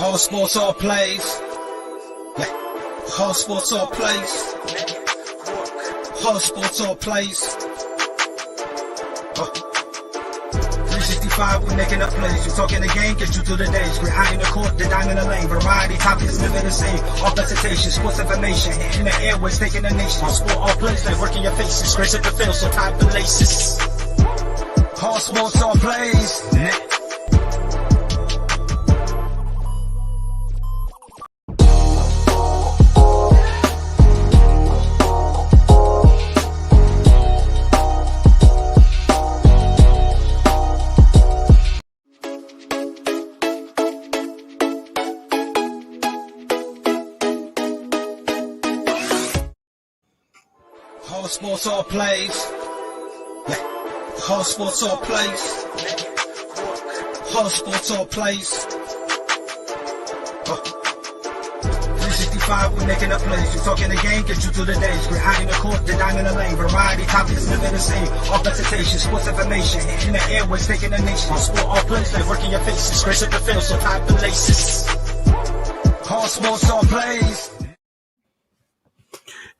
All sports, all plays. All sports, all plays. All sports, all plays. 365, we're making up plays. You talking the game, get you through the days. We're high in the court, the dime in the lane. Variety topics living the same. All presentation, sports information. In the airways, taking the nation. All sport, all plays, like working your faces. Grace at the field, so tie the laces. All sports, all plays. All sports, all plays. All sports, all plays. All sports, all plays. 365, we're making up plays. You talking the game, get you through the days. We're high in the court, the dime in the lane. Variety topics living the same. All presentation, sports information. In the airways, taking the nation. All sport, all plays, like working your faces. Grace at the field, so tie the laces. All sports, all plays.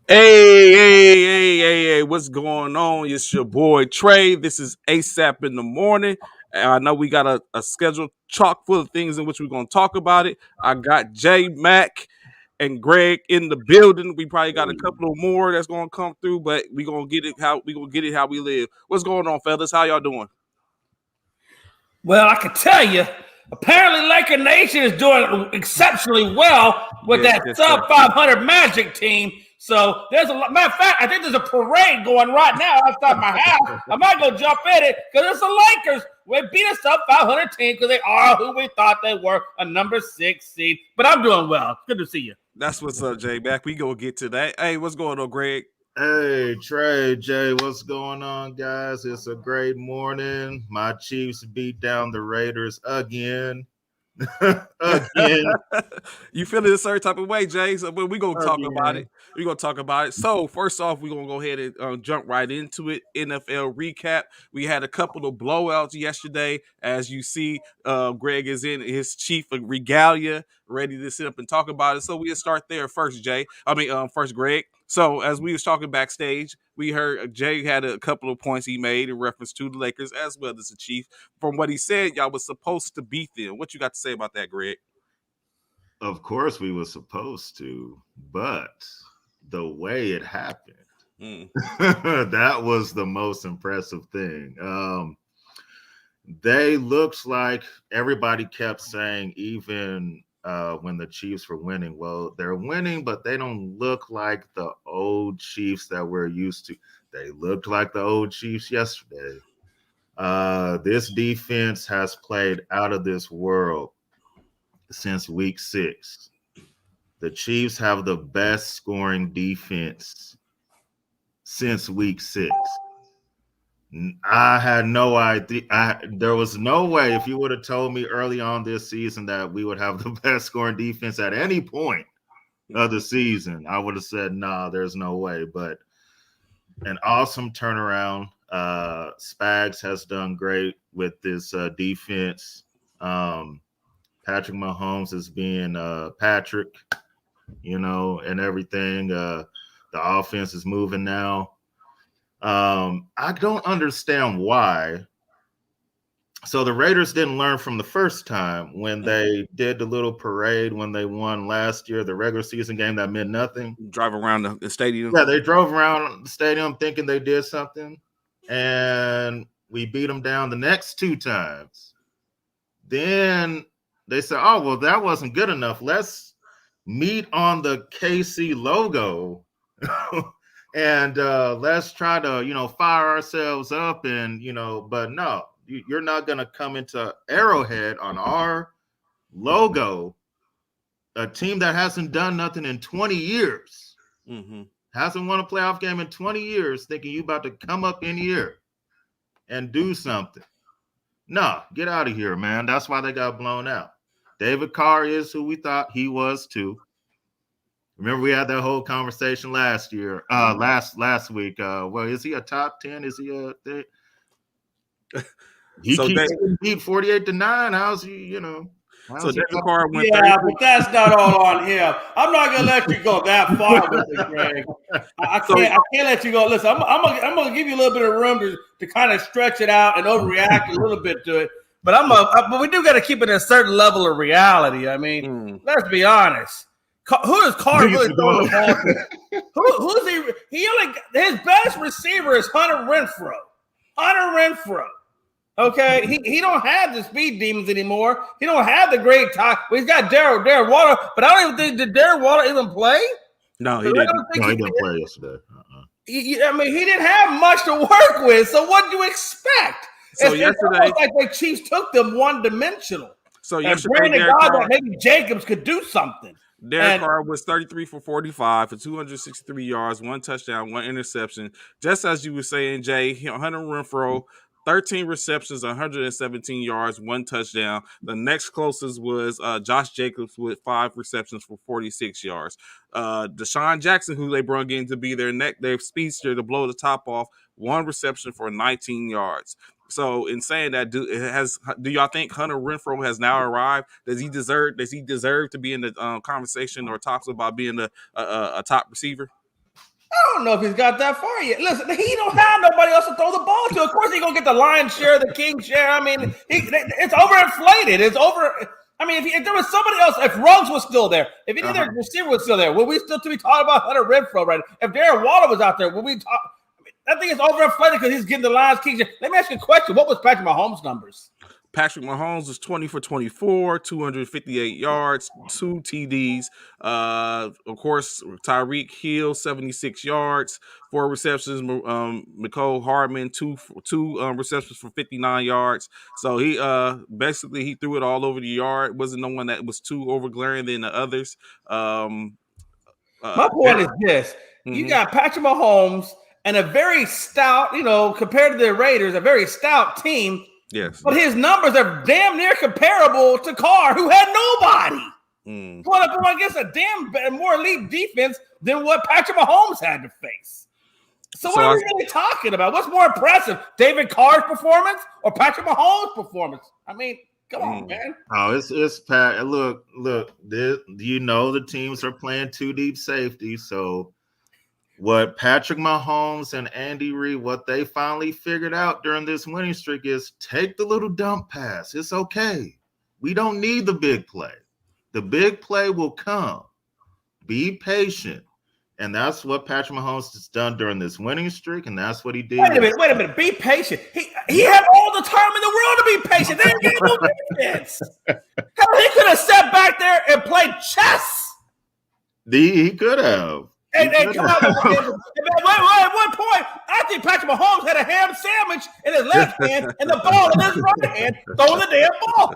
Hey, what's going on? It's your boy Trey. This is ASAP in the morning. I know we got a schedule chock full of things in which we're going to talk about it. I got J Mac and Greg in the building. We probably got a couple of more that's going to come through, but we're going to get it how we live. What's going on, fellas? How y'all doing? Well, I can tell you, apparently Laker Nation is doing exceptionally well with that sub 500 Magic team. So there's a matter of fact, I think there's a parade going right now outside my house. I might go jump in it because it's the Lakers. We beat a sub 500 team because they are who we thought they were, a number 6 seed. But I'm doing well. Good to see you. That's what's up, Jay. Back. We gonna get to that. Hey, what's going on, Greg? Hey, Trey, Jay, what's going on, guys? It's a great morning. My Chiefs beat down the Raiders again. Again. You feeling a certain type of way, Jay? So we're gonna talk about it. We're gonna talk about it. So first off, we're gonna go ahead and jump right into it. NFL recap. We had a couple of blowouts yesterday. As you see, Greg is in his chief regalia, ready to sit up and talk about it. So we'll start there first, Jay. First, Greg. So as we was talking backstage, we heard Jay had a couple of points he made in reference to the Lakers as well as the Chiefs. From what he said, y'all was supposed to beat them. What you got to say about that, Greg? Of course we were supposed to, but the way it happened, that was the most impressive thing. They looked like everybody kept saying, even when the Chiefs were winning, well, they're winning, but they don't look like the old Chiefs that we're used to. They looked like the old Chiefs yesterday. This defense has played out of this world since week 6. The Chiefs have the best scoring defense since week 6. I had no idea. There was no way, if you would have told me early on this season that we would have the best scoring defense at any point of the season, I would have said, nah, there's no way. But an awesome turnaround. Spags has done great with this defense. Patrick Mahomes is being Patrick, and everything. The offense is moving now. I don't understand why. So the Raiders didn't learn from the first time when they did the little parade when they won last year, the regular season game that meant nothing. Drive around the stadium. Yeah, they drove around the stadium thinking they did something, and we beat them down the next 2 times. Then they said, oh, well, that wasn't good enough. Let's meet on the KC logo. And let's try to, fire ourselves up and, but no, you're not going to come into Arrowhead on our logo, a team that hasn't done nothing in 20 years, hasn't won a playoff game in 20 years, thinking you about to come up in here and do something. No, get out of here, man. That's why they got blown out. David Carr is who we thought he was too. Remember, we had that whole conversation last year, last week. Well, is he a top 10? Is he a he so keeps beat 48-9? How's he, So David Carr went. Yeah, but that's not all on him. I'm not gonna let you go that far with it, Greg. I can't let you go. Listen, I'm gonna give you a little bit of room to kind of stretch it out and overreact a little bit to it. But but we do got to keep it at a certain level of reality. I mean, let's be honest. Who does Carr really throw the ball to? Who's he? His best receiver is Hunter Renfrow. Okay, he don't have the speed demons anymore. He don't have the great time. Well, he's got Darren Waller, but I don't even think did Darren Waller even play. No, he didn't. He didn't play yesterday. He didn't have much to work with. So what do you expect? So it's almost like the Chiefs took them one-dimensional. So yesterday, that maybe Jacobs could do something. Derek Carr was 33 for 45 for 263 yards, 1 touchdown, 1 interception. Just as you were saying, Jay, Hunter Renfrow, 13 receptions, 117 yards, 1 touchdown. The next closest was Josh Jacobs with 5 receptions for 46 yards. Deshaun Jackson, who they brought in to be their speedster to blow the top off, 1 reception for 19 yards. So in saying that, do y'all think Hunter Renfrow has now arrived? Does he deserve to be in the conversation or talks about being a top receiver? I don't know if he's got that far yet. Listen, he don't have nobody else to throw the ball to. Of course, he's gonna get the lion's share, the king's share. I mean, it's overinflated. It's over. I mean, if there was somebody else, if Ruggs was still there, if any other receiver was still there, would we still be talking about Hunter Renfrow right now? If Darren Waller was out there, would we talk? I think it's overinflated because he's getting the Lions King. Let me ask you a question. What was Patrick Mahomes' numbers? Patrick Mahomes was 20 for 24, 258 yards, 2 TDs. Of course, Tyreek Hill, 76 yards, 4 receptions. Mecole Hardman, two receptions for 59 yards. So he basically he threw it all over the yard. Wasn't no one that was too overglaring than the others. My point is this. You got Patrick Mahomes and a very stout, compared to the Raiders, a very stout team. Yes. But his numbers are damn near comparable to Carr, who had nobody. Going up against a damn more elite defense than what Patrick Mahomes had to face. So what are we really talking about? What's more impressive, David Carr's performance or Patrick Mahomes' performance? I mean, come on, man. Oh, it's Pat. Look. The teams are playing 2 deep safety, so. What Patrick Mahomes and Andy Reid, what they finally figured out during this winning streak is take the little dump pass. It's okay. We don't need the big play. The big play will come. Be patient. And that's what Patrick Mahomes has done during this winning streak, and that's what he did. Wait a minute. Be patient. He had all the time in the world to be patient. They didn't get no defense. Hell, he could have sat back there and played chess. He could have. And come on, at one point, I think Patrick Mahomes had a ham sandwich in his left hand and the ball in his right hand, throwing the damn ball.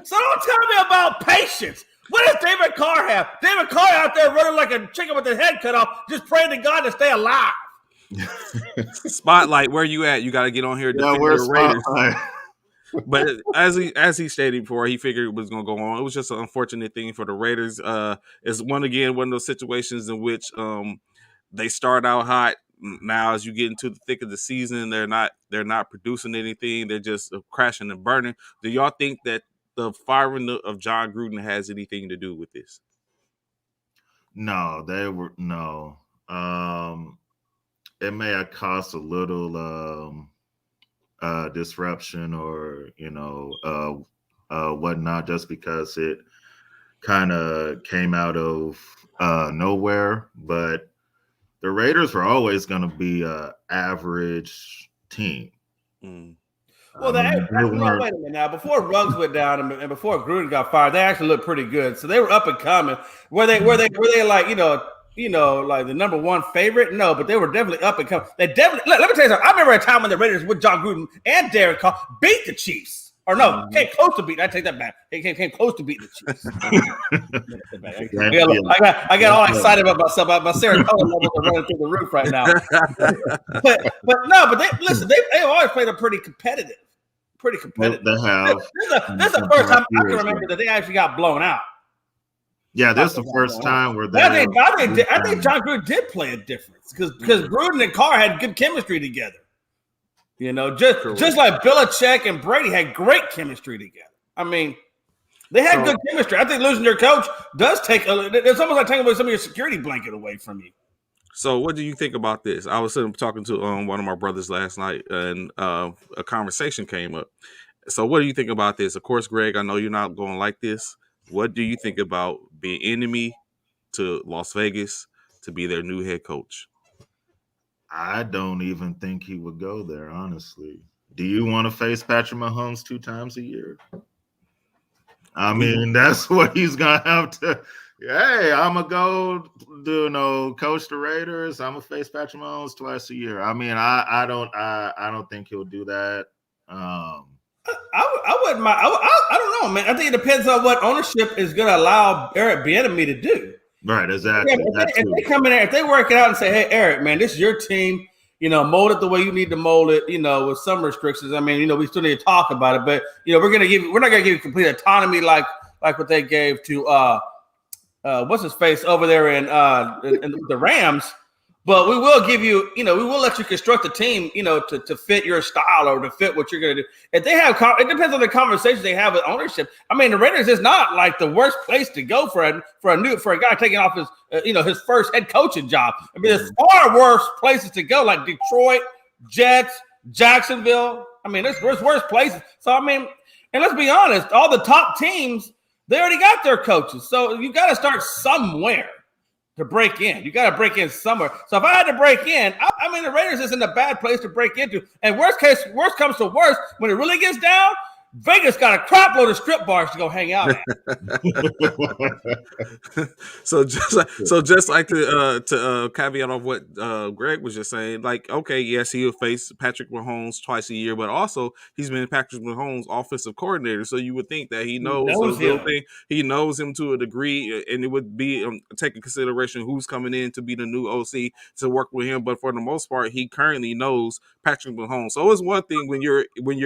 So don't tell me about patience. What does David Carr have? David Carr out there running like a chicken with his head cut off, just praying to God to stay alive. Spotlight, where you at? You got to get on here. Yeah, where's Spotlight? But as he stated before, he figured it was going to go on. It was just an unfortunate thing for the Raiders. It's one of those situations in which they start out hot. Now, as you get into the thick of the season, they're not producing anything. They're just crashing and burning. Do y'all think that the firing of John Gruden has anything to do with this? No, no. It may have cost a little. Disruption or whatnot, just because it kind of came out of nowhere. But the Raiders were always going to be an average team. Well, wait a minute now. Before Ruggs went down and before Gruden got fired, they actually looked pretty good. So they were up and coming. Were they like like the number one favorite? No, but they were definitely up and coming. They definitely. Let me tell you something. I remember a time when the Raiders with John Gruden and Derek Carr beat the Chiefs. Or no, came close to beat. I take that back. They came close to beating the Chiefs. I got all excited about myself. My serotonin levels are running through the roof right now. but they always played a pretty competitive. They have. This is the first time I can remember that they actually got blown out. Yeah, this is the first time where they. I think John Gruden did play a difference because Gruden and Carr had good chemistry together. Just like Belichick and Brady had great chemistry together. I mean, They had good chemistry. I think losing your coach does take it's almost like taking away some of your security blanket away from you. So what do you think about this? I was talking to one of my brothers last night, and a conversation came up. So what do you think about this? Of course, Greg, I know you're not going to like this. What do you think about being enemy to Las Vegas to be their new head coach? I don't even think he would go there, honestly. Do you want to face Patrick Mahomes 2 times a year? I mean, that's what he's going to have to. Hey, I'm going to go coach the Raiders. I'm going to face Patrick Mahomes twice a year. I mean, I don't think he'll do that. I wouldn't mind. I don't know, man. I think it depends on what ownership is going to allow Eric Bieniemy to do. Right, exactly. If they come in there, if they work it out and say, "Hey, Eric, man, this is your team. Mold it the way you need to mold it. With some restrictions. I mean, we still need to talk about it, but we're not going to give you complete autonomy like what they gave to what's his face over there in the Rams. But we will give you, we will let you construct a team, to fit your style or to fit what you're going to do. If they have, it depends on the conversations they have with ownership. I mean, the Raiders is not like the worst place to go for a guy taking off his, his first head coaching job. I mean, there's far worse places to go, like Detroit, Jets, Jacksonville. I mean, there's worse places. So I mean, and let's be honest, all the top teams, they already got their coaches. So you got to start somewhere to break in. You got to break in somewhere. So if I had to break in, I mean, the Raiders isn't a bad place to break into. And worst comes to worst, when it really gets down, Vegas got a crap load of strip bars to go hang out at. So just like to caveat off what Greg was just saying, like, okay, yes, he'll face Patrick Mahomes twice a year, but also he's been Patrick Mahomes' offensive coordinator, so you would think that he knows him. He knows him to a degree, and it would be taking consideration who's coming in to be the new OC to work with him. But for the most part, he currently knows Patrick Mahomes. So it's one thing when you're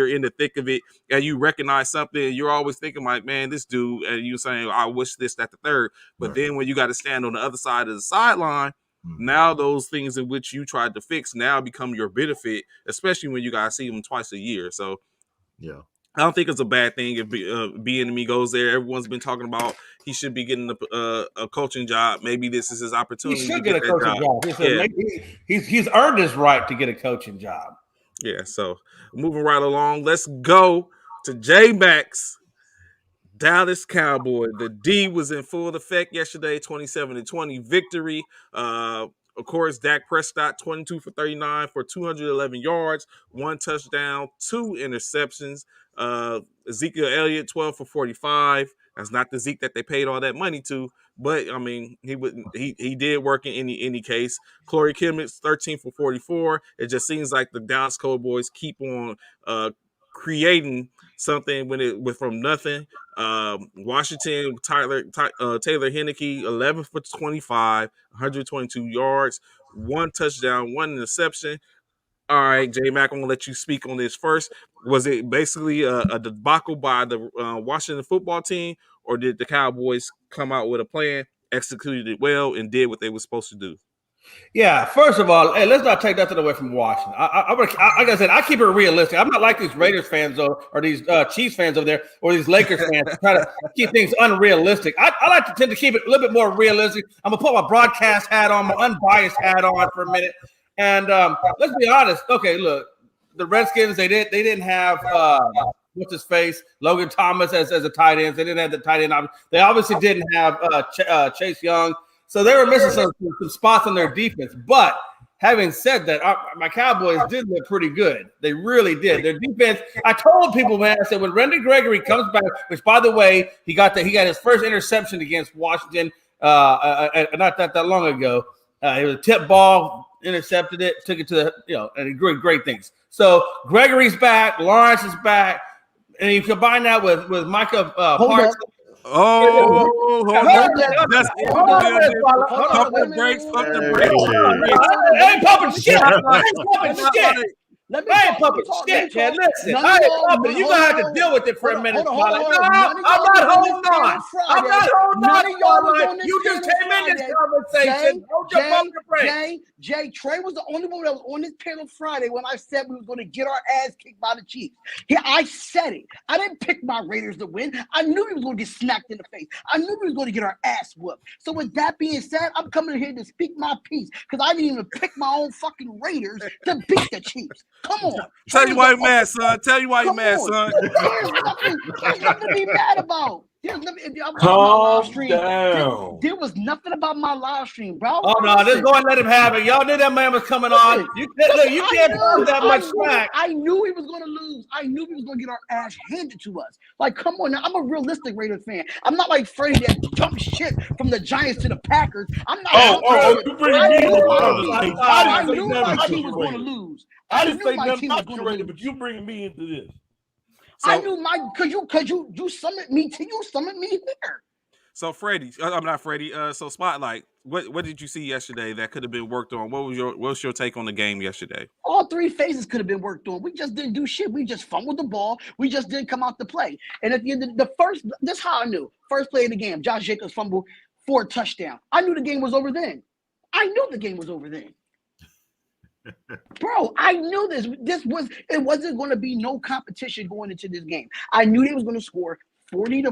in the thick of it and you recognize something, you're always thinking like, man, this dude, and you saying, I wish this, that, the third. But right. Then when you got to stand on the other side of the sideline, now those things in which you tried to fix now become your benefit, especially when you got to see them twice a year. So yeah, I don't think it's a bad thing if Bieniemy goes there. Everyone's been talking about he should be getting a coaching job. Maybe this is his opportunity. He should get a coaching job. He's earned his right to get a coaching job. Yeah, so moving right along, let's go to J-Max, Dallas Cowboy. The D was in full effect yesterday, 27-20 victory. Of course, Dak Prescott, 22 for 39 for 211 yards, 1 touchdown, 2 interceptions. Ezekiel Elliott, 12 for 45. That's not the Zeke that they paid all that money to, but I mean, he did work in any case. Corey Kimmons, 13 for 44. It just seems like the Dallas Cowboys keep on creating something from nothing. Washington, Taylor Heineke, 11 for 25, 122 yards, 1 touchdown, 1 interception. All right, J-Mac, I'm going to let you speak on this first. Was it basically a debacle by the Washington football team, or did the Cowboys come out with a plan, executed it well, and did what they were supposed to do? Yeah, first of all, hey, let's not take nothing away from Washington. Like I said, I keep it realistic. I'm not like these Raiders fans or these Chiefs fans over there or these Lakers fans try to keep things unrealistic. I like to tend to keep it a little bit more realistic. I'm going to put my broadcast hat on, my unbiased hat on for a minute. And let's be honest. Okay, look, the Redskins, they didn't have what's his face, Logan Thomas as a tight end. They didn't have the tight end. They obviously didn't have Chase Young. So they were missing some spots on their defense. But having said that, my Cowboys did look pretty good. They really did. Their defense, I told people, man, I said when Randy Gregory comes back, which by the way, he got his first interception against Washington not that long ago. It was a tip ball, intercepted it, took it to the, and he did great things. So Gregory's back, Lawrence is back, and you combine that with Micah Parsons. Hold on. That's pump the brakes. I ain't pumping shit. Let me I ain't talk. pumping shit, man. Listen, I ain't pumping. You're Hold gonna have to on. deal with it for a Hold minute. on. Spotlight. No, None of I'm y'all not was on this holding panel on. I'm Friday. not holding None on. of y'all was Spotlight. on this You just panel came in this Friday. conversation. Hold your pump your brakes. Jay, Trey was the only one that was on this panel Friday when I said we was going to get our ass kicked by the Chiefs. Yeah, I said it. I didn't pick my Raiders to win. I knew we was going to get smacked in the face. I knew we was going to get our ass whooped. So with that being said, I'm coming here to speak my piece because I didn't even pick my own fucking Raiders to beat the Chiefs. Come on. Tell you why you're mad, son. Tell you why you're mad, son. There's nothing to be mad about. There's nothing. If y'all watch Calm my live stream, down. there was nothing about my live stream, bro. Oh no, just go and let him have it. Y'all knew that man was coming on. You can't talk that much smack. I knew he was going to lose. I knew we was going to get our ass handed to us. Like, come on now. I'm a realistic Raiders fan. I'm not like Freddie that jumps shit from the Giants to the Packers. I'm not. You bring me in. I knew my team was going to lose. I didn't say nothing about you, Raiders, but you bringing me into this. So, I knew because you summoned me here. So Freddie, I'm not Freddie. So Spotlight, what did you see yesterday that could have been worked on? What's your take on the game yesterday? All three phases could have been worked on. We just didn't do shit. We just fumbled the ball. We just didn't come out to play. And at the end of the first, this is how I knew. First play of the game, Josh Jacobs fumbled for a touchdown. I knew the game was over then. Bro, I knew this. It wasn't going to be no competition going into this game. I knew they was going to score 40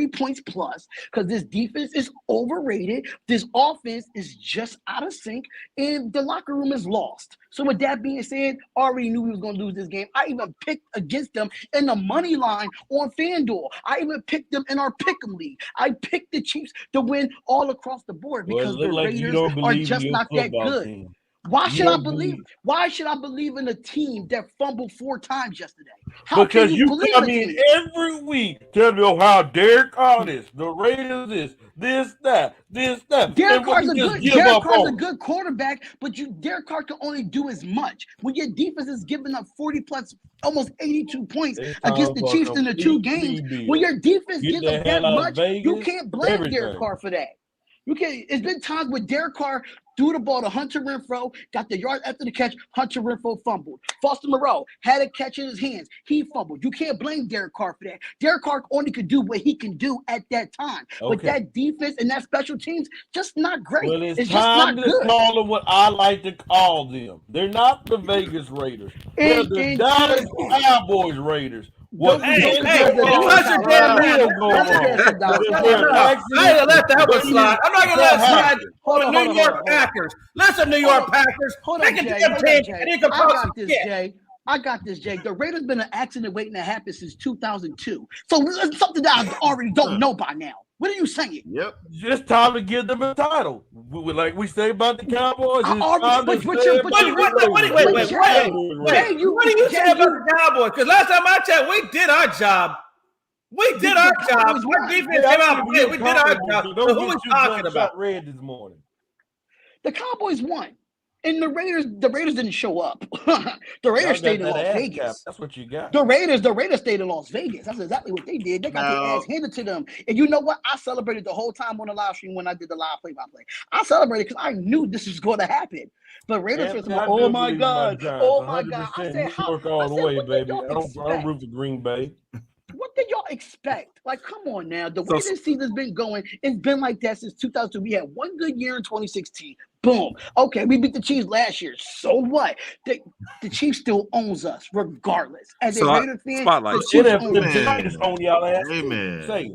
points plus because this defense is overrated. This offense is just out of sync, and the locker room is lost. So with that being said, I already knew we was going to lose this game. I even picked against them in the money line on FanDuel. I even picked them in our Pick'em League. I picked the Chiefs to win all across the board because the Raiders are just not that good. Team. Why should I believe in a team that fumbled 4 times yesterday? Because you come in every week tell me how Derek Carr is, the Raiders this, that. Derek Carr's a good quarterback, but Derek Carr can only do as much. When your defense is giving up 40 plus, almost 82 points against the Chiefs in the 2 games, when your defense gives up that much, you can't blame Derek Carr for that. You can't. It's been times where Derek Carr threw the ball to Hunter Renfrow, got the yard after the catch. Hunter Renfrow fumbled. Foster Moreau had a catch in his hands. He fumbled. You can't blame Derek Carr for that. Derek Carr only could do what he can do at that time. Okay. But that defense and that special teams, just not great. Well, it's just time not to good. call them what I like to call them. They're not the Vegas Raiders. They're the Dallas Cowboys Raiders. What? Hey, touch your damn man. I ain't gonna let that one slide. I'm not gonna let it slide. Hold on, New York Packers. Listen, New York Packers. Hold on, Jay. I got this, Jay. The Raiders been an accident waiting to happen since 2002. So it's something that I already don't know by now. What are you saying? Yep. Just time to give them a title. Like we say about the Cowboys. Wait. What do you say about the Cowboys? Because last time I checked, we did our job. Our defense came out. We did our job. So who was talking about? Red this morning. The Cowboys won. And the Raiders didn't show up. The Raiders stayed in Las Vegas. That's what you got. The Raiders stayed in Las Vegas. That's exactly what they did. They got their ass handed to them. And you know what? I celebrated the whole time on the live stream when I did the live play-by-play. I celebrated because I knew this was going to happen. But Raiders fans were like, oh my God. I said, how? All the way, baby. I don't root for Green Bay. What did y'all expect? Like, come on now. The way this season's been going, it's been like that since 2002. We had one good year in 2016. Boom. Okay, we beat the Chiefs last year. So what? The Chiefs still owns us, regardless. As a Raiders fan, Spotlight. The Giants own y'all ass. Amen. Say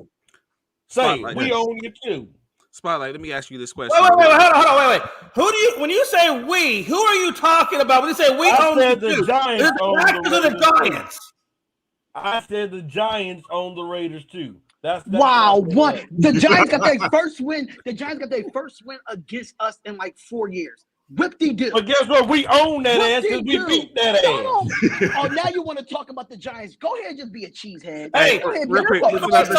it. We own you too. Spotlight. Let me ask you this question. Wait, hold on. When you say we, who are you talking about? When you say we own the Giants, the Giants. I said the Giants own the Raiders too. That's wow. What? The Giants got their first win. The Giants got their first win against us in like 4 years. Whip-de-do. But guess what? We own that ass because we beat that ass. Oh, now you want to talk about the Giants? Go ahead, and just be a cheesehead. Hey, go ahead, real quick. This is I've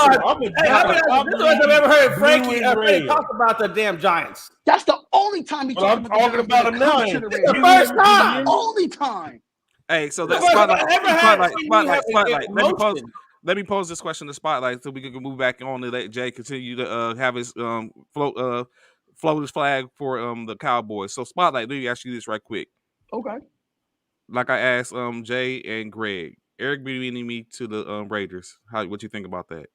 ever heard Frankie talk about the damn Giants. That's the only time he talked about them now. It's the first time. Only time. Hey, so that Spotlight. Let me pose this question to Spotlight so we can move back on to let Jay continue to have his float his flag for the Cowboys. So Spotlight, let me ask you this right quick. Okay. like I asked Jay and Greg, Eric Bieniemy to the Raiders. What you think about that?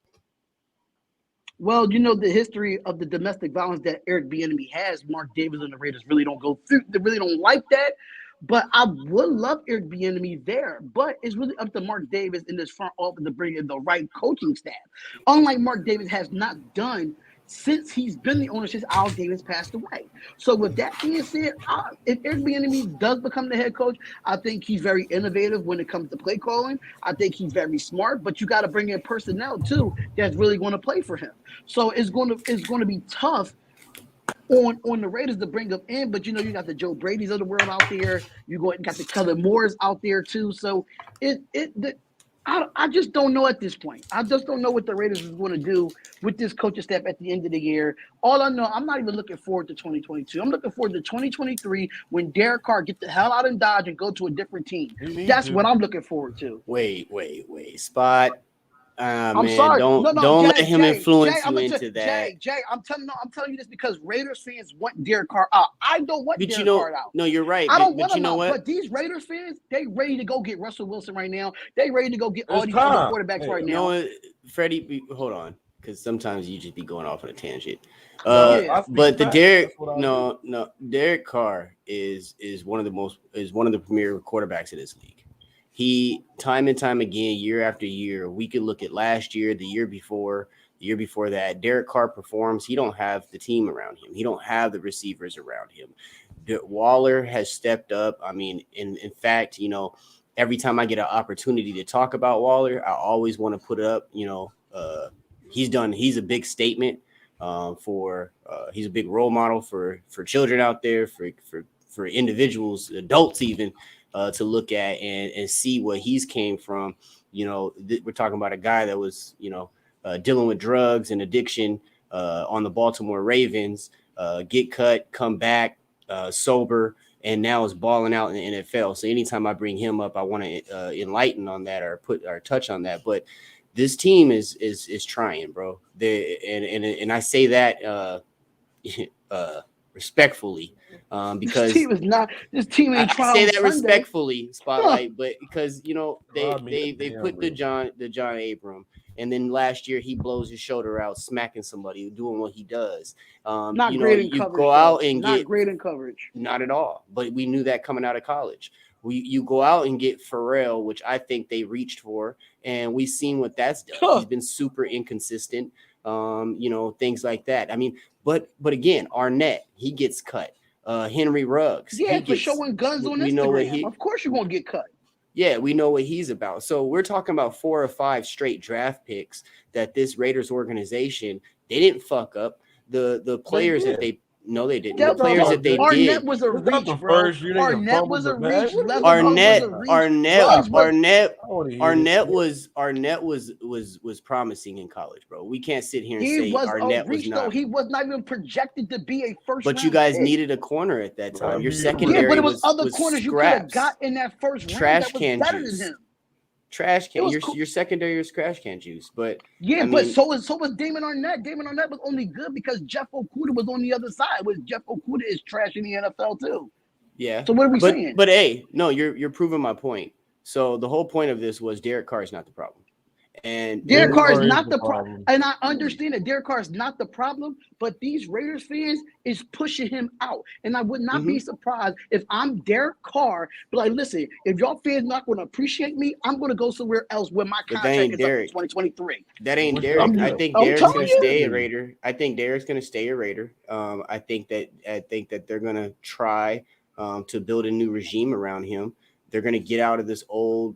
Well, you know the history of the domestic violence that Eric Bieniemy has. Mark Davis and the Raiders really don't go through. They really don't like that. But I would love Eric Bieniemy there. But it's really up to Mark Davis in this front office to bring in the right coaching staff. Unlike Mark Davis has not done since he's been the owner since Al Davis passed away. So with that being said, if Eric Bieniemy does become the head coach, I think he's very innovative when it comes to play calling. I think he's very smart, but you got to bring in personnel too that's really going to play for him. So it's going to be tough on the Raiders to bring them in, but you know you got the Joe Brady's of the world out there. You got the Kellen Moores out there too. So I just don't know at this point. I just don't know what the Raiders is going to do with this coaching staff at the end of the year. All I know, I'm not even looking forward to 2022. I'm looking forward to 2023 when Derek Carr get the hell out of Dodge and go to a different team. That's what I'm looking forward to. Wait, Spot. I'm man, sorry. Don't Jay, let him influence Jay, you into that. Jay, I'm telling you this because Raiders fans want Derek Carr out. I don't want Derek Carr out. No, you're right. I don't want you him know out. what? But these Raiders fans, they ready to go get Russell Wilson right now. They ready to go get all these other quarterbacks right now. You know what, Freddie? Hold on, because sometimes you just be going off on a tangent. But the Derek Carr is one of the premier quarterbacks in this league. He time and time again, year after year, we could look at last year, the year before that. Derek Carr performs. He don't have the team around him. He don't have the receivers around him. Waller has stepped up. I mean, in fact, you know, every time I get an opportunity to talk about Waller, I always want to put it up. You know, he's a big statement he's a big role model for children out there, for individuals, adults even. To look at and see what he's came from. You know, we're talking about a guy that was, you know, dealing with drugs and addiction on the Baltimore Ravens, get cut, come back sober, and now is balling out in the NFL. So anytime I bring him up, I want to enlighten on that or touch on that. But this team is trying, bro. And I say that respectfully. Because this team ain't trying. I say that respectfully, Spotlight, but because you know they put the John Abram, and then last year he blows his shoulder out, smacking somebody, doing what he does. Not great in coverage. Go out and not great in coverage. Not at all. But we knew that coming out of college. You go out and get Pharrell, which I think they reached for, and we've seen what that's done. He's been super inconsistent. You know, things like that. I mean, but again, Arnett, he gets cut. Henry Ruggs. Yeah, for showing guns on Instagram. Of course you're going to get cut. Yeah, we know what he's about. So we're talking about 4 or 5 straight draft picks that this Raiders organization, they didn't fuck up. The players that they No, they didn't. The players that they Arnett did. was a reach, bro. Arnett was a reach. Arnett was promising in college, bro. We can't sit here and say Arnett was not. Though. He was not even projected to be a first. But you guys needed a corner at that time. Your secondary, but it was other was corners you could have got in that first round. Trash that was can better juice. than him. Trash can. Your secondary is trash can juice, but yeah, but so was Damon Arnett. Damon Arnett was only good because Jeff Okudah was on the other side. Jeff Okudah is trash in the NFL too. Yeah. So what are we saying? But hey, no, you're proving my point. So the whole point of this was Derek Carr is not the problem. And Derek Carr is not the problem. And I understand that Derek Carr is not the problem, but these Raiders fans is pushing him out. And I would not be surprised if I'm Derek Carr, but like, listen, if y'all fans not going to appreciate me, I'm going to go somewhere else where my contract is up in 2023. That ain't Derek. I think Derek's going to stay a Raider. I think Derek's going to stay a Raider. I think that they're going to try to build a new regime around him. They're going to get out of this old,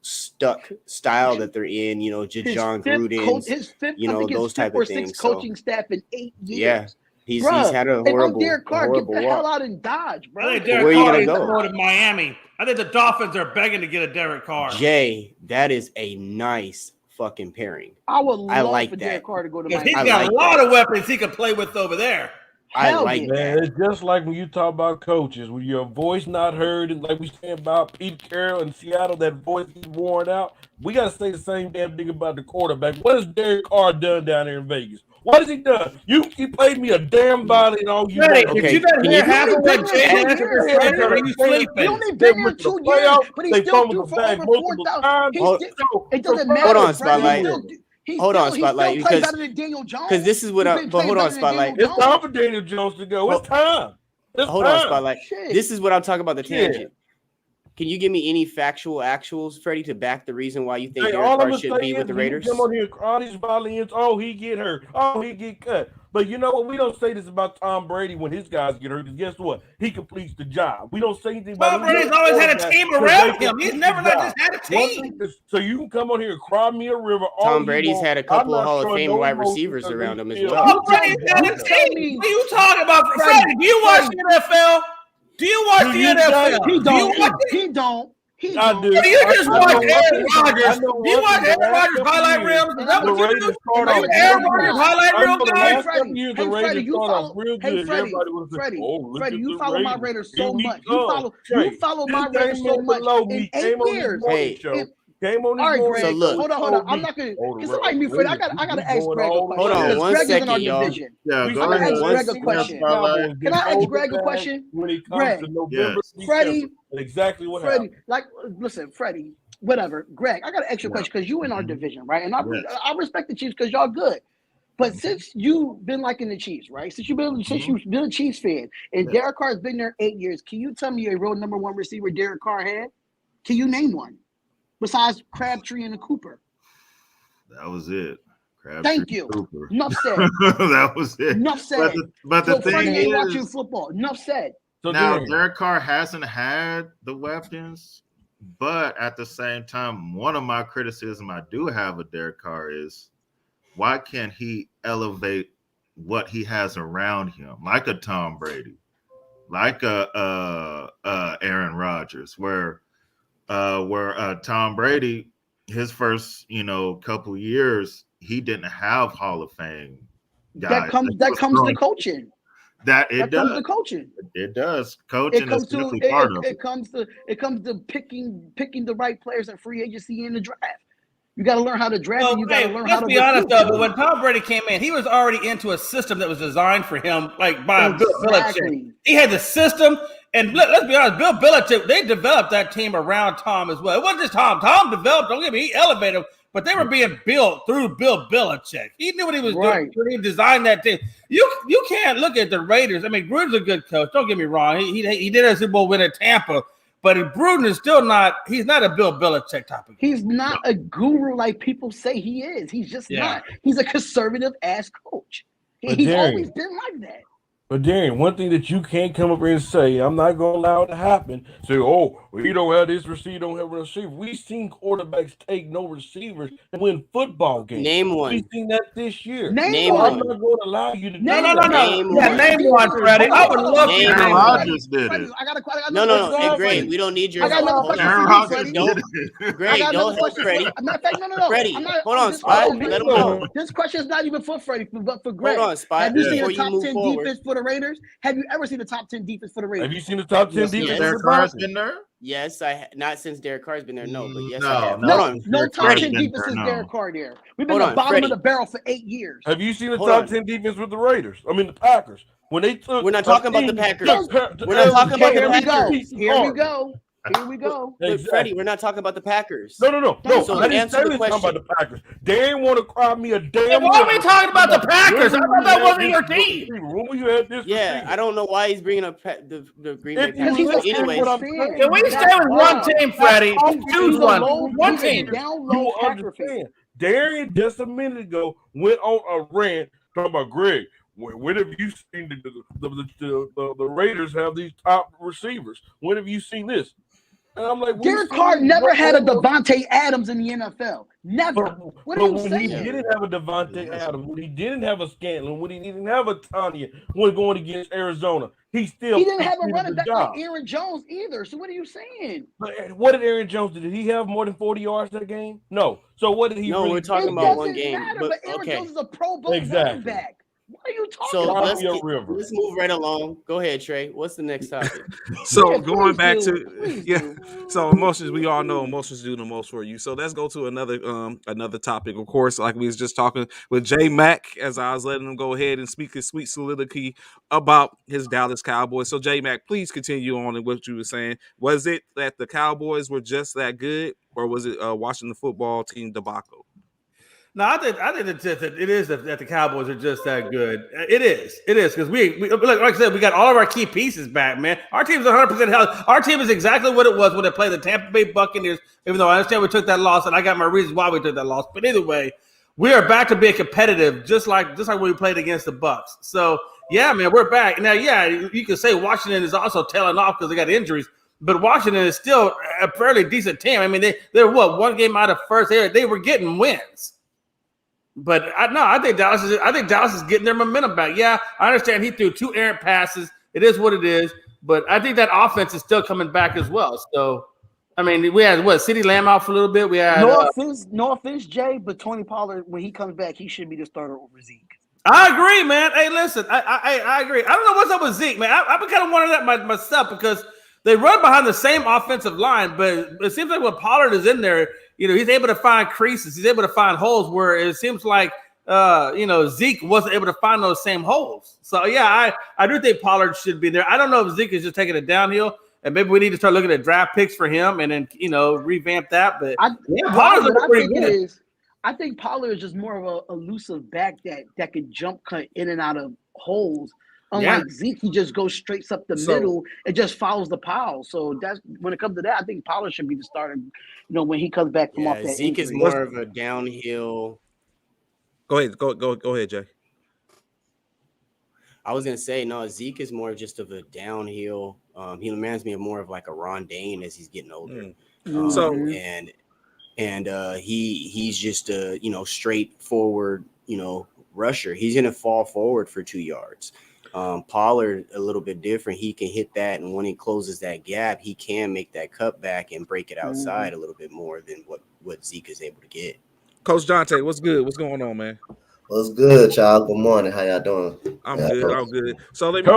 stuck style that they're in, John Gruden, those type of things. Coaching staff in 8 years. Yeah, he's had a horrible. Derek Carr, get the hell out and dodge, bro. I think Derek Carr is going to Miami. I think the Dolphins are begging to get a Derek Carr. Jay, that is a nice fucking pairing. I would love for Derek Carr to go to Miami. He's got a lot of weapons he can play with over there. I like man. It's just like when you talk about coaches, when your voice not heard, and like we saying about Pete Carroll in Seattle, that voice is worn out. We got to say the same damn thing about the quarterback. What has Derek Carr done down there in Vegas? What has he done? He played me a damn violin all you Freddie, want. if you didn't hear half of what Jay answered, are you sleeping? He only been here 2 years, but he still threw for over 4,000. It doesn't matter. Hold on, Spotlight. Hold on, Spotlight. Because better than Daniel Jones. Because this is what I. But hold on, Spotlight. It's time for Daniel Jones to go. It's time. Hold on, Spotlight. This is what I'm talking about. The tangent. Can you give me any actuals, Freddie, to back the reason why you think Derek Carr should be with the Raiders? Come on here, all these violins. Oh, he get hurt. Oh, he get cut. But you know what? We don't say this about Tom Brady when his guys get hurt. Because guess what? He completes the job. We don't say anything about Tom Brady's always had a team around him. He's never just had a team. So you can come on here and cry me a river. Tom Brady's had a couple of Hall of Fame wide receivers around him as well. Tom Brady's had a team. What are you talking about? Freddie, do you watch the NFL? Do you watch the NFL? He don't. I do. You just watch Aaron Rodgers. You watch Aaron Rodgers highlight reels. Is that what you do? Aaron Rodgers highlight reel guy? Freddie, you follow my Raiders so much. You follow my Raiders so much. In 8 years. Game on all right, Greg. So look, hold on. I'm not gonna. Can somebody mute Freddie? I gotta ask Greg a question. Hold on, 1 second, y'all. Yeah, I'm gonna ask Greg a question. Can I ask Greg a question? Greg, Freddie, exactly what happened. Like, listen, Freddie, whatever. Greg, I got to ask you a question because you in our division, right? And I respect the Chiefs because y'all good. But since you've been liking the Chiefs, right? Since you've been a Chiefs fan, and Derek Carr's been there 8 years, can you tell me a real number one receiver Derek Carr had? Can you name one besides Crabtree and Cooper? That was it. Crabtree, thank you. Cooper. Enough said. That was it. Enough said. But the thing Freddie is, ain't watching football. Enough said. So now Derek Carr hasn't had the weapons, but at the same time, one of my criticism I do have of Derek Carr is why can't he elevate what he has around him, like a Tom Brady, like a Aaron Rodgers, where Tom Brady, his first couple years, he didn't have Hall of Fame guys. That comes to coaching. That does. Comes to coaching. It does. Coaching is definitely part of it. It comes to picking the right players in free agency in the draft. You got to learn how to draft. Well, and you got to learn how to. Let's be honest though. But when Tom Brady came in, he was already into a system that was designed for him, like by Bill Belichick. He had the system, and let's be honest, Bill Belichick. They developed that team around Tom as well. It wasn't just Tom. Tom developed. Don't get me. He elevated them, but they were being built through Bill Belichick. He knew what he was doing when he designed that team. You can't look at the Raiders. I mean, Gruden's a good coach. Don't get me wrong. He did a Super Bowl win at Tampa. But Gruden is still not – he's not a Bill Belichick type of guy. He's not a guru like people say he is. He's just not. He's a conservative-ass coach. He's always been like that. But Darian, one thing that you can't come up here and say, I'm not going to allow it to happen. Say, oh, well, you don't have this receiver, don't have a receiver. We've seen quarterbacks take no receivers and win football games. Name one. We've seen that this year. Name one. I'm not going to allow you to do that. Name one, Freddie. I would love to. Aaron Rodgers did it. No. Hey, Greg, we don't need your help. Aaron Rodgers did it. Greg, don't help Freddie. No. Freddie, hold on, Spot. Let him go. This question is not even for Freddie, but for Greg. Hold on, Spot. Have you seen the top 10 defense for the Raiders? Have you ever seen the top 10 defense for the Raiders? Have you seen the top 10 defense? Derek Carr's been there? Yes, not since Derek Carr's been there. No, but yes, I have. No top 10 defense since Derek Carr there. We've been the bottom of the barrel for 8 years. Have you seen the top 10 defense with the Raiders? I mean, the Packers. When they took, we're not talking about the Packers. We're not talking about the Packers. Here we go. Exactly. Freddie, we're not talking about the Packers. No. So I didn't say we talking about the Packers. They ain't want to cry me a damn. Why are we talking about the Packers? I thought that wasn't your team. Remember you had this. Yeah, I don't know why he's bringing up the Green Bay Packers. Anyways, can we stay with one team, Freddie? Choose one. One team. You understand? Darian just a minute ago went on a rant talking about Greg. When have you seen the Raiders have these top receivers? When have you seen this? And I'm like, Derek Carr never had a Devontae Adams in the NFL. Never. What are you saying? When he didn't have a Devontae Adams, when he didn't have a Scantling, when he didn't have a Tanya, when going against Arizona, he didn't have a running back like Aaron Jones either. So what are you saying? But what did Aaron Jones do? Did he have more than 40 yards that game? No. So what did he? No, we're talking about one game. But Aaron Jones is a Pro Bowl running back. What are you talking So about? let's move right along. Go ahead, Trey. What's the next topic? So going back to so emotions, we all know emotions do the most for you. So let's go to another topic. Of course, like we was just talking with J Mac, as I was letting him go ahead and speak his sweet soliloquy about his Dallas Cowboys. So J Mac, please continue on in what you were saying. Was it that the Cowboys were just that good, or was it Washington football team debacle? No, I think it is that the Cowboys are just that good. It is because we like I said, we got all of our key pieces back, man. Our team's 100% healthy. Our team is exactly what it was when they played the Tampa Bay Buccaneers. Even though I understand we took that loss, and I got my reasons why we took that loss, but either way, we are back to being competitive, just like when we played against the Bucs. So yeah, man, we're back now. Yeah, you can say Washington is also tailing off because they got injuries. But Washington is still a fairly decent team. I mean, they're one game out of first. They were getting wins. But I think Dallas is getting their momentum back. Yeah, I understand he threw 2 errant passes. It is what it is. But I think that offense is still coming back as well. So, I mean, we had CeeDee Lamb out for a little bit. We had no offense, Jay, but Tony Pollard, when he comes back, he should be the starter over Zeke. I agree, man. Hey, listen, I agree. I don't know what's up with Zeke, man. I've been kind of wondering that myself because they run behind the same offensive line, but it seems like when Pollard is in there, he's able to find creases. He's able to find holes where it seems like, Zeke wasn't able to find those same holes. So, yeah, I do think Pollard should be there. I don't know if Zeke is just taking it downhill, and maybe we need to start looking at draft picks for him and then, revamp that. But Pollard's looking pretty good. I think Pollard is just more of a elusive back that could jump cut in and out of holes. Unlike Zeke, he just goes straight up the middle and just follows the pile. So that's when it comes to that, I think Pollard should be the starter. When he comes back from off that. Zeke injury is more of a downhill. Go ahead, Jay. I was gonna say no. Zeke is more just of a downhill. He reminds me of more of like a Ron Dane as he's getting older. He's just a straightforward rusher. He's gonna fall forward for 2 yards. Pollard a little bit different. He can hit that, and when he closes that gap, he can make that cutback and break it outside a little bit more than what Zeke is able to get. Coach Jonte, what's good? What's going on, man? What's good, y'all? Good morning. How y'all doing? I'm good. So let me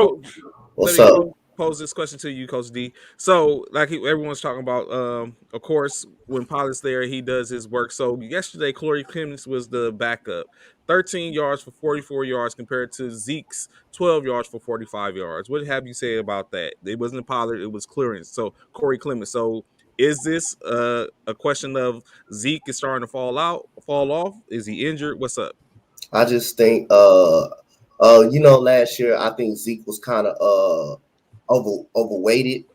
pose this question to you, Coach D. So, like everyone's talking about, of course, when Pollard's there, he does his work. So yesterday, Corey Clemens was the backup. 13 yards for 44 yards compared to Zeke's 12 yards for 45 yards. What have you say about that? It wasn't Pollard, it was clearance. So Corey Clemens. So is this a question of Zeke is starting to fall off? Is he injured? What's up? I just think last year I think Zeke was kind of overweighted.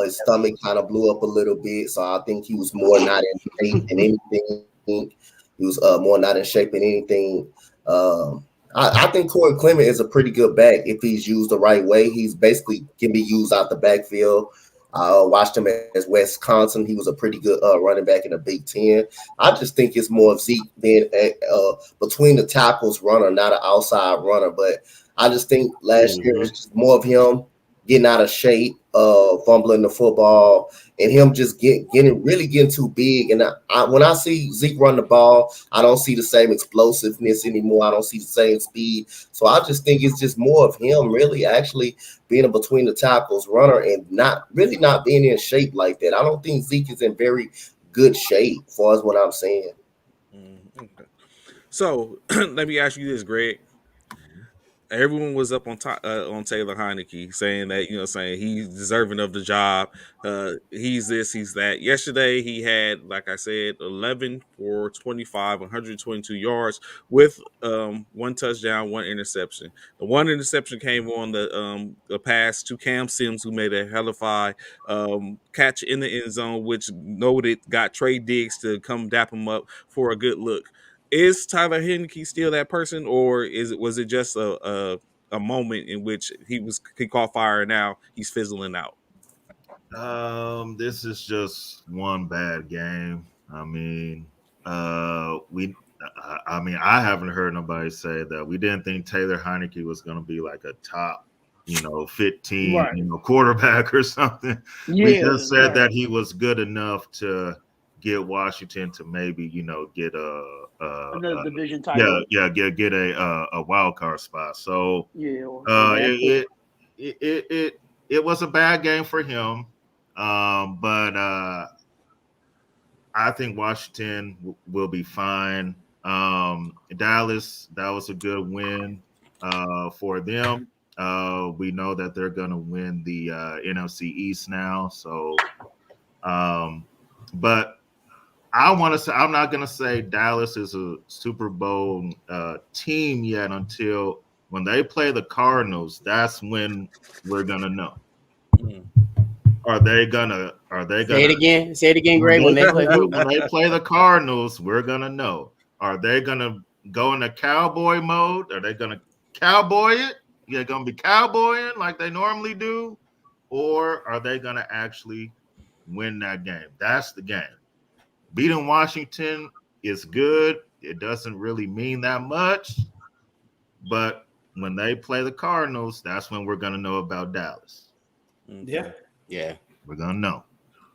His stomach kind of blew up a little bit, so I think he was more not in shape than anything. He was more not in shape than anything. I think Corey Clement is a pretty good back if he's used the right way. He's basically can be used out the backfield. I watched him at Wisconsin. He was a pretty good running back in the Big Ten. I just think it's more of Zeke being between the tackles runner, not an outside runner. But I just think last year it's just more of him getting out of shape, fumbling the football, and him just getting too big. And when I see Zeke run the ball, I don't see the same explosiveness anymore. I don't see the same speed. So I just think it's just more of him really actually being a between the tackles runner and not being in shape like that. I don't think Zeke is in very good shape as far as what I'm saying. Okay. So let me ask you this, Greg. Everyone was up on Taylor Heineke saying that, saying he's deserving of the job. He's this, he's that. Yesterday, he had, like I said, 11 for 25, 122 yards with 1 touchdown, 1 interception. The 1 interception came on the pass to Cam Sims, who made a hellified catch in the end zone, which got Trey Diggs to come dap him up for a good look. Is Tyler Heineke still that person, or was it just a moment in which he caught fire and now he's fizzling out? This is just one bad game. I haven't heard nobody say that we didn't think Taylor Heineke was going to be like a top, 15, quarterback or something. We just said that he was good enough to get Washington to maybe get another division title. Get a wild card spot. So it was a bad game for him, but I think Washington will be fine. Dallas, that was a good win for them. We know that they're going to win the NFC East now. So, but I want to say, I'm not going to say Dallas is a Super Bowl team yet until when they play the Cardinals. That's when we're going to know. Are they gonna say it again, Greg? When they play the Cardinals, we're gonna know. Are they gonna go into cowboy mode? Are they gonna cowboy it? They're gonna be cowboying like they normally do, or are they gonna actually win that game? That's the game. Beating Washington is good. It doesn't really mean that much, but when they play the Cardinals, that's when we're gonna know about Dallas. Yeah, we're gonna know.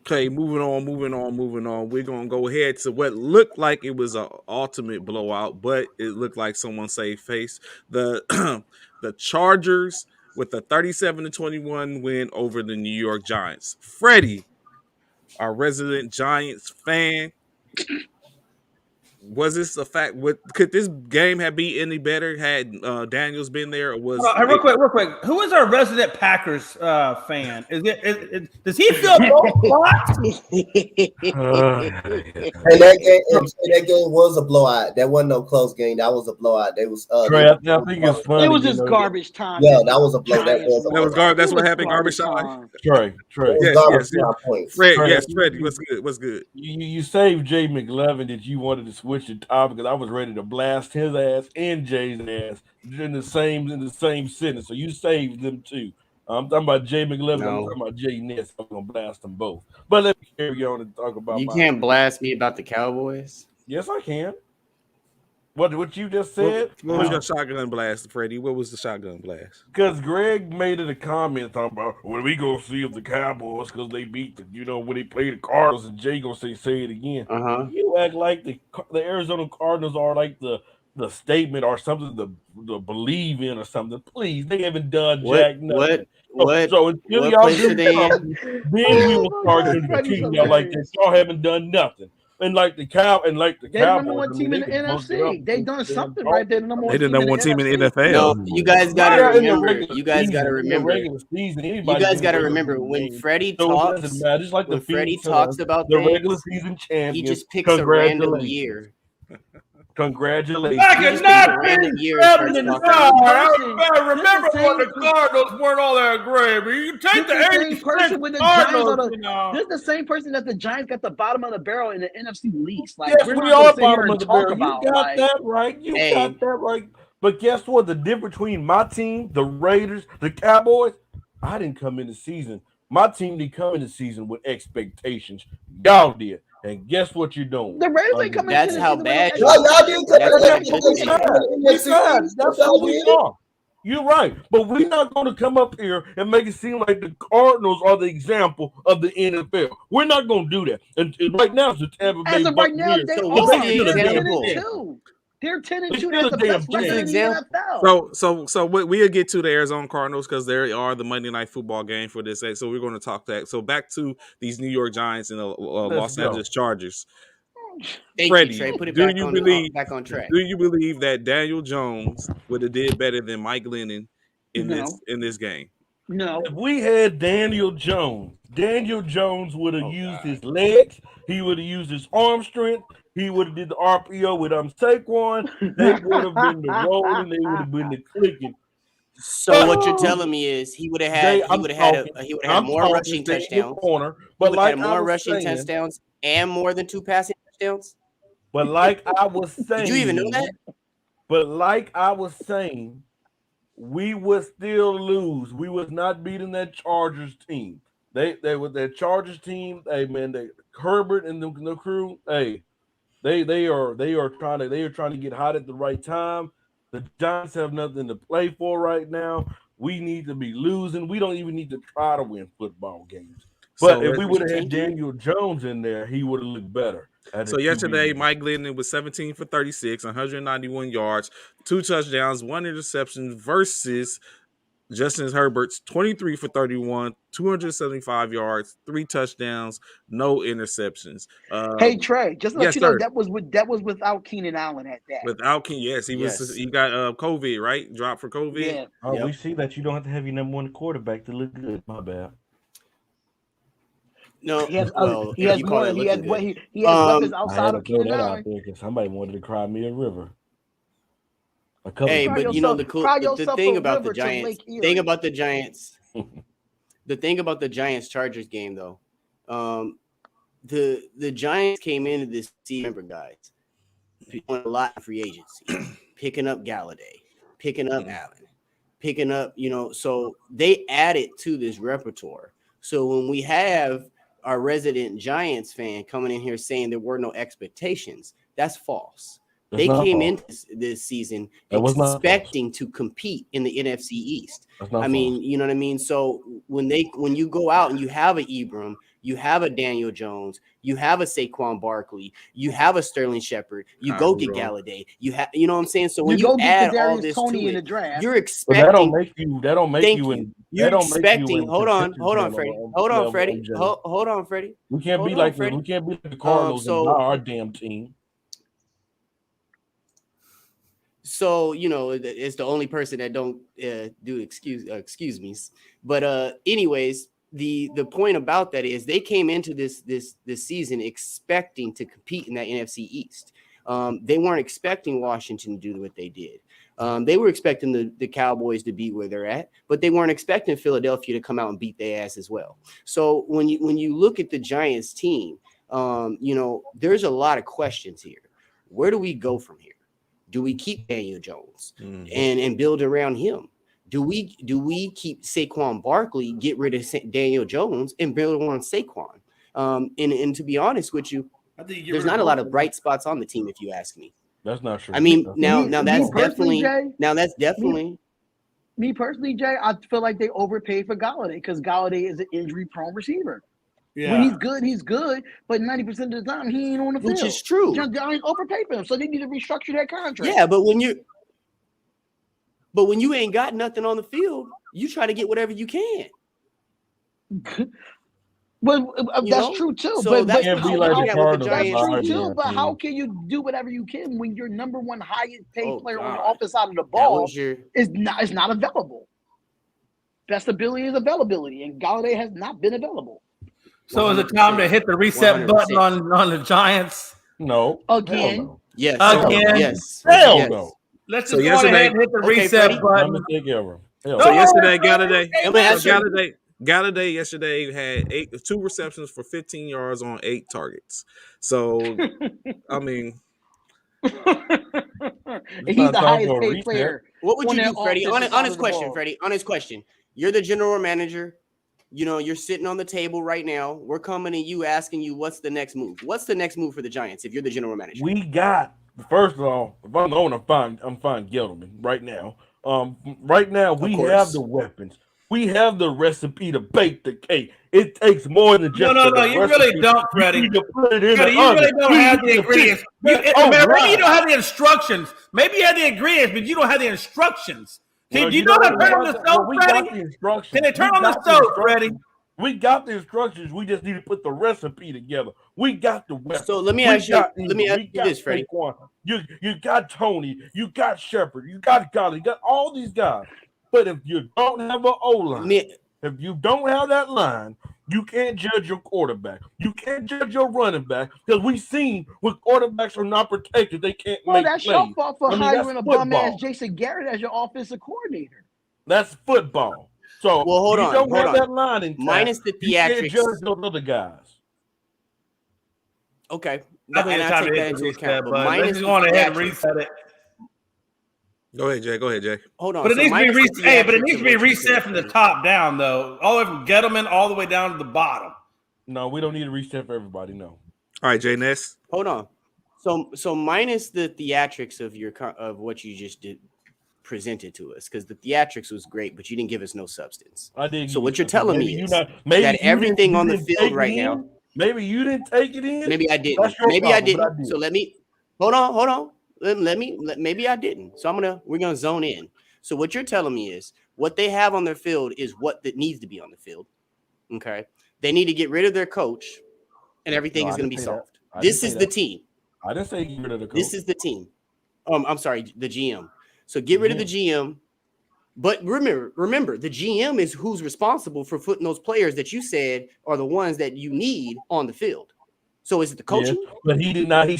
Okay, moving on. We're gonna go ahead to what looked like it was an ultimate blowout, but it looked like someone saved face. The the Chargers with a 37-21 win over the New York Giants. Freddie, our resident Giants fan, was this a fact? Could this game have been any better had Daniels been there? Or was real quick? Who is our resident Packers fan? Does he feel blowout? And that game was a blowout. That wasn't no close game. That was a blowout. They was. Trey, I think it's funny. It was just garbage time. Yeah, that was a blowout. That was garbage. That's what happened. Garbage time. Trey. Yes. Fred, yes, Freddie. What's good? You saved Jay McLevin that you wanted to switch the topic because I was ready to blast his ass and Jay's ass in the same sentence. So you saved them too. I'm talking about Jay McLevin. I'm talking about Jay Ness. I'm gonna blast them both. But let me carry on and talk about. You can't blast me about the Cowboys. Yes, I can. What you just said? What was your shotgun blast, Freddie? What was the shotgun blast? Because Greg made it a comment talking about when we gonna see if the Cowboys because they beat when they play the Cardinals, and Jay gonna say it again. You act like the Arizona Cardinals are like the statement or something to believe in or something. Please, they haven't done jack nothing. So until y'all do something, then we will start critiquing y'all like this. Y'all haven't done nothing. And like the Cowboys, they're the number one team in the NFC. They done something right there. They the number one team in the NFL. No, you guys gotta remember. You guys gotta remember when Freddie talks. When Freddie talks about the regular season champions, he just picks a random year. Congratulations. I cannot be remember when the Cardinals weren't all that great. You take the 80% Cardinals. This is the same person that the Giants got the bottom of the barrel in the NFC least. Like, yes, we are bottom of the barrel. You got that right. You got that right. But guess what? The difference between my team, the Raiders, the Cowboys, I didn't come in the season. My team didn't come in the season with expectations. Y'all did. And guess what you're doing? The Raiders ain't coming. That's how bad. That's who we are. You're right, but we're not going to come up here and make it seem like the Cardinals are the example of the NFL. We're not going to do that. And right now, it's the Tampa Bay. As of right now, they are 10-2. They're 10-2. That's the best record in the NFL. So we'll get to the Arizona Cardinals because they are the Monday Night Football game for this. So we're going to talk that. So back to these New York Giants and the Los Angeles Chargers. Freddie, put it back on track. Do you believe that Daniel Jones would have did better than Mike Glennon in this game? No. If we had Daniel Jones would have used his legs. He would have used his arm strength. He would have did the RPO with Saquon. They would have been the rolling. They would have been the clicking. So what you're telling me is he would have had more rushing touchdowns. But like more rushing touchdowns and more than 2 passing touchdowns. But like I was saying, did you even know that? But like I was saying, we would still lose. We was not beating that Chargers team. They were that Chargers team. Hey man, Herbert and the crew. Hey, they are trying to get hot at the right time. The Giants have nothing to play for right now. We need to be losing. We don't even need to try to win football games. But if we would have had Daniel Jones in there, he would have looked better. So yesterday, Mike Glennon was 17 for 36, 191 yards, 2 touchdowns, 1 interception versus Justin Herbert's 23 for 31, 275 yards, 3 touchdowns, no interceptions. Hey Trey, just to let you know, that was without Keenan Allen at that. Without Keenan, yes, he got COVID, right? Dropped for COVID. Yeah. Oh, we see that you don't have to have your number 1 quarterback to look good. My bad. No, he has weapons outside of Keenan Allen. Because somebody wanted to cry me a river. Hey, but you know the thing about the Giants. The thing about the Giants Chargers game though, the Giants came into this season, remember guys, doing a lot of free agency, picking up Galladay, picking up Allen, picking up, so they added to this repertoire. So when we have our resident Giants fan coming in here saying there were no expectations, that's false. They came into this season expecting to compete in the NFC East. I mean, you know what I mean? So when you go out and you have a Ebram, you have a Daniel Jones, you have a Saquon Barkley, you have a Sterling Shepard, you go get Galladay, you know what I'm saying? So when you add all this Tony to in the it, draft, you're expecting. That don't make you. You're expecting. Hold on, Freddie. Hold on, Freddie. We can't be like we can't be like the Cardinals and not our damn team. So, it's the only person that don't do excuse me. But anyways, the point about that is they came into this season expecting to compete in that NFC East. They weren't expecting Washington to do what they did. They were expecting the Cowboys to be where they're at, but they weren't expecting Philadelphia to come out and beat their ass as well. So when you look at the Giants team, there's a lot of questions here. Where do we go from here? Do we keep Daniel Jones and build around him? Do we keep Saquon Barkley, get rid of Daniel Jones, and build on Saquon? And to be honest with you, there's not a lot of bright spots on the team, if you ask me. That's not true. I mean, now that's definitely. Me personally, Jay, I feel like they overpaid for Galladay because Galladay is an injury-prone receiver. Yeah. When he's good, but 90% of the time he ain't on the field. Which is true. Giants overpaid for him, so they need to restructure that contract. Yeah, but when you ain't got nothing on the field, you try to get whatever you can. Well, that's true too. So that's true too. But how can you do whatever you can when your number 1 highest paid player on the offensive side of the ball is not available? Best ability is availability, and Galladay has not been available. So is it time to hit the reset 100%. Button on the Giants? No. Again. No. Yes. Again. Yes. Hell yes. No. Let's just go ahead and hit the reset button. So yesterday, Galladay yesterday had 2 receptions for 15 yards on 8 targets. So, I mean, he's the highest paid player. What would you do, Freddie? Honest question, Freddie. Honest question. You're the general manager. You're sitting on the table right now. We're coming to you asking you what's the next move. What's the next move for the Giants if you're the general manager? We got, first of all, if I'm going to find Gettleman right now. Right now, we have the weapons. We have the recipe to bake the cake. It takes more than just no. You really don't, Freddie. You really don't have the ingredients. Maybe you don't have the instructions. Maybe you have the ingredients, but you don't have the instructions. Can you know how to turn on the stove, Freddie? Can they turn on the stove, Freddie? We got the instructions. We just need to put the recipe together. We got the weapons. So let me ask you this, Freddie. You got Tony. You got Shepard. You got Golly. You got all these guys. But if you don't have an O-line, if you don't have that line, you can't judge your quarterback. You can't judge your running back because we've seen when quarterbacks are not protected, they can't make plays. Well, that's your fault for hiring a bum-ass Jason Garrett as your offensive coordinator. That's football. So hold on. Don't have that line in minus the theatrics. You can't judge those other guys. Okay. And I take that into account. But minus the ahead and reset it. Go ahead, Jay. Hold on. But it needs to be reset. But it needs to be reset from the top down, though. All the way from Gettleman all the way down to the bottom. No, we don't need to reset for everybody. No. All right, Jay Ness. Hold on. So minus the theatrics of what you just did, presented to us because the theatrics was great, but you didn't give us no substance. I did. So what you're telling me is that everything on the field right now. Maybe you didn't take it in. Maybe I didn't. Maybe I didn't. So let me hold on. Maybe I didn't. So we're gonna zone in. So what you're telling me is what they have on their field is what that needs to be on the field. Okay. They need to get rid of their coach, and everything is going to be solved. This is the team. I didn't say get rid of the coach. This is the team. I'm sorry, the GM. So get rid of the GM. But remember, the GM is who's responsible for putting those players that you said are the ones that you need on the field. So is it the coaching? Yeah, but he did not. He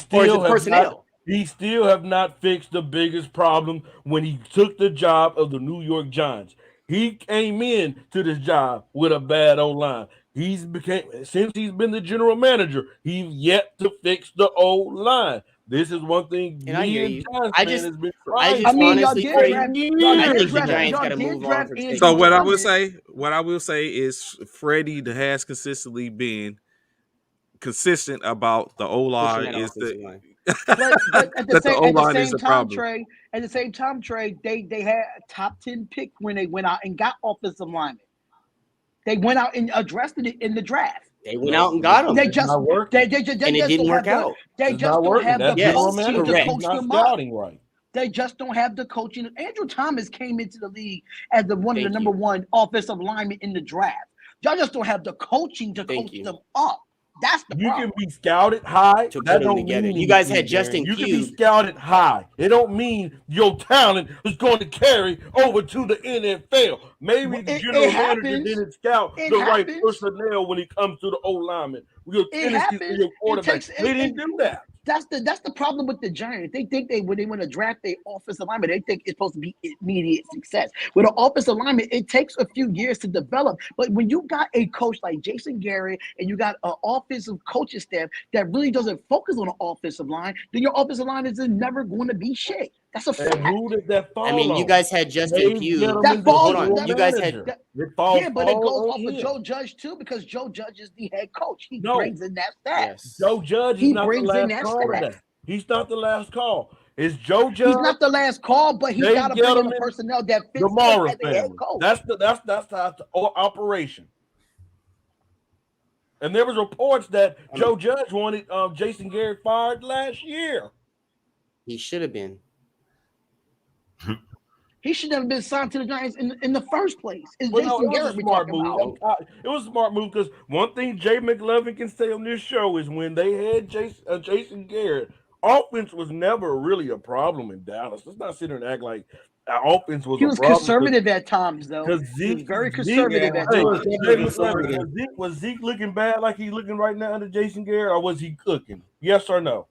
still have not fixed the biggest problem when he took the job of the New York Giants. He came in to this job with a bad O-line. Since he's been the general manager, he's yet to fix the O-line. This is one thing. And I hear you. I mean, y'all did draft. So what I will say is Freddie has consistently been consistent about the O-line is the. But at the same time, Trey, they had a top 10 pick when they went out and got offensive linemen. They went out and addressed it in the draft. They went out and got them. They just and it didn't work out. They just don't have the coaching to coach them up. Right. They just don't have the coaching. Andrew Thomas came into the league as one of the number one offensive linemen in the draft. Y'all just don't have the coaching to coach them up. That's the problem. You can be scouted high. That don't mean you guys had Justin You can be scouted high. It don't mean your talent is going to carry over to the NFL. Maybe the general manager didn't scout the right personnel when it comes to the O-lineman. Your tendencies and your quarterback. They didn't do that. That's the problem with the Giants. They think when they want to draft their offensive lineman, they think it's supposed to be immediate success. With an offensive lineman, it takes a few years to develop. But when you got a coach like Jason Garrett and you got an offensive coaching staff that really doesn't focus on the offensive line, then your offensive line is never going to be shit. That's a fact. Who did that fall on? You guys had Justin Pugh. Hold on. You guys had. But it goes off of Joe Judge too, because Joe Judge is the head coach. He brings in that staff. Yes. Joe Judge is not the last call. He's not the last call. It's Joe Judge. He's not the last call, but he's got to bring in the personnel that fits as the head coach. That's the operation. And there was reports that Joe Judge wanted Jason Garrett fired last year. He should have been. He should have been signed to the Giants in the first place. It's Jason Garrett we're talking about. It was a smart move because one thing Jay McLovin can say on this show is when they had Jason Garrett, offense was never really a problem in Dallas. Let's not sit here and act like our offense was a problem. He was conservative at times, though. He was very conservative at times. Was Zeke looking bad like he's looking right now under Jason Garrett, or was he cooking? Yes or no?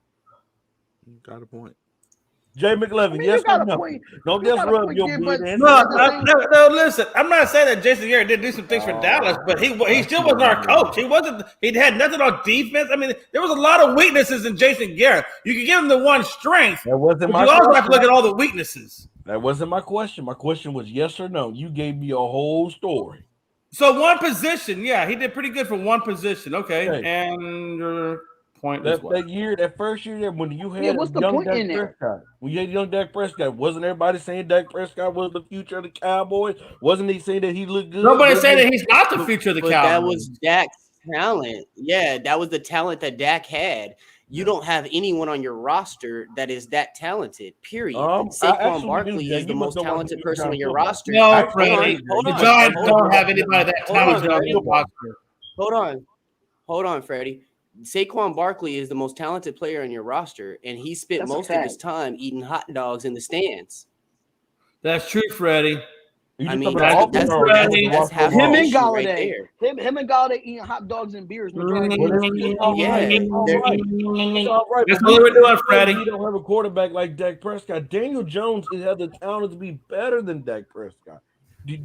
Got a point. Jay McLovin, yes or no? Don't just rub your beard in. No, listen. I'm not saying that Jason Garrett didn't do some things for Dallas, but he still wasn't our coach. He had nothing on defense. I mean, there was a lot of weaknesses in Jason Garrett. You can give him the one strength, that wasn't but you also have to look at all the weaknesses. That wasn't my question. My question was yes or no. You gave me a whole story. So one position, yeah, he did pretty good for one position. Okay. And your point that first year, when you had what's the young point Dak in there? Prescott, when you had young Dak Prescott, wasn't everybody saying Dak Prescott was the future of the Cowboys? Wasn't he saying that he looked good? Nobody saying that he's not the future of the Cowboys. That was Dak's talent. Yeah, that was the talent that Dak had. You don't have anyone on your roster that is that talented, period. Saquon Barkley is the most talented person on your roster. No, Freddie. The Giants don't have anybody that talented on your roster. Hold on, Freddie. Saquon Barkley is the most talented player on your roster, and he spent most of his time eating hot dogs in the stands. That's true, Freddie. I mean, that's half him and Galladay. Him and Galladay eating hot dogs and beers. That's what we're doing, Freddie. You don't have a quarterback like Dak Prescott. Daniel Jones has the talent to be better than Dak Prescott.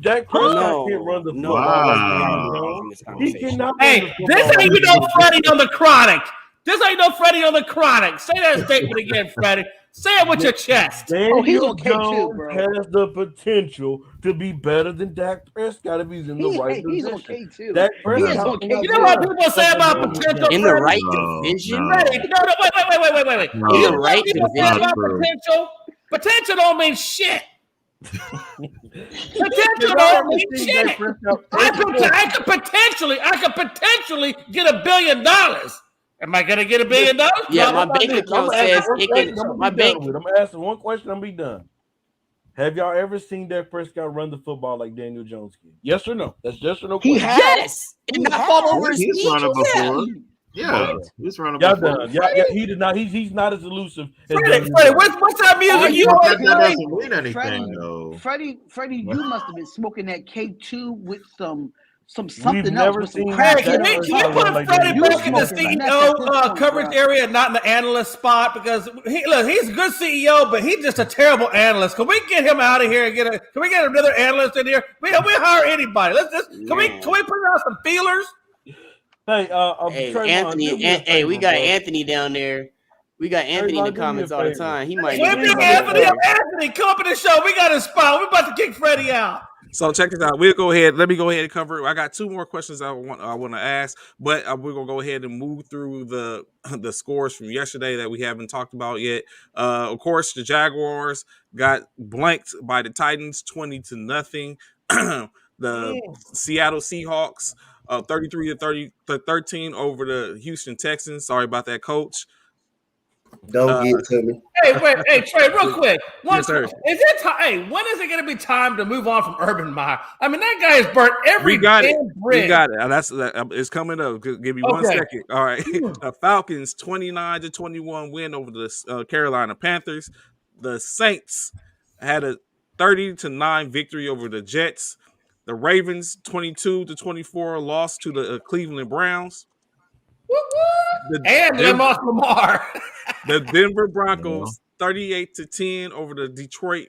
Dak Prescott can't run the football. He cannot. Hey, this how you know Freddie on the chronic. This how you know Freddie on the chronic. Say that statement again, Freddie. Say it with your chest. Daniel Jones has the potential to be better than Dak Prescott if he's in the right position. He's okay too. Dak Prescott. You know what people say about potential? In the right division? Wait. In the right division. Potential don't mean shit. I could potentially get $1 billion. Am I gonna get $1 billion? Yeah, my bank account says it can. My bank. I'm asking one question. I'm be done. Have y'all ever seen Dak Prescott run the football like Daniel Jones did? Yes or no? That's yes or no question. Yes, and not fall over his He's running before. Yeah, he's running before. Yeah, he did not. He's not as elusive. Freddie, what's that music you that doesn't mean anything, though. Freddie, you must have been smoking that K2 with something We've else. never With some seen crack. Can you put Freddie back in the CEO coverage area, not in the analyst spot? Because he's a good CEO, but he's just a terrible analyst. Can we get him out of here and can we get another analyst in here? We hire anybody. Can we put out some feelers? Hey, Anthony. We got Anthony down there. We got Anthony in the comments all the time. He might. Anthony, come up in the show. We got a spot. We're about to kick Freddie out. So check this out. Let me go ahead and cover it. I got 2 more questions I want to ask, but we're gonna go ahead and move through the scores from yesterday that we haven't talked about yet. Of course, the Jaguars got blanked by the Titans 20-0. The Seattle Seahawks 33-13 over the Houston Texans. Sorry about that, Coach. Don't get to me. Hey, Trey, real quick. Yes, sir. Is it time? When is it going to be time to move on from Urban Meyer? I mean, that guy has burnt every damn bridge. We got it. It's coming up. Give me 1 second. All right. The Falcons 29-21 win over the Carolina Panthers. The Saints had a 30-9 victory over the Jets. The Ravens 22-24 lost to the Cleveland Browns. And they lost Lamar. The Denver Broncos 38-10 over the Detroit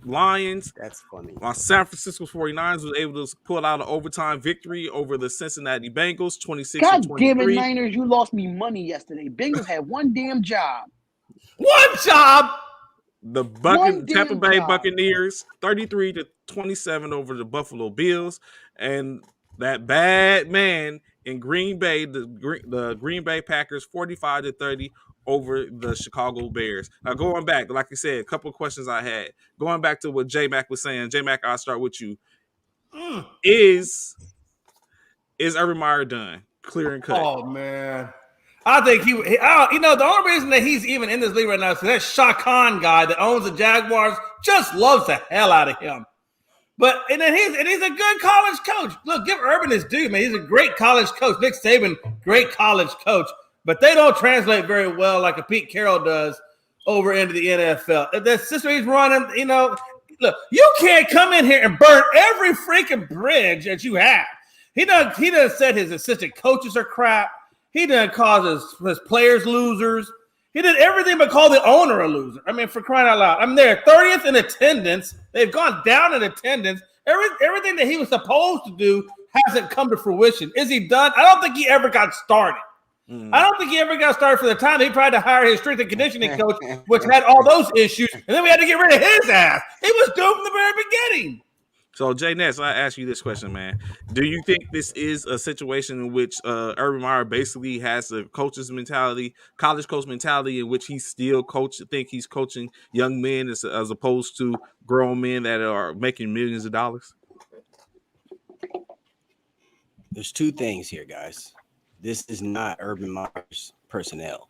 Lions. That's funny. While San Francisco 49ers was able to pull out an overtime victory over the Cincinnati Bengals 26-23. God damn it, Niners, you lost me money yesterday. Bengals had one damn job. One job. The Tampa Bay Buccaneers 33-27 over the Buffalo Bills, and that bad man in Green Bay, the Green Bay Packers 45-30 over the Chicago Bears. Now going back, like I said, a couple of questions I had. Going back to what J-Mac was saying. J-Mac, I'll start with you. Is Urban Meyer done? Clear and cut. Oh man. I think the only reason that he's even in this league right now is that Shah Khan guy that owns the Jaguars just loves the hell out of him. And he's a good college coach. Look, give Urban his due, man. He's a great college coach. Nick Saban, great college coach. But they don't translate very well like a Pete Carroll does over into the NFL. The system he's running, look, you can't come in here and burn every freaking bridge that you have. He done said his assistant coaches are crap. He done cause his players losers. He did everything but call the owner a loser. I mean, for crying out loud. I mean, they're 30th in attendance. They've gone down in attendance. Everything that he was supposed to do hasn't come to fruition. Is he done? I don't think he ever got started. I don't think he ever got started for the time he tried to hire his strength and conditioning coach, which had all those issues, and then we had to get rid of his ass. He was doomed from the very beginning. So, Jay Ness, I ask you this question, man. Do you think this is a situation in which Urban Meyer basically has a coach's mentality, college coach mentality, in which he's still he's coaching young men as opposed to grown men that are making millions of dollars? There's 2 things here, guys. This is not Urban Meyer's personnel.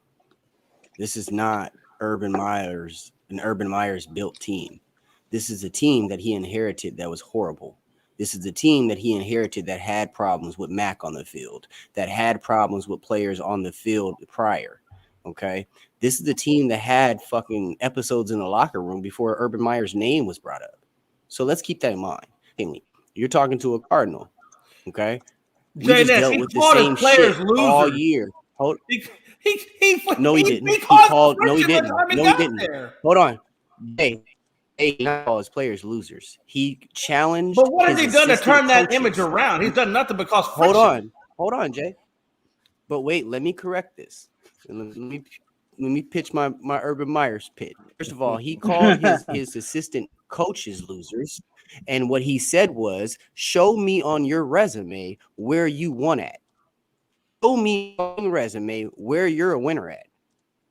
This is not an Urban Meyer's built team. This is a team that he inherited that was horrible. This is a team that he inherited that had problems with Mac on the field, that had problems with players on the field prior. Okay. This is the team that had fucking episodes in the locker room before Urban Meyer's name was brought up. So let's keep that in mind. You're talking to a Cardinal. Okay. We just dealt with the same shit all year. No, he didn't. He didn't. Hold on. He not call his players losers. He challenged. But what has he done to turn that image around? He's done nothing because friction. Hold on, Jay. But wait, let me correct this. Let me pitch my Urban Meyer's pitch. First of all, he called his assistant coaches losers, and what he said was, "Show me on your resume where you won at. Show me on your resume where you're a winner at."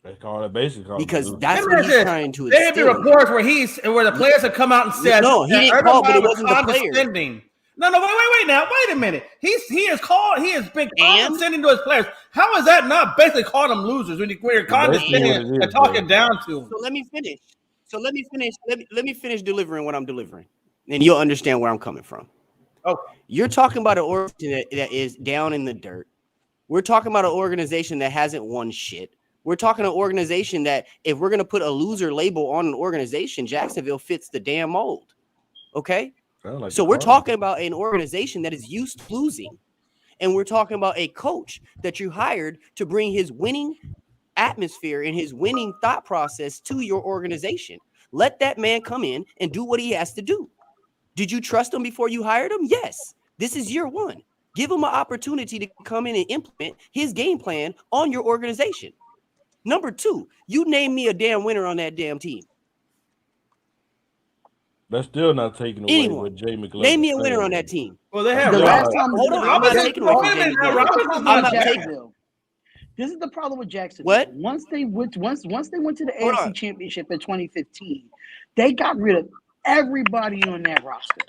They call it basically because that's what he's trying to. There have been reports where the players have come out and said, "No, he didn't call, but it wasn't the players." No, wait a minute. He has been condescending to his players. How is that not basically calling them losers when you're condescending and talking down to them? So let me finish. Let me finish delivering what I'm delivering, and you'll understand where I'm coming from. Oh, you're talking about an organization that is down in the dirt. We're talking about an organization that hasn't won shit. We're talking an organization that if we're going to put a loser label on an organization, Jacksonville fits the damn mold. Okay? So we're talking about an organization that is used to losing. And we're talking about a coach that you hired to bring his winning atmosphere and his winning thought process to your organization. Let that man come in and do what he has to do. Did you trust him before you hired him? Yes. This is year one. Give him an opportunity to come in and implement his game plan on your organization. Number two, you name me a damn winner on that damn team. That's still not taking away what Jay McLovin. Name me a winner on that team. Well, they have the last time. Hold on, I'm not taking away from Jay McLovin. I'm not taking. This is the problem with Jacksonville. What? Once they went to the AFC Championship in 2015, they got rid of everybody on that roster.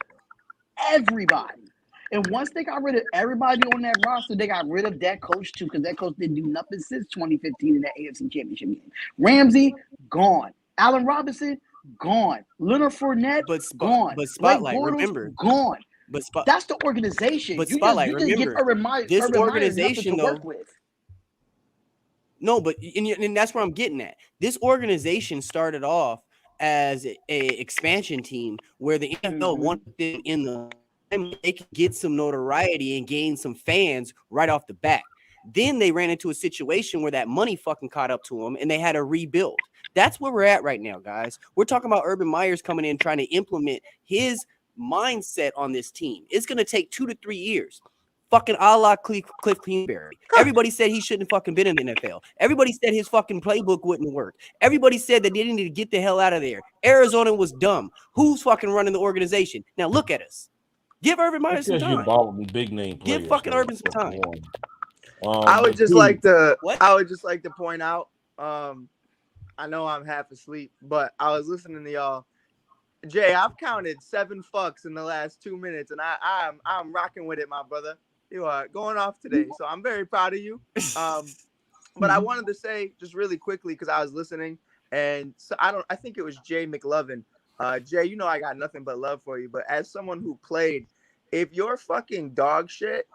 Everybody. And once they got rid of everybody on that roster, they got rid of that coach too, because that coach didn't do nothing since 2015 in that AFC Championship game. Ramsey, gone. Allen Robinson, gone. Leonard Fournette, gone. But Spotlight, Bortles, remember. Gone. That's the organization. But Spotlight, remember. This organization, though. No, but and that's where I'm getting at. This organization started off as a expansion team where the NFL wanted them in the they could get some notoriety and gain some fans right off the bat. Then they ran into a situation where that money fucking caught up to them and they had to rebuild. That's where we're at right now, guys. We're talking about Urban Meyers coming in trying to implement his mindset on this team. It's going to take 2 to 3 years. Fucking a la Cliff Kingsbury. Everybody said he shouldn't have fucking been in the NFL. Everybody said his fucking playbook wouldn't work. Everybody said that they needed to get the hell out of there. Arizona was dumb. Who's fucking running the organization? Now look at us. Give Urban Meyer some time. Big name players. Give fucking Urban some time. I would just like to point out. I know I'm half asleep, but I was listening to y'all. Jay, I've counted 7 fucks in the last 2 minutes, and I'm rocking with it, my brother. You are going off today, so I'm very proud of you. But I wanted to say just really quickly because I was listening, and so I think it was Jay McLovin. Jay, you know I got nothing but love for you, but as someone who played, if you're fucking dog shit,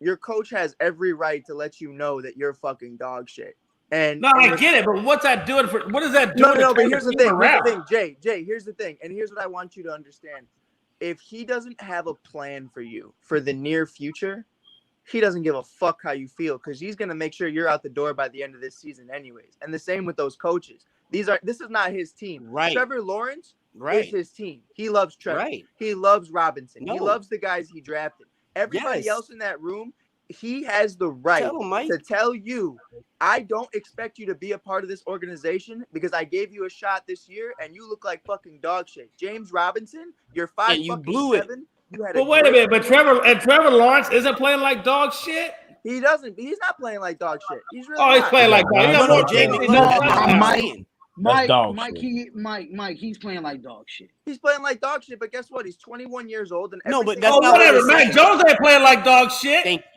your coach has every right to let you know that you're fucking dog shit. And I get it, but what's that doing for? What is that doing? No, but here's the thing. Jay, here's the thing, and here's what I want you to understand. If he doesn't have a plan for you for the near future, he doesn't give a fuck how you feel because he's gonna make sure you're out the door by the end of this season, anyways. And the same with those coaches. This is not his team. Right. Trevor Lawrence is his team. He loves Trevor. Right. He loves Robinson. He loves the guys he drafted. Everybody else in that room, he has the right to tell you, I don't expect you to be a part of this organization because I gave you a shot this year and you look like fucking dog shit. James Robinson, you're 5'7". You blew it. But wait a minute, but Trevor Lawrence isn't playing like dog shit. He doesn't. He's not playing like dog shit. He's really he's playing like dog shit. Mike, he's playing like dog shit. He's playing like dog shit, but guess what? He's 21 years old. And but that's not whatever. Mac Jones ain't playing like dog shit. Thank you.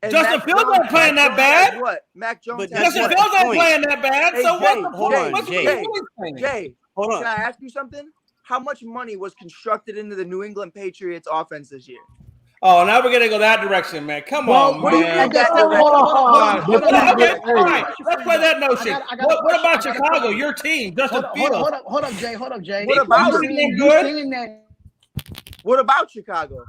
And Justin Fields ain't playing that bad. What? Mac Jones. Justin Fields ain't playing that bad. So what's Jay, hold on. Can I ask you something? How much money was constructed into the New England Patriots offense this year? Oh, now we're gonna go that direction, man. Come on, man. Okay, all right. Let's play that notion. What about Chicago? Your team, Justin Fields. Hold up, Jay. What about Chicago?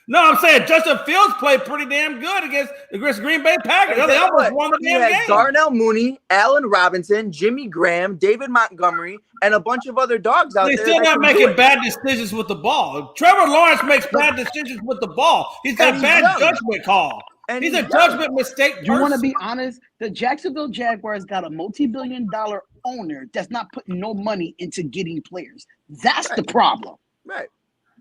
No, I'm saying Justin Fields played pretty damn good against Green Bay Packers. They almost won the damn game. Darnell Mooney, Allen Robinson, Jimmy Graham, David Montgomery, and a bunch of other dogs out there. They're still not making bad decisions with the ball. Trevor Lawrence makes bad decisions with the ball. He's got bad judgment call. He's a judgment mistake person. You want to be honest? The Jacksonville Jaguars got a multi-billion-dollar owner that's not putting no money into getting players. That's the problem. Right.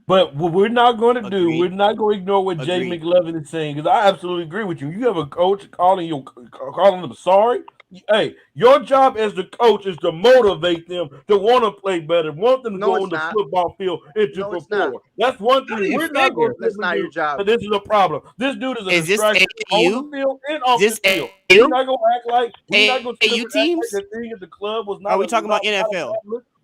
But what we're not going to do, we're not going to ignore what Jay McLovin is saying, because I absolutely agree with you. You have a coach calling them sorry. Hey, your job as the coach is to motivate them to want to play better, want them to go on the football field and to perform. That's one thing. We're not going to That's not your job. This is a problem. This dude is a distraction on the field and off the field. We're not going to act like we're not going to the thing at the club was not. Are we talking about NFL?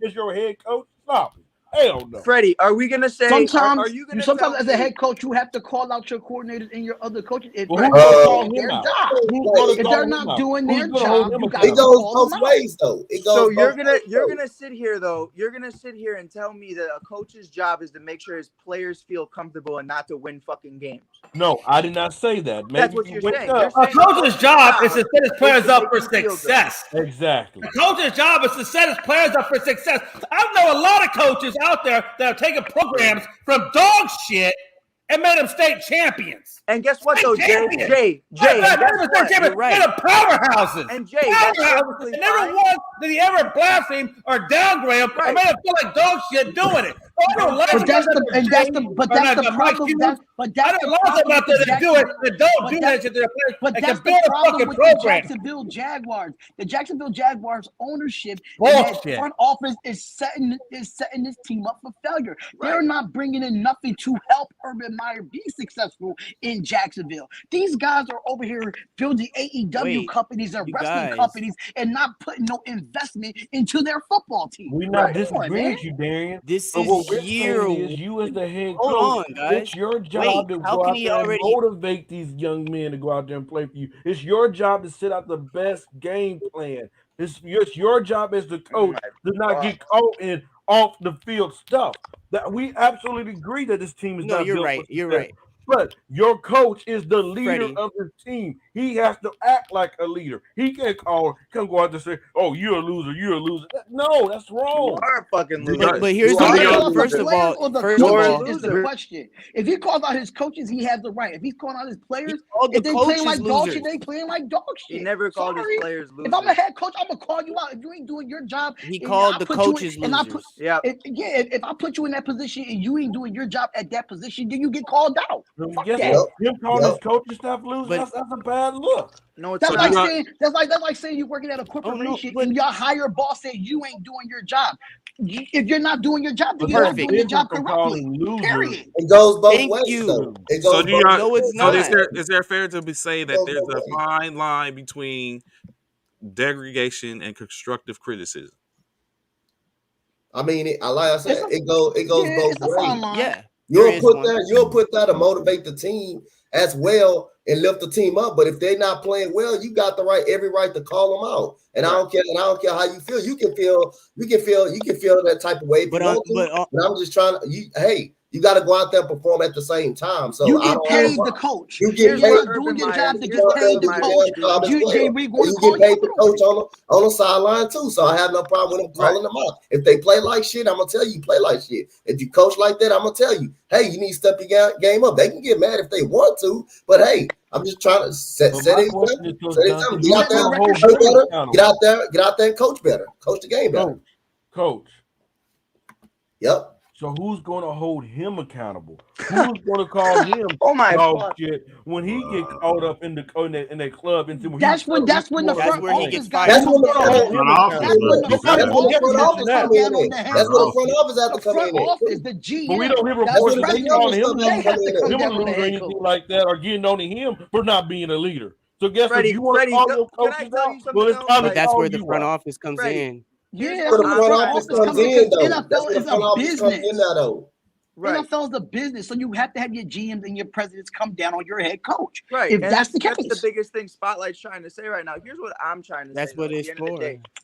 Is your head coach? Stop it. Hell no. Freddie, are we gonna say sometimes are you gonna sometimes as a head coach you have to call out your coordinators and your other coaches if their job. If they're not doing their job, you got to call them out. So you're gonna sit here though. You're gonna sit here and tell me that a coach's job is to make sure his players feel comfortable and not to win fucking games. No, I did not say that. Maybe that's what you're saying. A coach's job is to set his players up for success. Exactly. A coach's job is to set his players up for success. I know a lot of coaches out there that have taken programs from dog shit and made them state champions. And guess what, though, Jay? They're powerhouses. And Jay, powerhouses. They never once did he ever blaspheme or downgrade or made them feel like dog shit doing it. But that's the problem. But that's the problem out there that do it. That don't do that shit. But that's the problem with the Jacksonville Jaguars. The Jacksonville Jaguars ownership and front office is setting this team up for failure. They're not bringing in nothing to help Urban Meyer be successful in Jacksonville. These guys are over here building AEW companies and wrestling companies and not putting no investment into their football team. We're not disagreeing with you, Darian. This is you as the head coach. Hold on, guys. It's your job to go out there and motivate these young men to go out there and play for you. It's your job to set out the best game plan. It's your job as the coach to not get caught in off the field stuff. That we absolutely agree that this team is not. You're right. You're right. But your coach is the leader of the team. He has to act like a leader. He can't go out there and say, "Oh, you're a loser. You're a loser." No, that's wrong. You are a fucking loser. But here's the deal. First of all, is the question. If he calls out his coaches, he has the right. If he's calling out his players, if they playing like dog shit, they playing like dog shit. He never called his players losers. If I'm a head coach, I'm gonna call you out. If you ain't doing your job, he called the coaches losers. If I put you in that position and you ain't doing your job at that position, then you get called out. Him calling his coaching staff losers, that's a bad look. No, it's that's like saying you're working at a corporation and your higher boss said you ain't doing your job. If you're not doing your job, then you're not doing your job correctly. Period. It goes both ways. Though. It goes it's not. Is there fair to say that there's a fine line between degradation and constructive criticism? I mean, like I said, it goes both ways. Yeah. You'll put that to motivate the team as well and lift the team up. But if they're not playing well, you got every right to call them out. And I don't care how you feel. You can feel that type of way. But I'm just trying to. You got to go out there and perform at the same time. So you get paid the coach. You get paid doing your job to get paid the coach. You get paid the coach on the sideline too. So I have no problem with them calling them out. If they play like shit, I'm gonna tell you play like shit. If you coach like that, I'm gonna tell you, hey, you need to step your game up. They can get mad if they want to, but hey, I'm just trying to set example. Get out there and coach better. Coach the game better. Coach. Yep. So who's going to hold him accountable? Who's going to call him dog shit when he get caught up in the club? That's when the front office got. That's when the front office has to come in. The GM. But we don't hear reports that they calling him or anything like that, or getting on to him for not being a leader. So guess what? You want to call your coaches out? Well, it's time but that's where the front office comes in. Yeah, the front office comes in though. NFL is a business. Right. NFL is a business, so you have to have your GMs and your presidents come down on your head coach. Right. If that's the case. That's the biggest thing Spotlight's trying to say right now. Here's what I'm trying to say. That's what it's for.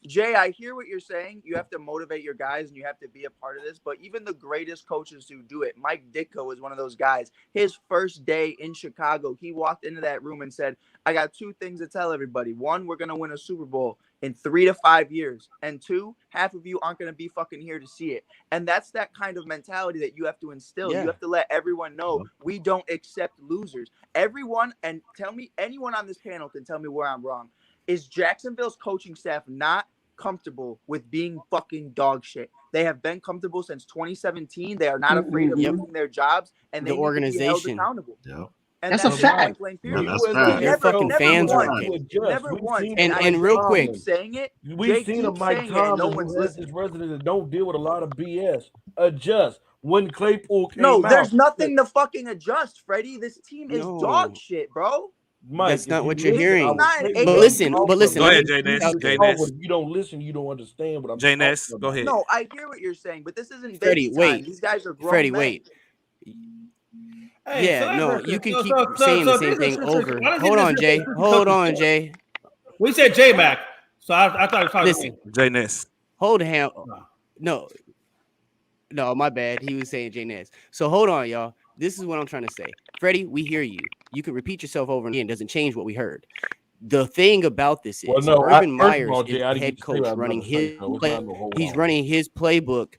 Jay, I hear what you're saying. You have to motivate your guys and you have to be a part of this. But even the greatest coaches who do it, Mike Ditka is one of those guys. His first day in Chicago, he walked into that room and said, I got two things to tell everybody. One, we're going to win a Super Bowl in 3 to 5 years. And two, half of you aren't going to be fucking here to see it. And that's that kind of mentality that you have to instill. Yeah. You have to let everyone know we don't accept losers. Everyone, and tell me, anyone on this panel can tell me where I'm wrong. Is Jacksonville's coaching staff not comfortable with being fucking dog shit? They have been comfortable since 2017. They are not afraid of losing their jobs, and they the organization need to be held accountable. Yeah. And that's a fact. They're fucking fans right there. Never once. And real quick, saying it. We've seen a Mike Tomlin who has his residents that don't deal with a lot of BS. Adjust. When Claypool came out. No, there's nothing to fucking adjust, Freddie. This team is dog shit, bro. Mike, that's not what you're hearing. But listen. Go ahead, J-Ness. If you don't listen, you don't understand what I'm saying. J-Ness, go ahead. No, I hear what you're saying, but this isn't Freddie, wait. These guys are grown Freddie, men. wait. Hey, Yeah, no, you can keep saying the same thing over. Hold on, Jay. Hold on, Jay. We said J-Mac, so I thought it was talking. Listen, J-Ness. hold the hand. No, my bad. He was saying J-Ness. So hold on, y'all. This is what I'm trying to say. Freddie, we hear you. You can repeat yourself over and again. It doesn't change what we heard. The thing about this is Urban Myers is the head coach running his play. He's running his playbook,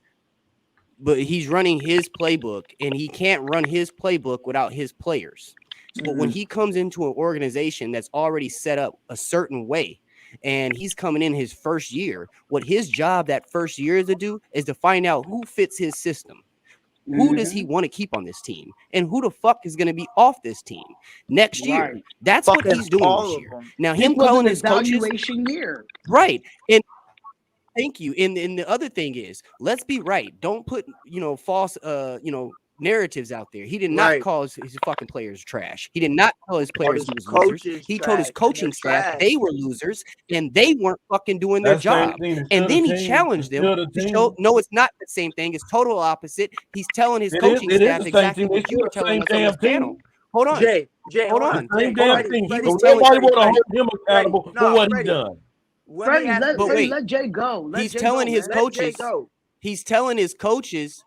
but he's running his playbook, and he can't run his playbook without his players. But when he comes into an organization that's already set up a certain way, and he's coming in his first year, what his job that first year is to do is to find out who fits his system. Who does he want to keep on this team? And who the fuck is going to be off this team next year? That's what he's doing this year. Now, him calling his coaches. Year. Right. And thank you. And the other thing is, let's be right. Don't put, false, narratives out there. He did not call his fucking players trash. He did not tell his players he was losers. He told his coaching staff they were losers and they weren't fucking doing their job. And then he challenged them to show, no, it's not the same thing. It's total opposite. He's telling his coaching staff exactly what you were telling us on this panel. Hold on. Jay, hold on. Same damn thing. Nobody want to hold him accountable for what he done. Freddie, let Jay go. He's telling his coaches. He's telling his coaches.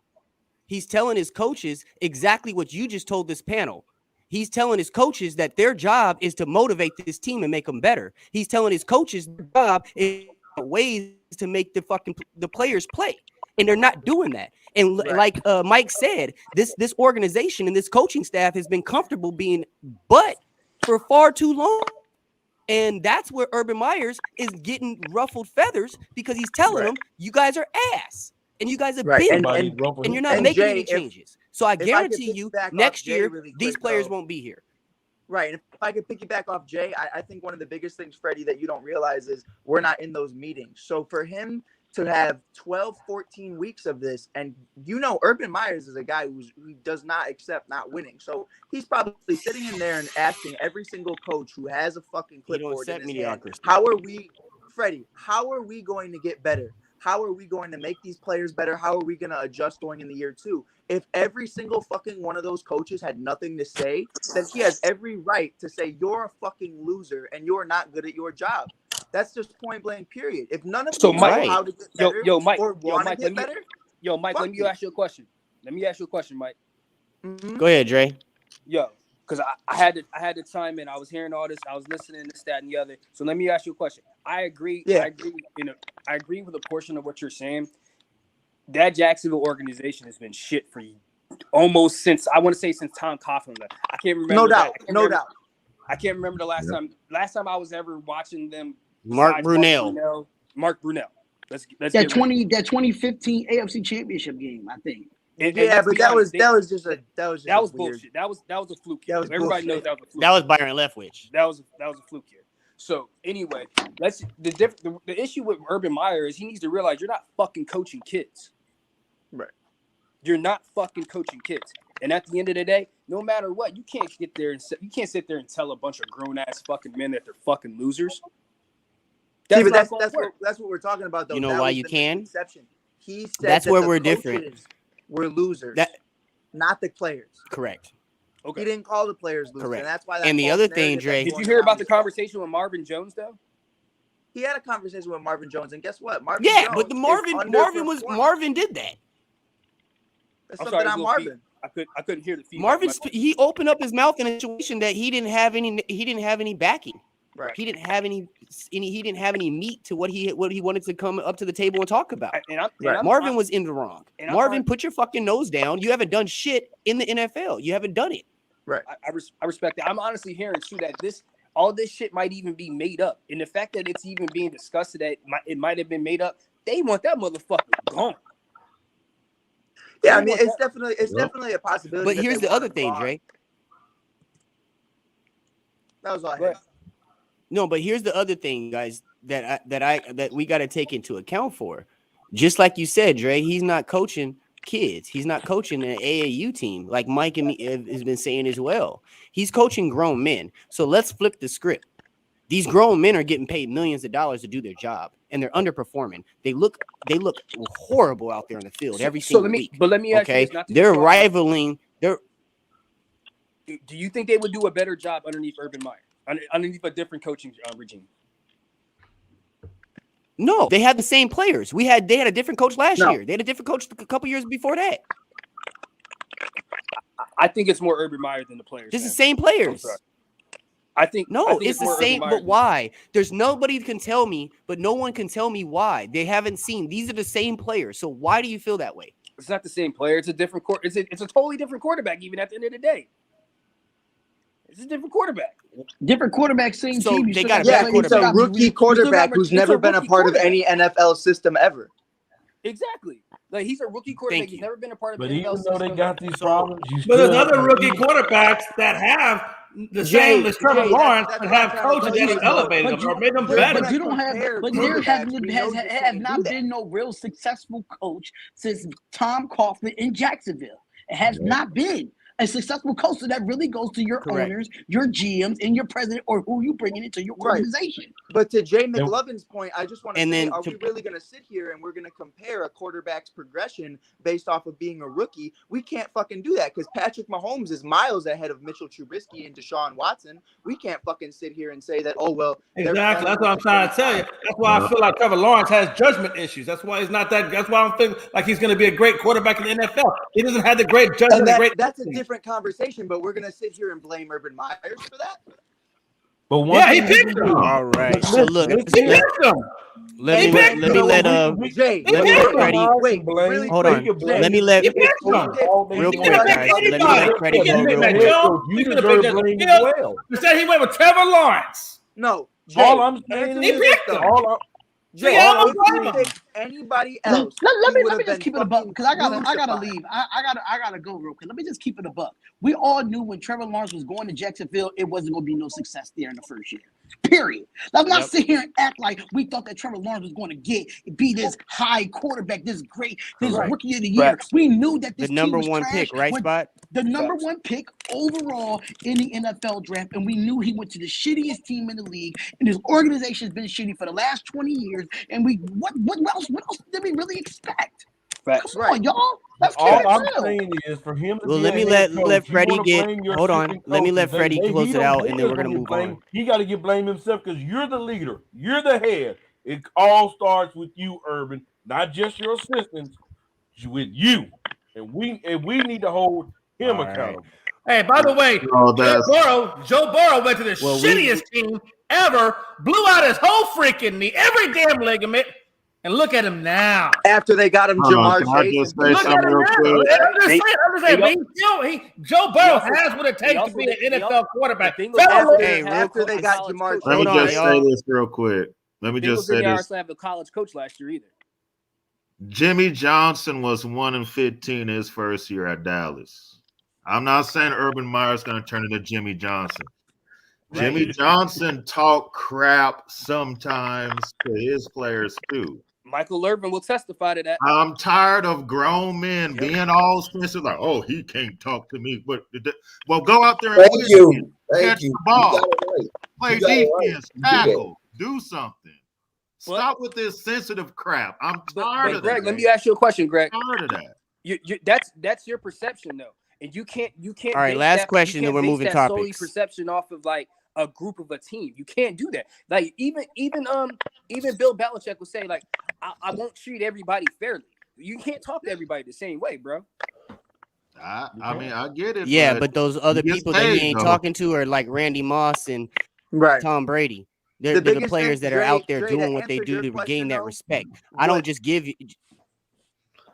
He's telling his coaches exactly what you just told this panel. He's telling his coaches that their job is to motivate this team and make them better. He's telling his coaches their job is ways to make the players play, and they're not doing that. And like Mike said, this organization and this coaching staff has been comfortable being butt for far too long. And that's where Urban Myers is getting ruffled feathers because he's telling them, you guys are ass. And you guys have been, and you're not making any changes. So I guarantee you, next year, these players won't be here. Right. And if I could piggyback off Jay, I think one of the biggest things, Freddie, that you don't realize is we're not in those meetings. So for him to have 12, 14 weeks of this, and Urban Myers is a guy who does not accept not winning. So he's probably sitting in there and asking every single coach who has a fucking clipboard in his hand, how are we going to get better? How are we going to make these players better? How are we going to adjust going in the year 2? If every single fucking one of those coaches had nothing to say, then he has every right to say, you're a fucking loser and you're not good at your job. That's just point blank, period. If none of them know how to get better Mike, or want to get better. Mike, let me ask you a question. Mike. Go ahead, Dre. Because I had to chime in. I was hearing all this. I was listening to this, that, and the other. So let me ask you a question. I agree. Yeah. I agree with a portion of what you're saying. That Jacksonville organization has been shit for almost since since Tom Coughlin left. I can't remember. No doubt. I can't remember the last time. Last time I was ever watching them. Mark Brunell. Mark Brunell. Let's that 2015 AFC Championship game, I think. But that was bullshit. That was a fluke year. Everybody knows that was a fluke. That was Byron Leftwich. That was a fluke year. So anyway, the issue with Urban Meyer is he needs to realize you're not fucking coaching kids. Right. You're not fucking coaching kids. And at the end of the day, no matter what, you can't sit there and tell a bunch of grown ass fucking men that they're fucking losers. That's what we're talking about though. You know why you can? Exception. He said that's where we're different. We're losers, not the players. Correct. Okay. He didn't call the players losers, correct. And that's why. And the other thing, Dre, did you hear about the conversation with Marvin Jones though? He had a conversation with Marvin Jones, and guess what? Marvin did that. That's something on Marvin. I couldn't hear the feedback. He opened up his mouth in a situation that he didn't have any backing. Right. He didn't have any meat to what he wanted to come up to the table and talk about. Marvin was in the wrong. Marvin, put your fucking nose down. You haven't done shit in the NFL. You haven't done it. Right. I respect that. I'm honestly hearing too that all this shit might even be made up. And the fact that it's even being discussed that it might have been made up, they want that motherfucker gone. Yeah, I mean it's definitely a possibility. But here's the other thing, Dre. That was all I had. No, but here's the other thing, guys, that we got to take into account for. Just like you said, Dre, he's not coaching kids. He's not coaching an AAU team like Mike and me has been saying as well. He's coaching grown men. So let's flip the script. These grown men are getting paid millions of dollars to do their job, and they're underperforming. They look horrible out there in the field every single week. But let me ask you this, they're rivaling. Do you think they would do a better job underneath Urban Meyer, underneath a different coaching regime? No, they had the same players. They had a different coach last year. They had a different coach a couple years before that. I think it's more Urban Meyer than the players. It's the same players. I think it's the same. But why? There's nobody can tell me, but no one can tell me why. They haven't seen. These are the same players. So why do you feel that way? It's not the same player. It's a different it's a totally different quarterback. Even at the end of the day, it's a different quarterback. Different quarterback, same so team. They got he's a rookie quarterback who's never been a part of any NFL system ever. Exactly. Like he's a rookie quarterback. He's never been a part of. But the even NFL though system. they got these problems, but there's other rookie quarterbacks that have the same as Trevor Lawrence and have coaches that have elevated them or made them better. But you don't have. But there has not been no real successful coach since Tom Coughlin in Jacksonville. It has not been a successful coach. So that really goes to your owners, your GMs, and your president, or who you bringing into your organization. But to Jay McLovin's point, I just want to say, are we really going to sit here and we're going to compare a quarterback's progression based off of being a rookie? We can't fucking do that because Patrick Mahomes is miles ahead of Mitchell Trubisky and Deshaun Watson. We can't fucking sit here and say that, oh, well. Exactly. That's what I'm trying to tell you. That's why I feel like Trevor Lawrence has judgment issues. That's why he's not that. That's why I'm thinking like he's going to be a great quarterback in the NFL. He doesn't have the great judgment. That's a different conversation, but we're going to sit here and blame Urban Myers for that. But he picked him. All right. So look, let me let Freddie. Hold on. Let me let real quick, guys. Let me let Freddie go real quick. You deserve blame as well. You said he went with Trevor Lawrence. No. All I'm saying he picked him. Anybody else? Let me just keep it a buck because I gotta leave. I gotta go real quick. Let me just keep it a buck. We all knew when Trevor Lawrence was going to Jacksonville, it wasn't gonna be no success there in the first year. Period. Let's not sit here and act like we thought that Trevor Lawrence was going to be this high quarterback, this rookie of the year. Right. We knew that this the number team was one trash pick, right, Spot? The number one pick overall in the NFL draft, and we knew he went to the shittiest team in the league, and his organization has been shitty for the last 20 years. And what else did we really expect? Come on, y'all. All I'm saying is for him. Well, let me let Freddie hold on. Let me let Freddie close it out, and then we're gonna move on. He got to get blamed himself because you're the leader. You're the head. It all starts with you, Urban, not just your assistants. With you, and we need to hold him accountable. Hey, by the way, Joe Burrow went to the shittiest team ever, blew out his whole freaking knee, every damn ligament. And look at him now. After they got him Jamar Chase. Look at him now. Joe Burrow has what it takes to be an NFL quarterback. After they got Jamar Chase. Let me just say this real quick. Let me just say this. They also have a college coach last year either. Jimmy Johnson was 1-15 his first year at Dallas. I'm not saying Urban Meyer's going to turn into Jimmy Johnson. Right. Jimmy Johnson talk crap sometimes to his players too. Michael Irvin will testify to that. I'm tired of grown men being all expensive, like, oh, he can't talk to me. But well, go out there and catch the ball, play defense, tackle, do something. Stop with this sensitive crap. I'm tired of that. Greg, let me ask you a question, Greg. I'm tired of that. That's your perception, though, and you can't. All right, last question, then we're moving topics. Solely perception off of like a group of a team. You can't do that. Like even Bill Belichick would say, like, I won't treat everybody fairly. You can't talk to everybody the same way, bro. I mean, I get it. Yeah, but those other people that he ain't talking to are like Randy Moss and Tom Brady. They're the players that are out there doing what they do to gain that respect. I don't just give you.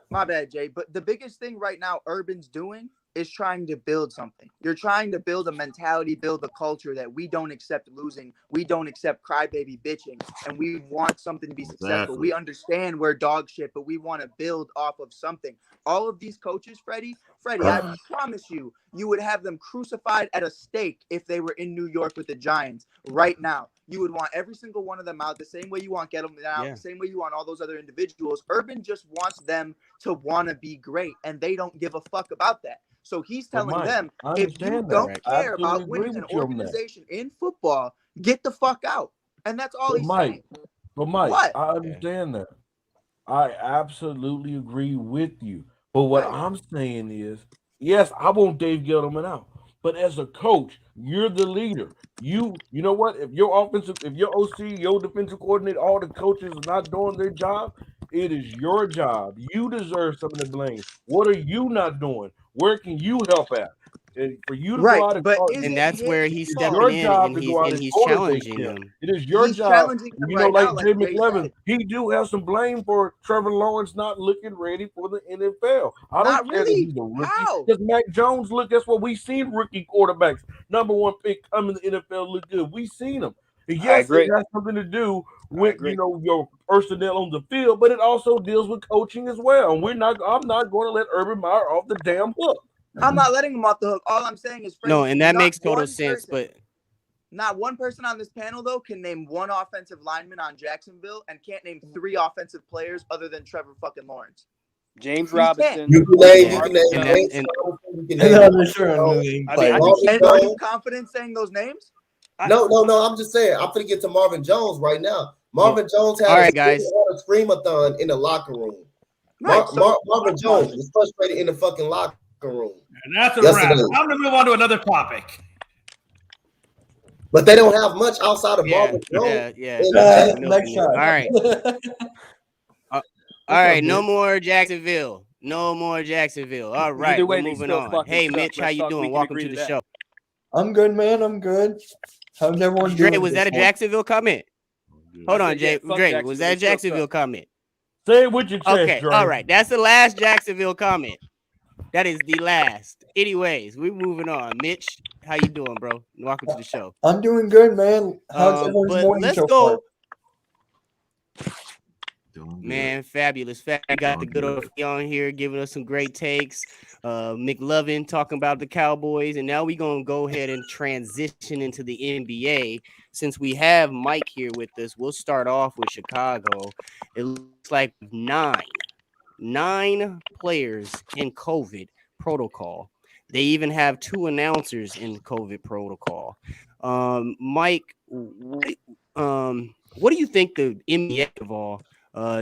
My bad, Jay. But the biggest thing right now Urban's doing is trying to build something. You're trying to build a mentality, build a culture that we don't accept losing. We don't accept crybaby bitching, and we want something to be successful. We understand we're dog shit, but we want to build off of something. All of these coaches, Freddie, I promise you, you would have them crucified at a stake if they were in New York with the Giants right now. You would want every single one of them out the same way you want Gettleman out, the same way you want all those other individuals. Urban just wants them to want to be great, and they don't give a fuck about that. So he's telling them, if you don't care about winning an organization in football, get the fuck out. And that's all he's saying. But Mike, I understand that. I absolutely agree with you. But what I'm saying is, yes, I want Dave Gettleman out. But as a coach, you're the leader. You know what? If your OC, your defensive coordinator, all the coaches are not doing their job, it is your job. You deserve some of the blame. What are you not doing? Where can you help at? And for you to go out and that's where he's stepping in and he's challenging them. It is your job. You know, like Jay McLevin, he do have some blame for Trevor Lawrence not looking ready for the NFL. I don't care that he's a rookie. Because Mac Jones, look, that's what we seen rookie quarterbacks. Number 1 pick coming to the NFL look good. We seen them. And yes, it has something to do with your personnel on the field, but it also deals with coaching as well. And I'm not going to let Urban Meyer off the damn hook. I'm not letting him off the hook. All I'm saying is, no, and that makes total sense. But not one person on this panel, though, can name one offensive lineman on Jacksonville and can't name 3 offensive players other than Trevor fucking Lawrence. James Robinson. You can name. Are you confident saying those names? No. I'm just saying. I'm gonna get to Marvin Jones right now. Marvin Jones had a scream-a-thon in the locker room. Marvin Jones was frustrated in the fucking locker room. And that's a wrap. I'm gonna move on to another topic. But they don't have much outside of Marvin Jones. Next shot. All right. All right. No more Jacksonville. No more Jacksonville. All right. We're moving on. Hey, Mitch, how you doing? Welcome to the show. I'm good, man. I'm good. How's everyone doing? Dre, was that a Jacksonville comment? Hold on, Jay. Dre, was that a Jacksonville comment? Say it with your chest, okay, Dre. all right. That's the last Jacksonville comment. That is the last. Anyways, we're moving on. Mitch, how you doing, bro? Welcome to the show. I'm doing good, man. How's everyone's morning let's so go. far? Man, fabulous. You got the good old on here giving us some great takes. McLovin talking about the Cowboys. And now we're going to go ahead and transition into the NBA. Since we have Mike here with us, we'll start off with Chicago. It looks like 9 players in COVID protocol. They even have 2 announcers in COVID protocol. Mike, what do you think the NBA of all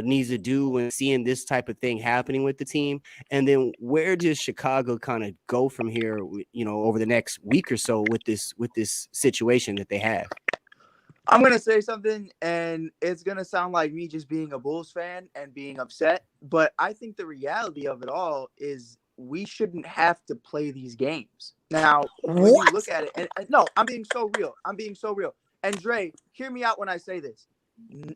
needs to do when seeing this type of thing happening with the team? And then where does Chicago kind of go from here, over the next week or so with this situation that they have? I'm going to say something, and it's going to sound like me just being a Bulls fan and being upset, but I think the reality of it all is we shouldn't have to play these games. Now, when you look at it, and no, I'm being so real. And Dre, hear me out when I say this.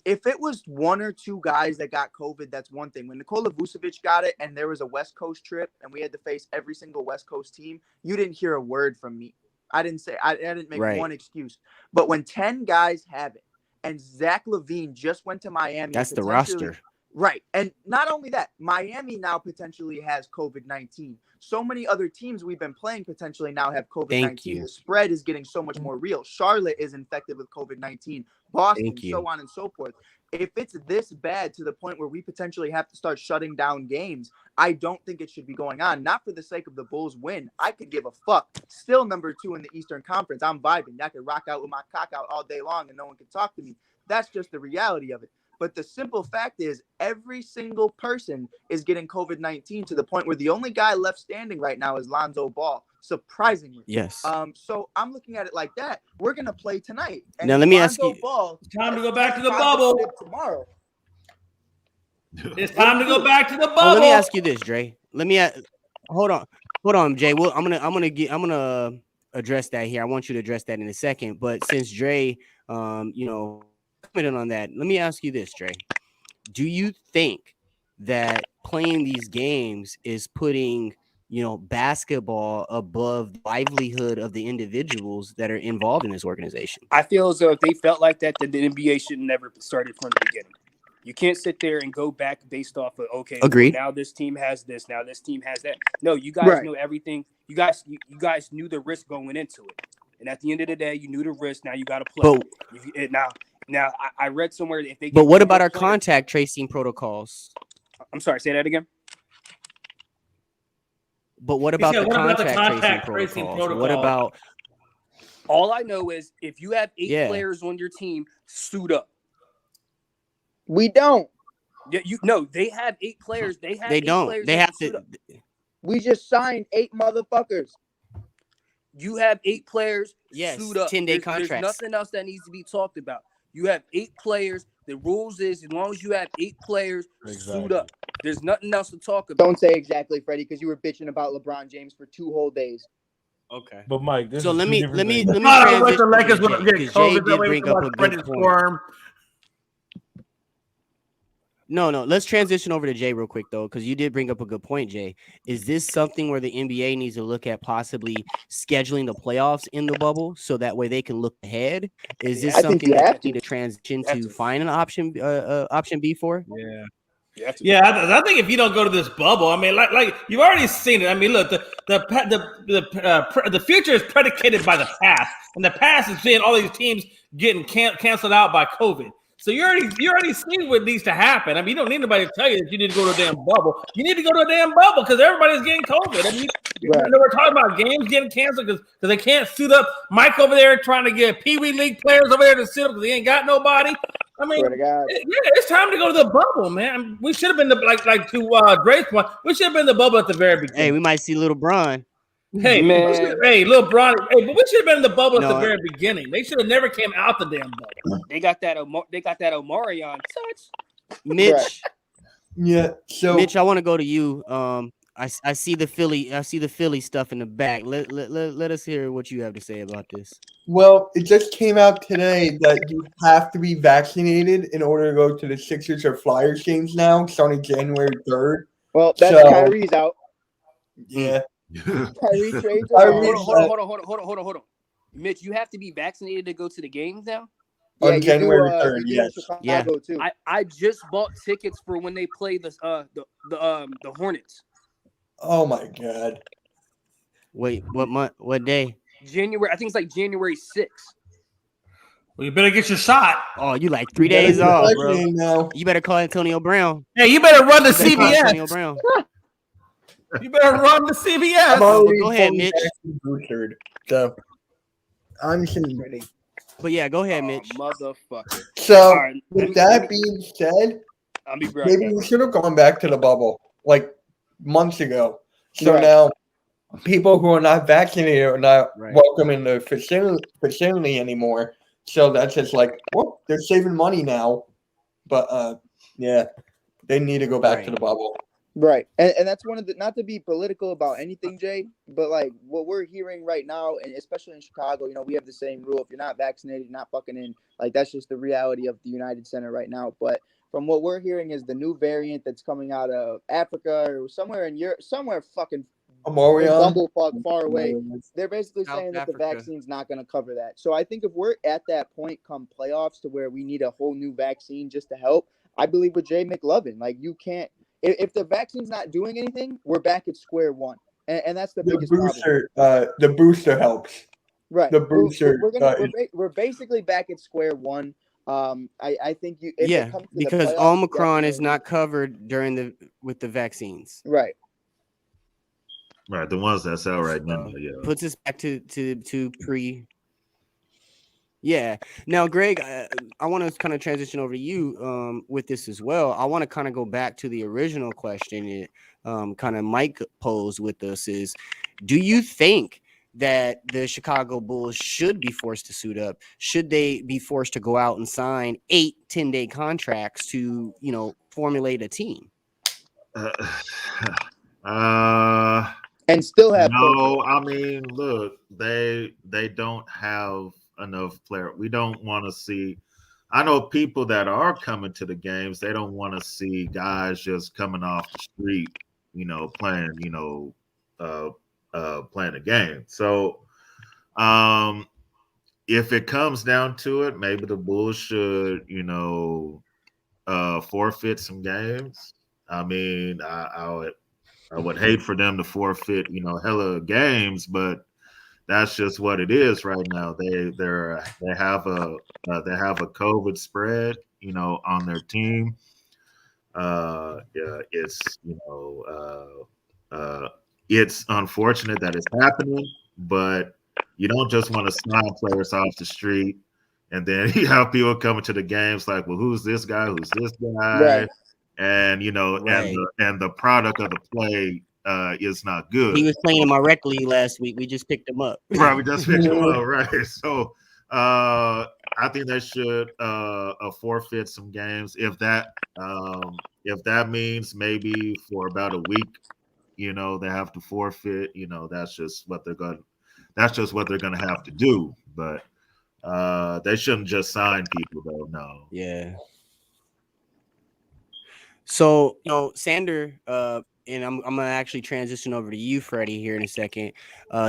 If it was 1 or 2 guys that got COVID, that's one thing. When Nikola Vucevic got it and there was a West Coast trip and we had to face every single West Coast team, you didn't hear a word from me. I didn't make one excuse. But when 10 guys have it and Zach LaVine just went to Miami. That's the roster. Right. And not only that, Miami now potentially has COVID-19. So many other teams we've been playing potentially now have COVID-19. The spread is getting so much more real. Charlotte is infected with COVID-19. Boston, so on and so forth. If it's this bad to the point where we potentially have to start shutting down games, I don't think it should be going on. Not for the sake of the Bulls win. I could give a fuck. Still number 2 in the Eastern Conference. I'm vibing. I could rock out with my cock out all day long and no one can talk to me. That's just the reality of it. But the simple fact is every single person is getting COVID-19 to the point where the only guy left standing right now is Lonzo Ball, surprisingly. Yes. So I'm looking at it like that. We're going to play tonight. And now let me ask you. It's time to go back to the bubble. Tomorrow. It's time to go back to the bubble. Let me ask you this, Dre. Hold on, Jay. Well, I'm gonna address that here. I want you to address that in a second. But since Dre, commented on that, let me ask you this, Dre. Do you think that playing these games is putting basketball above the livelihood of the individuals that are involved in this organization. I feel as though if they felt like that, then the NBA should never started from the beginning. You can't sit there and go back based off of, okay, agreed. Well, now this team has this, now this team has that. No, you guys know everything. You guys knew the risk going into it. And at the end of the day, you knew the risk. Now you got to play. Now I read somewhere that if they. But what about our contact tracing protocols? I'm sorry, say that again. But what about the contact tracing protocols? What about? All I know is if you have 8 players on your team, suit up. We don't. Yeah, they have 8 players. They don't. They have to. We just signed 8 motherfuckers. You have 8 players. Yes, suit up. 10-day contracts. There's nothing else that needs to be talked about. You have 8 players. The rules is as long as you have 8 players, suit up. There's nothing else to talk about. Don't say exactly, Freddie, because you were bitching about LeBron James for 2 whole days. Okay. But Mike, so let me transition. The Lakers will get COVID. Did bring up a good point. No. Let's transition over to Jay real quick, though, because you did bring up a good point, Jay. Is this something where the NBA needs to look at possibly scheduling the playoffs in the bubble so that way they can look ahead? Is this something that you need to transition to find an option B for? Yeah. I think if you don't go to this bubble, I mean, like you've already seen it. I mean, look, the future is predicated by the past, and the past is seeing all these teams getting canceled out by COVID. So you already seen what needs to happen. I mean, you don't need anybody to tell you that you need to go to a damn bubble. You need to go to a damn bubble because everybody's getting COVID. I mean, we're talking about games getting canceled because they can't suit up. Mike over there trying to get Pee Wee League players over there to suit up because he ain't got nobody. I mean, it's time to go to the bubble, man. We should have been like to Dre's point. We should have been the bubble at the very beginning. Hey, we might see Little Bron. Hey, man. Little Bron. Hey, but we should have been in the bubble at the very beginning. They should have never came out the damn bubble. They got that Omarion touch. Mitch. Yeah. So Mitch, I want to go to you. I see the Philly stuff in the back. Let us hear what you have to say about this. Well, it just came out today that you have to be vaccinated in order to go to the Sixers or Flyers games now, starting January 3rd. Well, that's Kyrie's out. Yeah. Kyrie trades. Hold on. Mitch, you have to be vaccinated to go to the games now? On January 3rd, yes. Yeah. Too. I just bought tickets for when they play the Hornets. Oh my God. Wait, what month? What day? January. I think it's like January 6th. Well, you better get your shot. Oh, you like 3 days off, bro. Now. You better call Antonio Brown. Hey, you better run to CVS. Antonio Brown. You better run to CVS. Go ahead, Mitch. So I'm ready. But yeah, go ahead, Mitch. Motherfucker. So with that being said, maybe we should have gone back to the bubble like months ago. So now people who are not vaccinated are not welcome in the facility anymore. So that's just like, well, they're saving money now. But they need to go back to the bubble. Right. And that's one of the, not to be political about anything, Jay, but like what we're hearing right now, and especially in Chicago, we have the same rule. If you're not vaccinated, you're not fucking in. Like, that's just the reality of the United Center right now. But from what we're hearing is the new variant that's coming out of Africa or somewhere in Europe, somewhere fucking bumblefuck far away. They're basically saying that the vaccine's not going to cover that. So I think if we're at that point come playoffs to where we need a whole new vaccine just to help, I believe with Jay McLovin, like you can't, if the vaccine's not doing anything, we're back at square one. And that's the biggest booster, problem. The booster helps. Right. The booster. We're basically back at square one. I think because Omicron is not covered with the vaccines. Right. Right, the ones that's out right now. Yeah. Puts us back to pre. Yeah. Now, Greg, I want to kind of transition over to you with this as well. I want to kind of go back to the original question that kind of Mike posed with us is, do you think that the Chicago Bulls should be forced to suit up? Should they be forced to go out and sign 8 10-day contracts to, formulate a team? And still have no. I mean, look, they don't have enough players. We don't want to see. I know people that are coming to the games. They don't want to see guys just coming off the street, playing, playing a game. So if it comes down to it, maybe the Bulls should, forfeit some games. I mean, I would hate for them to forfeit, hella games, but that's just what it is right now. They have a COVID spread, on their team. It's unfortunate that it's happening, but you don't just want to sign players off the street and then you have people coming to the games like, well, who's this guy? Who's this guy? Right. And and the product of the play is not good. He was playing in my rec league last week. We just picked him up. Right, we just picked him up. Right. So I think they should forfeit some games if that means maybe for about a week, they have to forfeit. That's just what they're gonna have to do. But they shouldn't just sign people, though. No. Yeah. So, Sander, and I'm going to actually transition over to you, Freddie, here in a second.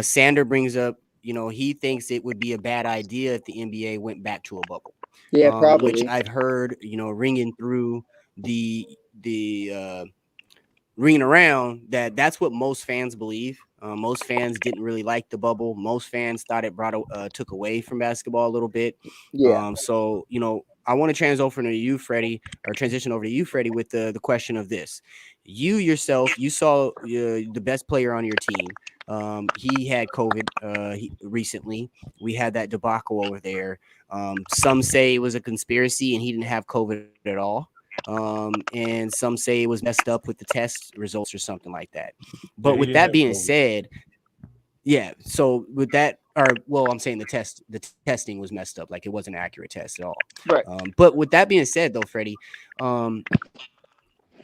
Sander brings up, he thinks it would be a bad idea if the NBA went back to a bubble. Yeah, probably. Which I've heard, ringing through the ringing around that's what most fans believe. Most fans didn't really like the bubble. Most fans thought it took away from basketball a little bit. Yeah. So, I want to transition over to you, Freddie, with the question of this. You yourself, you saw the best player on your team. He had COVID recently. We had that debacle over there. Some say it was a conspiracy and he didn't have COVID at all. And some say it was messed up with the test results or something like that. But with that being said, so with that, I'm saying the testing was messed up, like it wasn't an accurate test at all. Right. But with that being said, though, Freddie,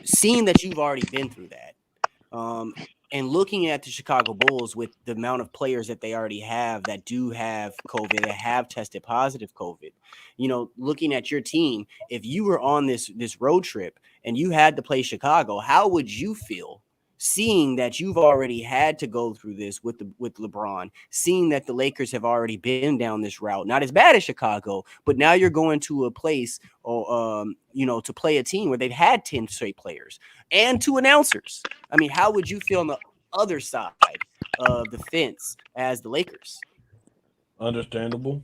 seeing that you've already been through that, and looking at the Chicago Bulls with the amount of players that they already have that do have COVID, that have tested positive COVID, looking at your team, if you were on this road trip and you had to play Chicago, how would you feel seeing that you've already had to go through this with LeBron, seeing that the Lakers have already been down this route, not as bad as Chicago, but now you're going to a place to play a team where they've had 10 straight players and 2 announcers. I mean, how would you feel on the other side of the fence as the Lakers? Understandable,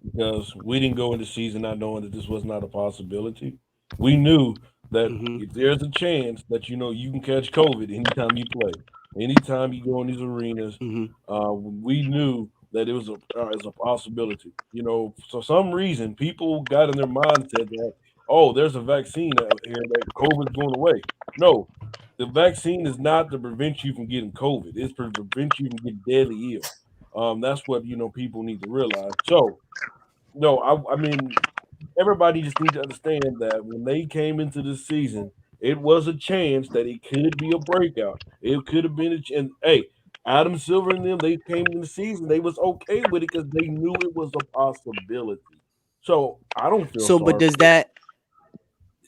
because we didn't go into the season not knowing that this was not a possibility. We knew that if there's a chance that you can catch COVID anytime you play, anytime you go in these arenas, we knew that it was a possibility. For some reason, people got in their mindset that, there's a vaccine out here that COVID's going away. No, the vaccine is not to prevent you from getting COVID. It's to prevent you from getting deadly ill. That's what people need to realize. So, no, I mean, everybody just needs to understand that when they came into this season, it was a chance that it could be a breakout. It could have been a chance. Hey, Adam Silver and them, they came in the season. They was okay with it because they knew it was a possibility. So I don't feel so. But does that?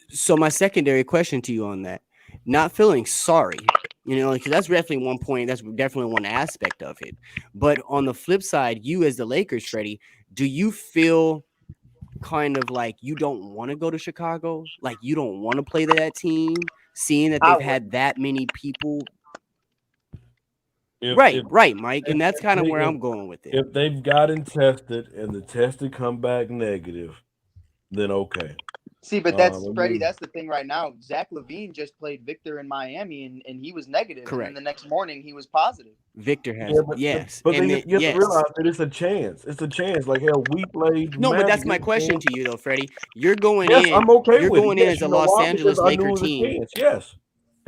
So my secondary question to you on that, not feeling sorry, because that's definitely one point. That's definitely one aspect of it. But on the flip side, you as the Lakers, Freddie, do you feel kind of like you don't want to go to Chicago, like you don't want to play that team, seeing that they've had that many people? Right, Mike, and that's kind of where I'm going with it. If they've gotten tested and the tested come back negative, then okay. See, but that's Freddie. That's the thing right now. Zach LaVine just played Victor in Miami, and he was negative. Correct. And the next morning, he was positive. Victor has, yes. But then you have to realize that it's a chance. It's a chance. Like, hell, we played. No, but that's my question to you, though, Freddie. You're going in. I'm okay you're with going it. in as a Los Angeles Laker team. Yes.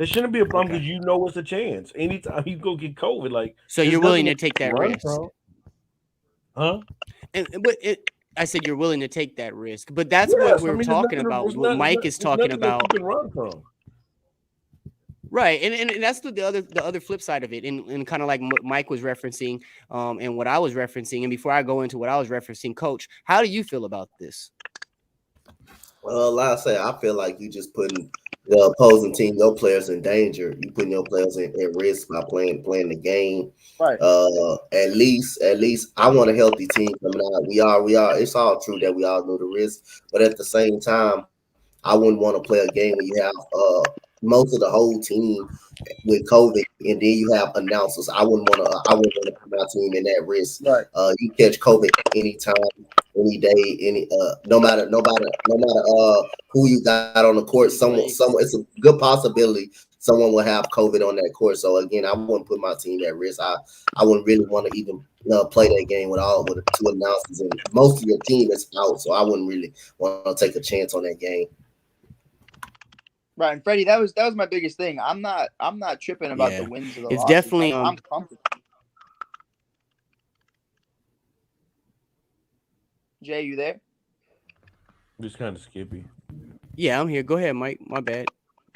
It shouldn't be a problem because it's a chance. Anytime you go get COVID, like. So you're willing to take that risk. Huh? I said you're willing to take that risk, but that's what we're talking about. What Mike is talking about, right? And that's the other flip side of it, and kind of like Mike was referencing, and what I was referencing. And before I go into what I was referencing, Coach, how do you feel about this? Like I say, I feel like you just putting the opposing team, your players in danger. You putting your players at risk by playing the game. Right. At least I want a healthy team coming out. We are. It's all true that we all know the risk, but at the same time, I wouldn't want to play a game where you have most of the whole team with COVID, and then you have announcers. I wouldn't want to put my team in that risk. Right. You catch COVID anytime, any day, no matter who you got on the court. Someone. It's a good possibility someone will have COVID on that court. So again, I wouldn't put my team at risk. I wouldn't really want to even play that game with two announcers, and most of your team is out. So I wouldn't really want to take a chance on that game. Right, and Freddie, that was my biggest thing. I'm not tripping about the wins or the losses. It's definitely I'm comfortable. Jay, you there? Just kind of skippy. Yeah, I'm here. Go ahead, Mike. My bad.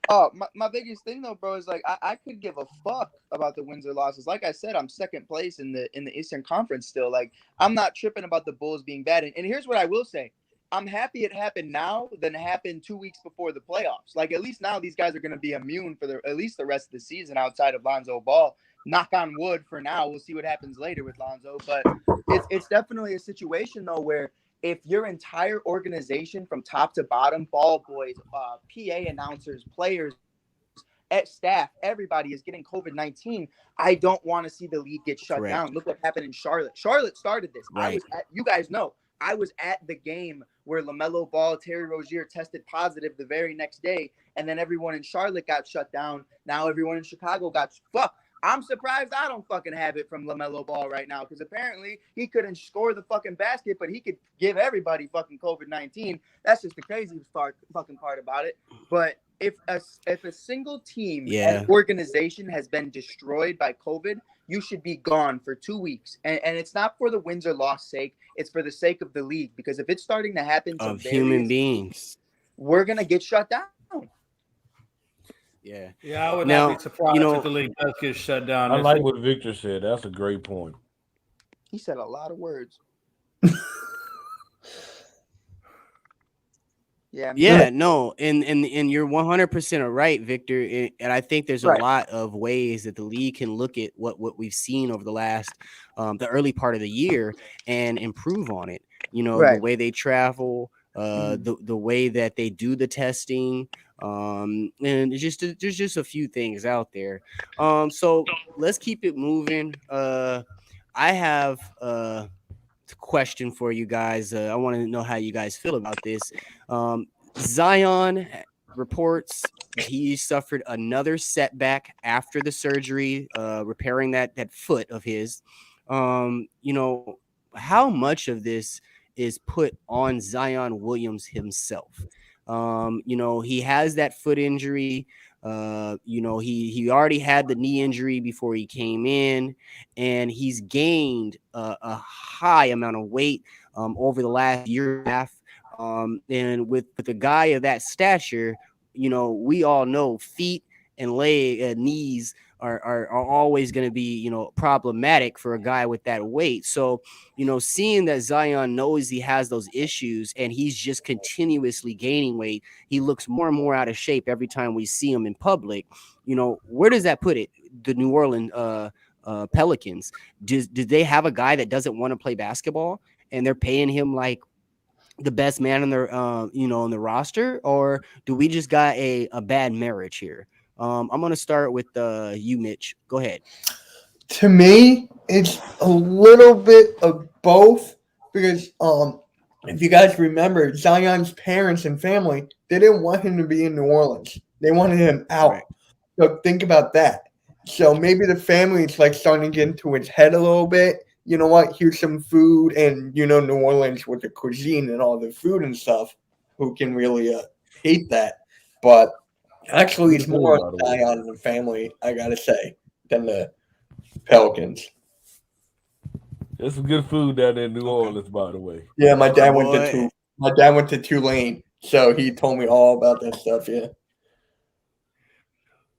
Oh, my biggest thing though, bro, is like I could give a fuck about the wins or losses. Like I said, I'm second place in the Eastern Conference still. Like I'm not tripping about the Bulls being bad. And here's what I will say. I'm happy it happened now than it happened 2 weeks before the playoffs. Like, at least now these guys are going to be immune for at least the rest of the season outside of Lonzo Ball. Knock on wood for now. We'll see what happens later with Lonzo. But it's definitely a situation, though, where if your entire organization from top to bottom, ball boys, PA announcers, players, staff, everybody is getting COVID-19, I don't want to see the league get shut down. Look what happened in Charlotte. Charlotte started this. Right. You guys know. I was at the game where LaMelo Ball, Terry Rozier tested positive the very next day, and then everyone in Charlotte got shut down. Now everyone in Chicago got fucked. I'm surprised I don't fucking have it from LaMelo Ball right now, because apparently he couldn't score the fucking basket, but he could give everybody fucking COVID-19. That's just the crazy fucking part about it. But if a single team and organization has been destroyed by COVID, you should be gone for 2 weeks. And it's not for the wins or loss sake. It's for the sake of the league. Because if it's starting to happen to human beings, we're going to get shut down. Yeah, I would not be surprised if the league does get shut down. I like what Victor said. That's a great point. He said a lot of words. No, and you're 100% right, Victor. And I think there's a lot of ways that the league can look at what we've seen over the last the early part of the year and improve on it. You know, the way they travel, the way that they do the testing, and there's just a few things out there. So let's keep it moving. I have question for you guys. I want to know how you guys feel about this. Zion reports he suffered another setback after the surgery, repairing that foot of his. You know, how much of this is put on Zion Williams himself? You know, he has that foot injury. You know, he already had the knee injury before he came in, and he's gained a high amount of weight over the last year and a half. And with a guy of that stature, you know, we all know feet and knees are always going to be, you know, problematic for a guy with that weight. So, you know, seeing that Zion knows he has those issues and he's just continuously gaining weight, he looks more and more out of shape every time we see him in public. You know, where does that put it? The New Orleans Pelicans, did they have a guy that doesn't want to play basketball and they're paying him like the best man in their, you know, on the roster, or do we just got a bad marriage here? I'm going to start with you, Mitch. Go ahead. To me, it's a little bit of both because if you guys remember, Zion's parents and family, they didn't want him to be in New Orleans. They wanted him out. Right. So think about that. So maybe the family is like starting to get into his head a little bit. You know what? Here's some food, and you know New Orleans with the cuisine and all the food and stuff. Who can really hate that? But actually, it's more on Zion and the family, I gotta say, than the Pelicans. There's some good food down there in New Orleans, by the way. Yeah, my dad went to Tulane, so he told me all about that stuff. Yeah.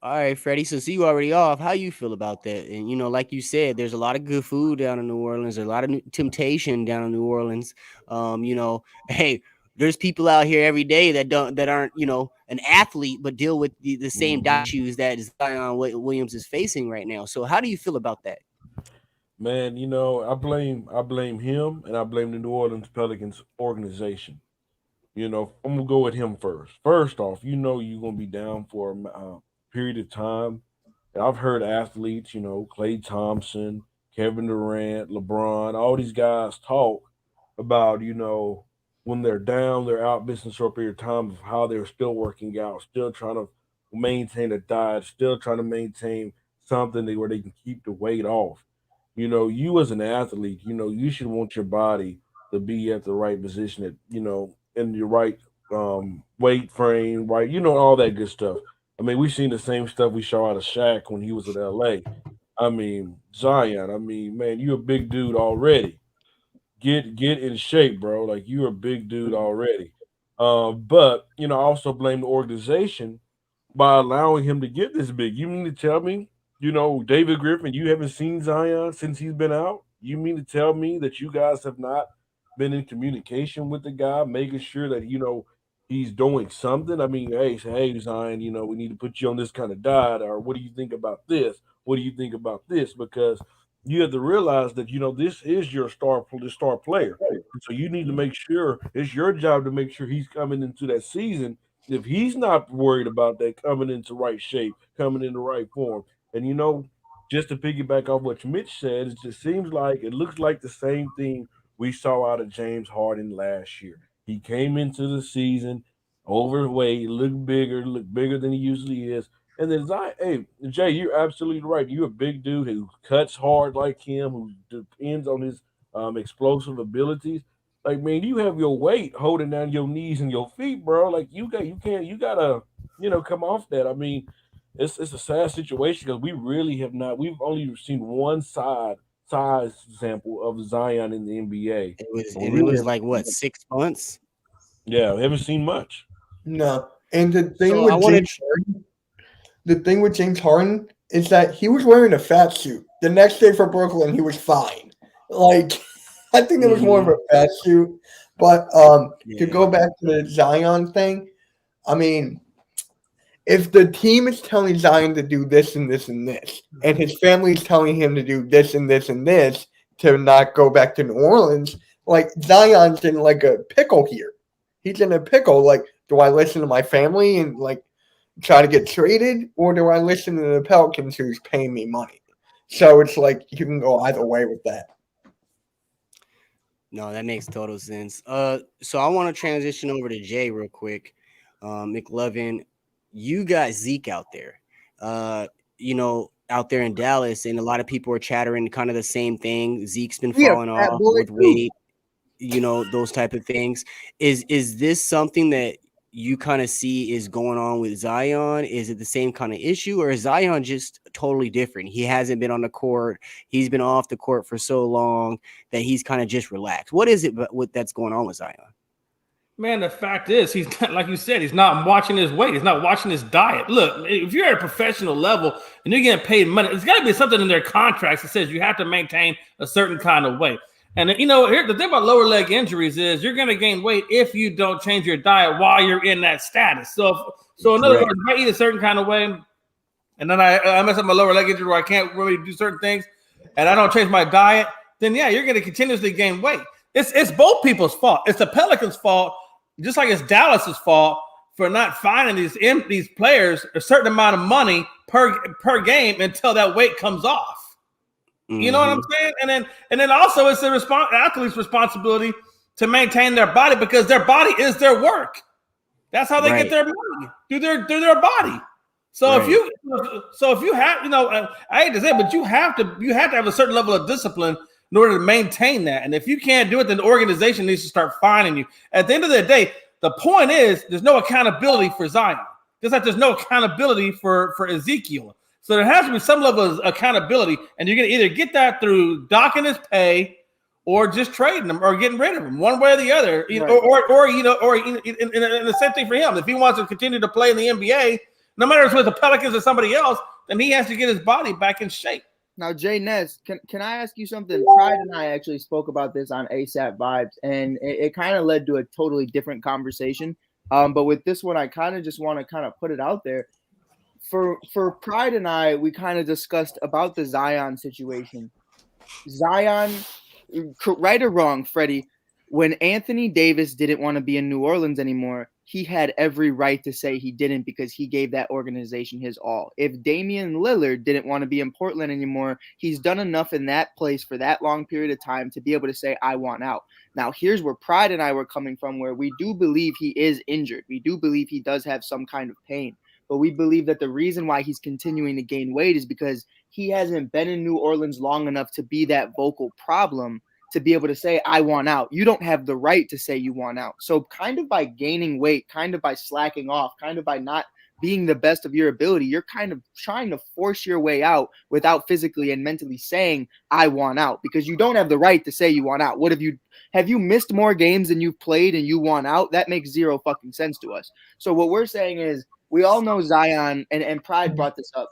All right, Freddie. So you already off. How you feel about that? And you know, like you said, there's a lot of good food down in New Orleans. There's a lot of temptation down in New Orleans. You know, hey, There's people out here every day that aren't, you know, an athlete, but deal with the same issues that Zion Williams is facing right now. So how do you feel about that? Man, you know, I blame him, and I blame the New Orleans Pelicans organization. You know, I'm gonna go with him first. First off, you know you're gonna be down for a period of time. And I've heard athletes, you know, Klay Thompson, Kevin Durant, LeBron, all these guys talk about, you know, when they're down, they're out missing a short period of time of how they're still working out, still trying to maintain a diet, still trying to maintain something where they can keep the weight off. You know, you as an athlete, you know, you should want your body to be at the right position, at, you know, in your right weight frame, right, you know, all that good stuff. I mean, we've seen the same stuff we saw out of Shaq when he was at LA. I mean, Zion, I mean, man, you're a big dude already. Get in shape, bro. Like, you're a big dude already. But, you know, I also blame the organization by allowing him to get this big. You mean to tell me, you know, David Griffin, you haven't seen Zion since he's been out? You mean to tell me that you guys have not been in communication with the guy, making sure that, you know, he's doing something? I mean, hey, Zion, you know, we need to put you on this kind of diet, or what do you think about this? What do you think about this? Because you have to realize that, you know, this is your star player. So you need to make sure, it's your job to make sure he's coming into that season. If he's not worried about that, coming into right shape, coming into right form. And, you know, just to piggyback off what Mitch said, it just seems like, it looks like the same thing we saw out of James Harden last year. He came into the season overweight, looked bigger than he usually is. And then hey, Jay, you're absolutely right. You're a big dude who cuts hard like him, who depends on his explosive abilities. Like, man, you have your weight holding down your knees and your feet, bro. Like, you gotta, you know, come off that. I mean, it's a sad situation because we really have not. We've only seen one size example of Zion in the NBA. It was like what, 6 months? Yeah, we haven't seen much. No, and the thing with James Harden is that he was wearing a fat suit. The next day for Brooklyn, he was fine. Like, I think it was more of a fat suit. But to go back to the Zion thing, I mean, if the team is telling Zion to do this and this and this, and his family is telling him to do this and this and this to not go back to New Orleans, like, Zion's in like a pickle here. He's in a pickle. Like, do I listen to my family and like try to get traded, or do I listen to the Pelicans who's paying me money? So it's like you can go either way with that. No, that makes total sense. So I want to transition over to Jay real quick. McLovin, you got Zeke out there, you know, out there in Dallas, and a lot of people are chattering kind of the same thing. Zeke's been falling off with weight, you know, those type of things. Is this something that you kind of see is going on with Zion? Is it the same kind of issue, or is Zion just totally different? He hasn't been on the court. He's been off the court for so long that he's kind of just relaxed. What is it that's going on with Zion? Man, the fact is, he's not, like you said, he's not watching his weight. He's not watching his diet. Look, if you're at a professional level and you're getting paid money, there's got to be something in their contracts that says you have to maintain a certain kind of weight. And, you know, here, the thing about lower leg injuries is you're going to gain weight if you don't change your diet while you're in that status. So in other words, if I eat a certain kind of way and then I mess up my lower leg injury where I can't really do certain things and I don't change my diet, then, yeah, you're going to continuously gain weight. It's both people's fault. It's the Pelicans' fault, just like it's Dallas's fault for not finding these players a certain amount of money per game until that weight comes off. You know what I'm saying? And then also it's the athlete's responsibility to maintain their body, because their body is their work. That's how they get their money, through their body. So if you have, you know, I hate to say it, but you have to have a certain level of discipline in order to maintain that. And if you can't do it, then the organization needs to start fining you. At the end of the day, the point is there's no accountability for Zion. Just like there's no accountability for Ezekiel. So there has to be some level of accountability, and you're going to either get that through docking his pay, or just trading him, or getting rid of him, one way or the other. You know, or the same thing for him. If he wants to continue to play in the NBA, no matter if it's with the Pelicans or somebody else, then he has to get his body back in shape. Now, Jay Ness, can I ask you something? Pride and I actually spoke about this on ASAP Vibes, and it kind of led to a totally different conversation. But with this one, I kind of just want to kind of put it out there. For Pride and I, we kind of discussed about the Zion situation. Zion, right or wrong, Freddie, when Anthony Davis didn't want to be in New Orleans anymore, he had every right to say he didn't because he gave that organization his all. If Damian Lillard didn't want to be in Portland anymore, he's done enough in that place for that long period of time to be able to say, I want out. Now, here's where Pride and I were coming from, where we do believe he is injured. We do believe he does have some kind of pain. But we believe that the reason why he's continuing to gain weight is because he hasn't been in New Orleans long enough to be that vocal problem to be able to say, I want out. You don't have the right to say you want out. So kind of by gaining weight, kind of by slacking off, kind of by not being the best of your ability, you're kind of trying to force your way out without physically and mentally saying, I want out, because you don't have the right to say you want out. Have you missed more games than you've played and you want out? That makes zero fucking sense to us. So what we're saying is, we all know Zion, and Pride brought this up.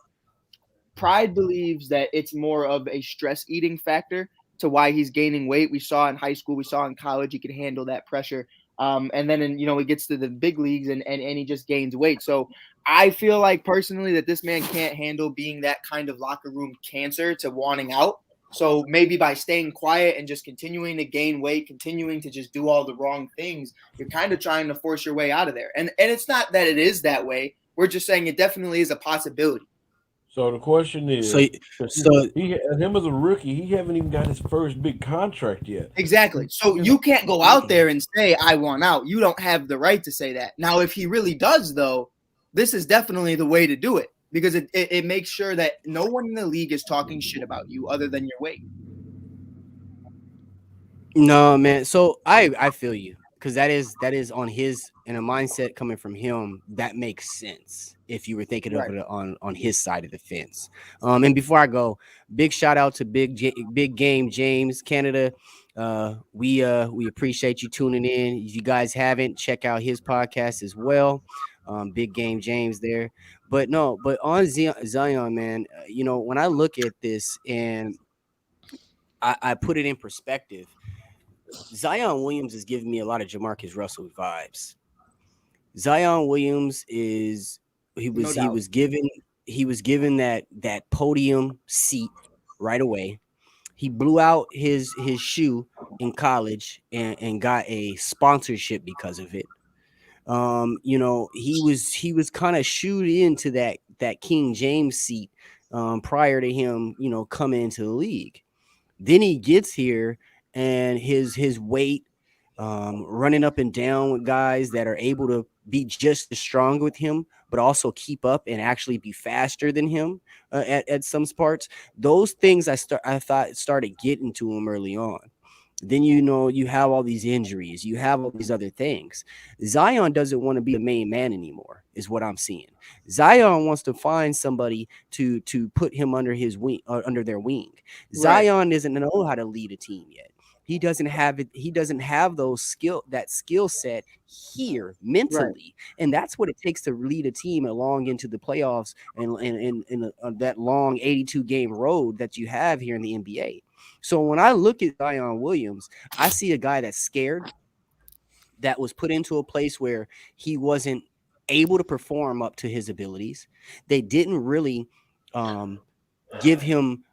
Pride believes that it's more of a stress eating factor to why he's gaining weight. We saw in high school, we saw in college, he could handle that pressure. And then, he gets to the big leagues and he just gains weight. So I feel like personally that this man can't handle being that kind of locker room cancer to wanting out. So maybe by staying quiet and just continuing to gain weight, continuing to just do all the wrong things, you're kind of trying to force your way out of there. And it's not that it is that way. We're just saying it definitely is a possibility. So the question is, him as a rookie, he haven't even got his first big contract yet. Exactly. So you can't go out there and say, I want out. You don't have the right to say that. Now, if he really does, though, this is definitely the way to do it, because it makes sure that no one in the league is talking shit about you other than your weight. No, man. So I feel you, because that is on his, and a mindset coming from him that makes sense if you were thinking of it on his side of the fence. And before I go, big shout out to Big Game James Canada. We appreciate you tuning in. If you guys haven't, check out his podcast as well. Big Game James there. But on Zion, man, when I look at this and I put it in perspective, Zion Williams is giving me a lot of Jamarcus Russell vibes. Zion Williams he was given that podium seat right away. He blew out his shoe in college and got a sponsorship because of it. He was kind of shooed into that King James seat prior to him, coming into the league. Then he gets here and his weight, running up and down with guys that are able to be just as strong with him, but also keep up and actually be faster than him at some parts. Those things I thought started getting to him early on. Then you have all these injuries, you have all these other things. Zion doesn't want to be the main man anymore, is what I'm seeing. Zion wants to find somebody to put him under his wing, under their wing. Right. Zion doesn't know how to lead a team yet. He doesn't have it. He doesn't have that skill set here mentally, and that's what it takes to lead a team along into the playoffs and that long 82 game road that you have here in the NBA. So when I look at Zion Williams, I see a guy that's scared, that was put into a place where he wasn't able to perform up to his abilities. They didn't really give him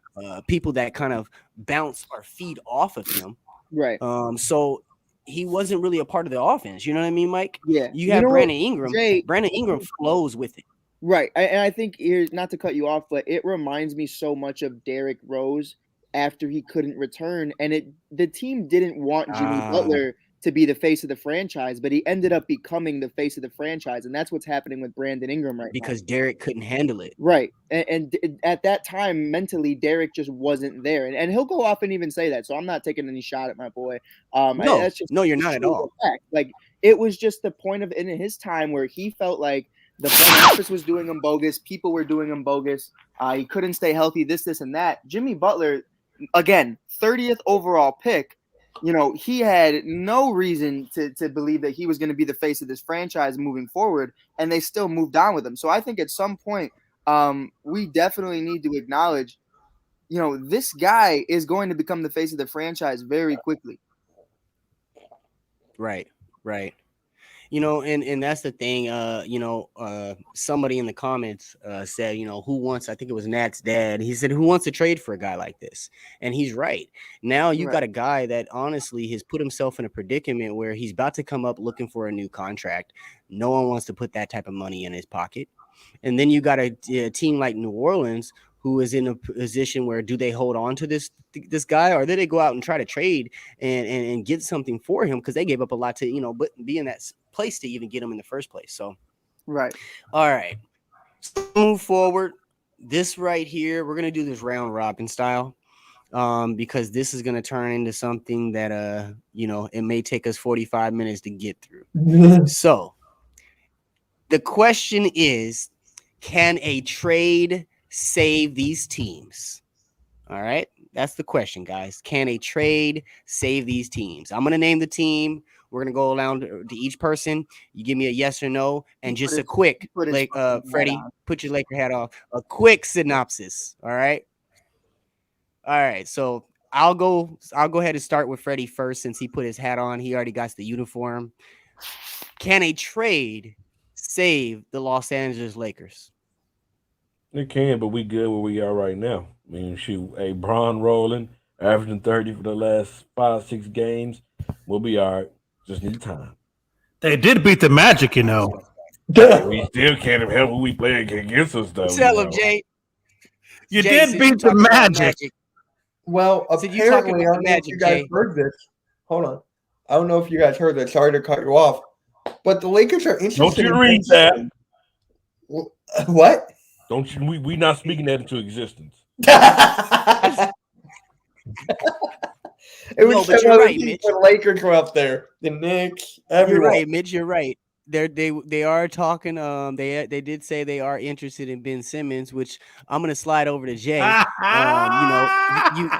people that kind of bounce or feed off of him. Right. So he wasn't really a part of the offense. You know what I mean, Mike? Yeah. You have Brandon Ingram. Brandon Ingram flows with it. Right. And I think here, not to cut you off, but it reminds me so much of Derrick Rose after he couldn't return. And the team didn't want Jimmy Butler to be the face of the franchise, but he ended up becoming the face of the franchise. And that's what's happening with Brandon Ingram right now. Because Derrick couldn't handle it. Right. And at that time, mentally, Derrick just wasn't there. And he'll go off and even say that. So I'm not taking any shot at my boy. No, you're not at all. Like, it was just the point of in his time where he felt like the front office was doing him bogus. People were doing him bogus. He couldn't stay healthy, this, and that. Jimmy Butler, again, 30th overall pick. He had no reason to believe that he was going to be the face of this franchise moving forward, and they still moved on with him. So I think at some point, we definitely need to acknowledge you know, this guy is going to become the face of the franchise very quickly. Right. You know, and that's the thing. Somebody in the comments said, you know, who wants? I think it was Nat's dad. He said, who wants to trade for a guy like this? And he's right. Now you got a guy that honestly has put himself in a predicament where he's about to come up looking for a new contract. No one wants to put that type of money in his pocket. And then you got a team like New Orleans, who is in a position where do they hold on to this guy, or do they go out and try to trade and get something for him, because they gave up a lot to, you know, but be in that place to even get him in the first place. So all right, let's move forward. This right here, we're gonna do this round robin style, because this is gonna turn into something that you know, it may take us 45 minutes to get through. So the question is, can a trade save these teams? All right, that's the question, guys. Can a trade save these teams? I'm gonna name the team. We're gonna go around to each person. You give me a yes or no, and just a quick, like, Freddie, put your Laker hat off. A quick synopsis. All right. So I'll go ahead and start with Freddie first, since he put his hat on. He already got the uniform. Can a trade save the Los Angeles Lakers? It can, but we good where we are right now. I mean, shoot, a Bron rolling, averaging 30 for the last 5-6 games. We'll be all right. Just need time. They did beat the Magic, you know. We still can't help when we play against us, though. Tell him, Jay. You did beat the Magic. Well, apparently, I don't know if you guys heard this. Hold on. I don't know if you guys heard this. Sorry to cut you off. But the Lakers are interested. Don't you read that? What? Don't you? We not speaking that into existence. It was but you're right, Mitch. The Lakers were up there. The Knicks. Everyone. You're right, Mitch. You're right. They are talking. They did say they are interested in Ben Simmons, which I'm gonna slide over to Jay.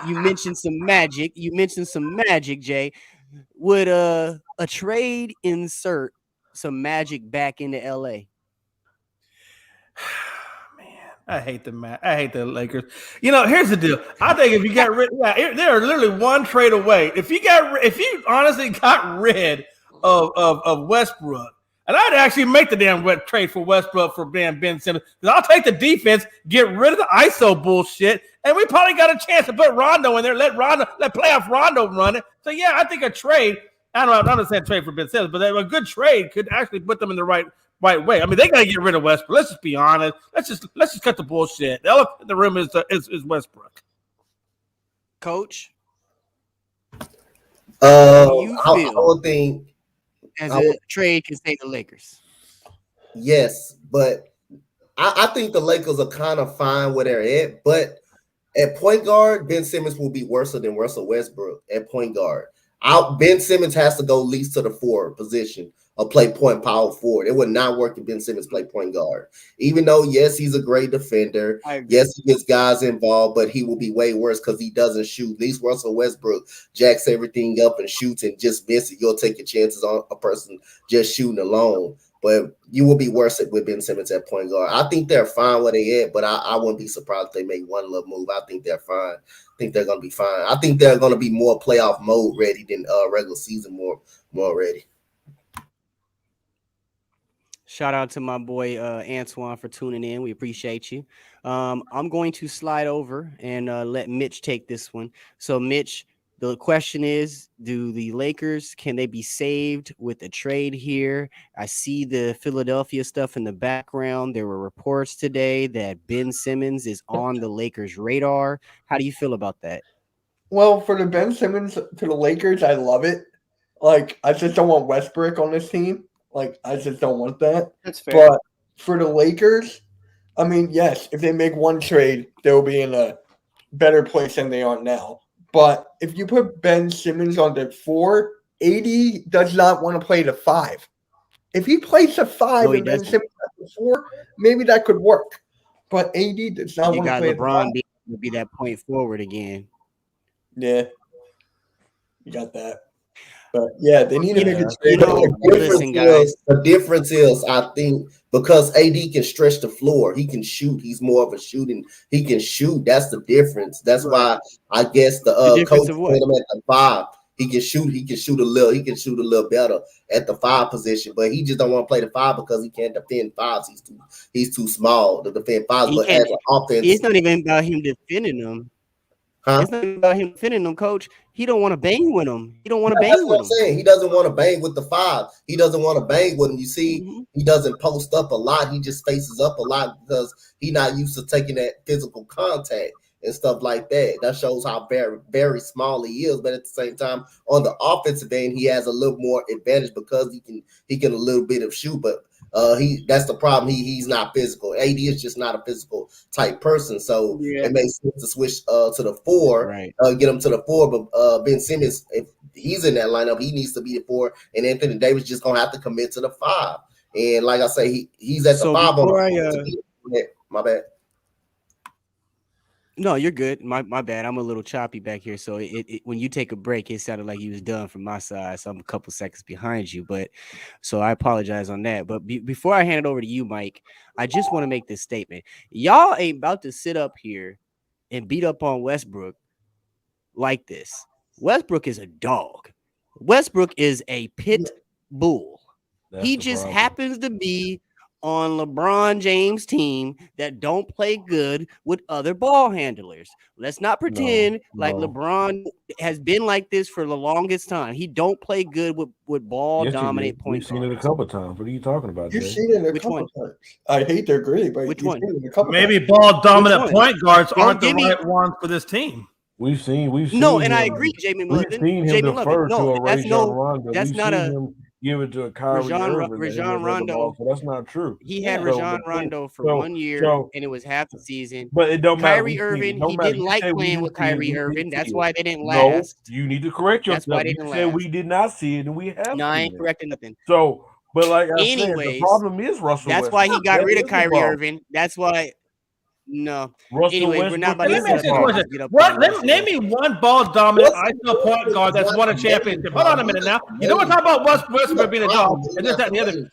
You mentioned some magic. Jay. Would a trade insert some magic back into LA? I hate the Lakers. You know, here's the deal. I think if you got rid, they're literally one trade away. If you honestly got rid of Westbrook, and I'd actually make the damn trade for Westbrook for Ben Simmons, because I'll take the defense, get rid of the ISO bullshit, and we probably got a chance to put Rondo in there, let playoff Rondo run it. So yeah, I think a trade. I'm not saying trade for Ben Simmons, but a good trade could actually put them in the right way. I mean, they got to get rid of Westbrook. Let's just be honest. Let's just cut the bullshit. The elephant in the room is Westbrook. Coach, I would think as a trade can save the Lakers. Yes, but I think the Lakers are kind of fine where they're at. But at point guard, Ben Simmons will be worse than Russell Westbrook at point guard. Ben Simmons has to go at least to the forward position or play point power forward. It would not work if Ben Simmons play point guard. Even though, yes, he's a great defender. Yes, he gets guys involved, but he will be way worse because he doesn't shoot. At least Russell Westbrook jacks everything up and shoots and just misses. You'll take your chances on a person just shooting alone. But you will be worse with Ben Simmons at point guard. I think they're fine where they at, but I wouldn't be surprised if they make one little move. I think they're fine. I think they're going to be fine. I think they're going to be more playoff mode ready than regular season more ready. Shout out to my boy Antoine for tuning in. We appreciate you. I'm going to slide over and let Mitch take this one. So, Mitch, the question is, do the Lakers, can they be saved with a trade here? I see the Philadelphia stuff in the background. There were reports today that Ben Simmons is on the Lakers' radar. How do you feel about that? Well, for the Ben Simmons to the Lakers, I love it. Like, I just don't want Westbrook on this team. Like, I just don't want that. That's fair. But for the Lakers, I mean, yes, if they make one trade, they'll be in a better place than they are now. But if you put Ben Simmons on the 4, AD does not want to play the 5. If he plays the 5 and Ben Simmons at the 4, maybe that could work. But AD does not want to play LeBron to be that point forward again. Yeah, you got that. But yeah, they need to make it. The difference is, I think, because AD can stretch the floor, he can shoot. He's more of a shooting. He can shoot. That's the difference. That's why I guess the coach put him at the 5. He can shoot. He can shoot a little. He can shoot a little better at the 5 position. But he just don't want to play the 5 because he can't defend 5s. He's too small to defend 5s. But as an offense, it's not even about him defending them. Huh? It's not about him defending them, coach. He don't want to bang with them. He don't want to bang with them. Saying. He doesn't want to bang with the 5. He doesn't want to bang with them. You see, he doesn't post up a lot. He just faces up a lot because he's not used to taking that physical contact and stuff like that. That shows how very, very small he is. But at the same time, on the offensive end, he has a little more advantage because he can a little bit of shoot. But that's the problem. He's not physical. AD is just not a physical type person. So it makes sense to switch to the 4, get him to the 4. But Ben Simmons, if he's in that lineup, he needs to be the 4. And Anthony Davis just gonna have to commit to the 5. And like I say, he's at the 5 my bad. No, you're good. My bad. I'm a little choppy back here. So when you take a break, it sounded like you was done from my side. So I'm a couple seconds behind you. But so I apologize on that. But before I hand it over to you, Mike, I just want to make this statement. Y'all ain't about to sit up here and beat up on Westbrook like this. Westbrook is a dog. Westbrook is a pit bull. He just happens to be on LeBron James' team that don't play good with other ball handlers. Let's not pretend like LeBron has been like this for the longest time. He don't play good with ball dominant point guards. We've seen it a couple of times. What are you talking about? You've seen it a couple of times. I hate to agree, but which one? Maybe ball dominant point guards aren't the right ones for this team. We've seen. No, and I agree, Jamie Levin. We've seen him defer to a Rajon Rondo. That's not a. Give it to a Kyrie Irving. Rajon Rondo. So that's not true. He had Rajon Rondo for 1 year, and it was half the season. But it don't matter. Kyrie Irving, he didn't like playing with Kyrie Irving. That's why they didn't last. No, you need to correct yourself. That's why they didn't last. We did not see it, and we have. No, I ain't correcting nothing. So, but like I said, the problem is Russell. That's why he got rid of Kyrie Irving. That's why. No. Anyway, we're not about to name me one ball dominant ISO point guard that's won a championship. Hold on a minute now. You know what I'm talking about Westbrook being a dog and this, that, and the other.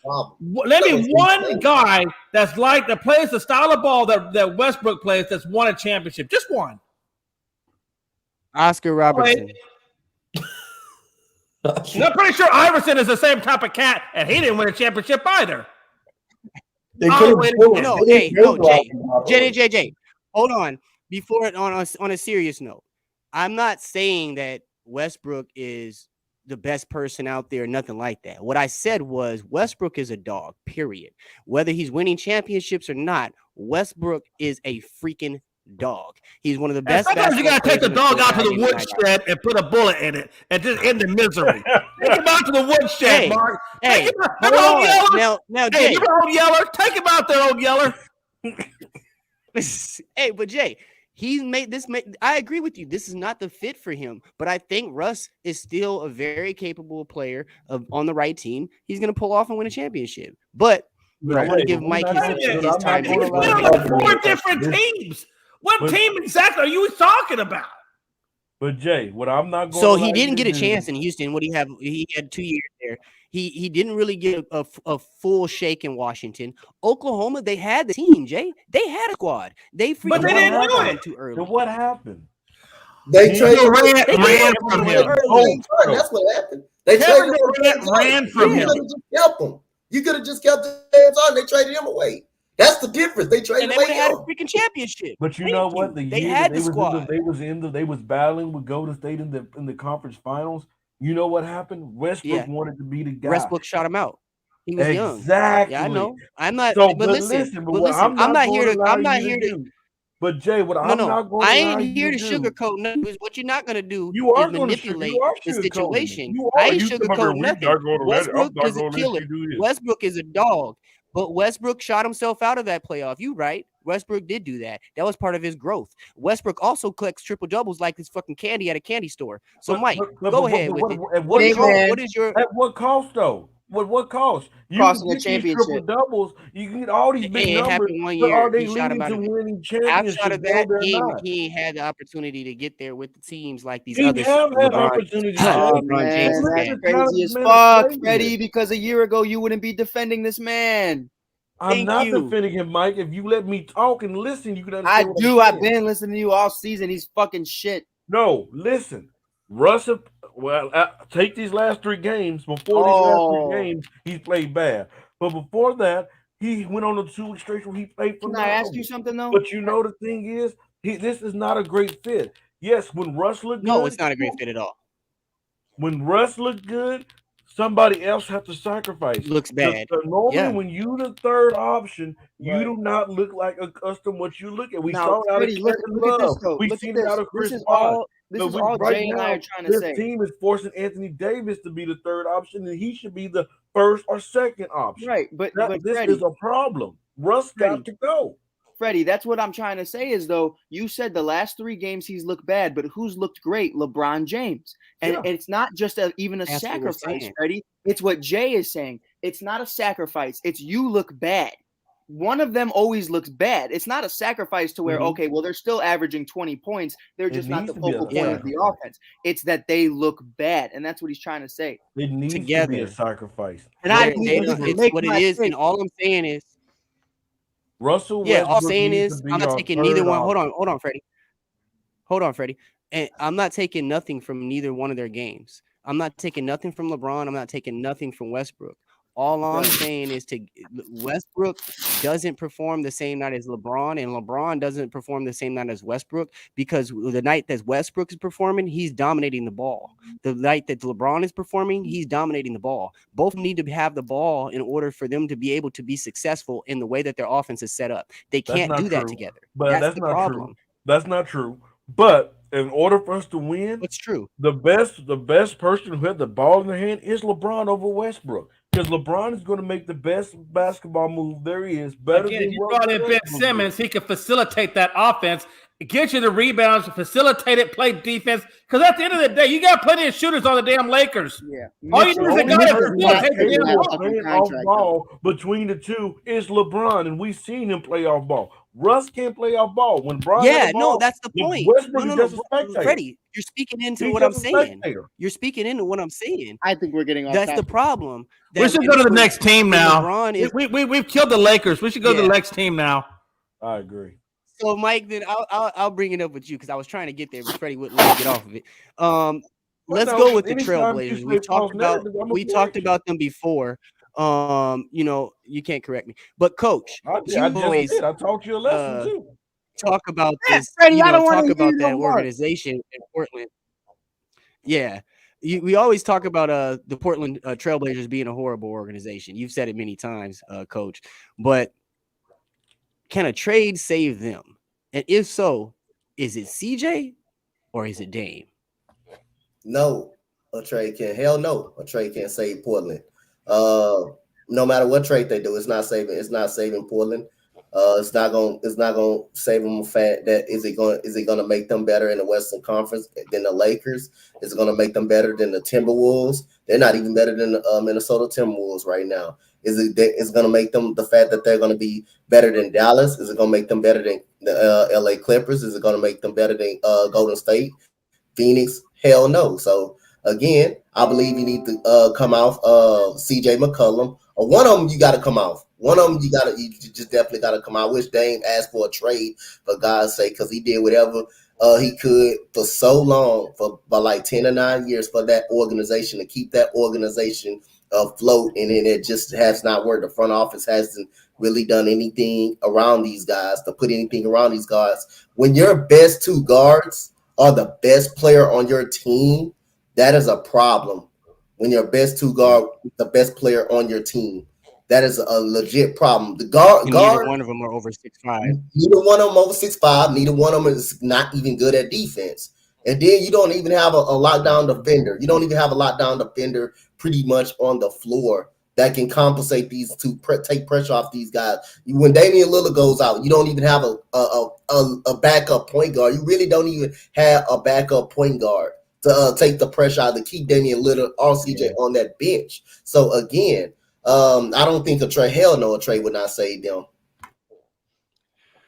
Let me one guy that's like that plays the style of ball that Westbrook plays that's won a championship. Just one. Oscar Robertson. I'm pretty sure Iverson is the same type of cat, and he didn't win a championship either. Jay, hold on. Before on a serious note, I'm not saying that Westbrook is the best person out there, nothing like that. What I said was Westbrook is a dog, period. Whether he's winning championships or not, Westbrook is a freaking dog. He's one of the best. Sometimes you gotta take the dog out to the woodshed and put a bullet in it and just end the misery. Take him out to the woodshed, Mark. Hey, now, Jay, you old Yeller. Take him out there, old Yeller. Hey, but Jay, he's made this. I agree with you. This is not the fit for him, but I think Russ is still a very capable player on the right team. He's gonna pull off and win a championship. But I want to give Mike his time. He's been on 4 different teams. What team exactly are you talking about? But Jay, what I'm not going. So he didn't get a chance in Houston. What do you have? He had 2 years there. He didn't really get a full shake in Washington. Oklahoma, they had the team. Jay, they had a squad. But they didn't do it too early. So what happened? They ran from him. That's what happened. They ran from him. You could have just kept the hands on. They traded him away. That's the difference. They traded away. They had a freaking championship. But you know what? They had the squad. They was battling with Golden State in the conference finals. You know what happened? Westbrook wanted to be the guy. Westbrook shot him out. He was young. Exactly. Yeah, I know. I'm not. So, but listen. I'm not here to. But Jay, what I'm not going to. I ain't here to sugarcoat nothing. What you're not going to do is manipulate the situation. I ain't sugarcoat nothing. Westbrook is a killer. Westbrook is a dog. But Westbrook shot himself out of that playoff. You right. Westbrook did do that. That was part of his growth. Westbrook also collects triple doubles like this fucking candy at a candy store. So, Mike, go ahead with it. What is your at what cost though? What cost? You Crossing can the get these triple championship. doubles. You can get all these big It numbers. happened one But year. are they He shot leading about to it. winning Outside championships? of that, No, they're not. he ain't had the opportunity to get there with the teams like these He other have had LeBron, opportunities. Oh LeBron James man, has that's had. crazy as fuck, Freddie. Because a year ago you wouldn't be defending this man. I'm not defending him, Mike. If you let me talk and listen, you can understand. I do. I've been listening to you all season. He's fucking shit. No, listen. Russell, take these last 3 games. Before these last 3 games, he played bad. But before that, he went on a 2 straight where he played phenomenal. Can I ask you something though? But you know the thing is, this is not a great fit. Yes, when Russ looked good. No, it's not a great fit at all. When Russ looked good, somebody else has to sacrifice. Looks bad. Normally, when you the third option, you do not look like accustomed what you look at. We saw it out of look at this though. We've seen it out of Chris Paul. This is all Jay and I are trying to say. This team is forcing Anthony Davis to be the third option, and he should be the first or second option. Right, but this Freddie, is a problem. Russ got to go. Freddie, that's what I'm trying to say is though, you said the last 3 games he's looked bad, but who's looked great? LeBron James. And it's not just even a sacrifice, Freddie. It's what Jay is saying. It's not a sacrifice. It's you look bad. One of them always looks bad. It's not a sacrifice to where, okay, well, they're still averaging 20 points. They're just not the focal point of the offense. It's that they look bad. And that's what he's trying to say. It needs to be a sacrifice. And it's what it is. And all I'm saying is, Russell. All I'm saying is, I'm not taking neither one. Hold on, Freddie. And I'm not taking nothing from neither one of their games. I'm not taking nothing from LeBron. I'm not taking nothing from Westbrook. All I'm saying is Westbrook doesn't perform the same night as LeBron, and LeBron doesn't perform the same night as Westbrook, because the night that Westbrook is performing, he's dominating the ball. The night that LeBron is performing, he's dominating the ball. Both need to have the ball in order for them to be able to be successful in the way that their offense is set up. They can't do that together. But that's the problem. True. That's not true. But in order for us to win, it's true. The best person who had the ball in their hand is LeBron over Westbrook. Because LeBron is going to make the best basketball move there is. Better Again, than you brought in Ben Simmons. He can facilitate that offense, get you the rebounds, facilitate it, play defense. Because at the end of the day, you got plenty of shooters on the damn Lakers. Yeah. All you need is a guy to facilitate the damn off ball between the two is LeBron, and we've seen him play off ball. Russ can't play off ball. When Bron that's the point. No, Freddie, you're speaking into what I'm saying. You're speaking into what I'm saying. I think we're getting off. That's the problem. We should go to the next team now. We've killed the Lakers. We should go to the next team now. I agree. So, Mike, then I'll bring it up with you because I was trying to get there, but Freddie wouldn't let me get off of it. Let's go with the Trailblazers. We talked about them before. You can't correct me, but Coach, I taught you a lesson too. Talk about this. Freddie, I don't talk about that more. organization in Portland. Yeah, we always talk about the Portland Trailblazers being a horrible organization. You've said it many times, Coach. But can a trade save them? And if so, is it CJ or is it Dame? No, a trade can. Hell no, a trade can't save Portland. No matter what trade they do, it's not saving Portland. It's not gonna save them. Fact that is it going to make them better in the Western Conference than the Lakers? Is it going to make them better than the Timberwolves? They're not even better than the Minnesota Timberwolves right now. Is it going to make them, the fact that they're going to be better than Dallas? Is it going to make them better than the LA Clippers? Is it going to make them better than Golden State, Phoenix? Hell no. So again, I believe you need to come off CJ McCollum. Or one of them you got to come off. One of them you just definitely got to come out. I wish Dame asked for a trade, for God's sake, because he did whatever he could for so long, for like 10 or 9 years, for that organization, to keep that organization afloat, and then it just has not worked. The front office hasn't really done anything around these guys, to put anything around these guys. When your best 2 guards are the best player on your team, that is a problem. When your best 2 guard, the best player on your team, that is a legit problem. The guard, neither one of them are over 6'5". Neither one of them over 6'5". Neither one of them is not even good at defense. And then you don't even have a lockdown defender. You don't even have a lockdown defender pretty much on the floor that can compensate these two, take pressure off these guys. When Damian Lillard goes out, you don't even have a backup point guard. You really don't even have a backup point guard to take the pressure out to keep Damian Lillard or CJ on that bench. So again, I don't think a trade would not save them.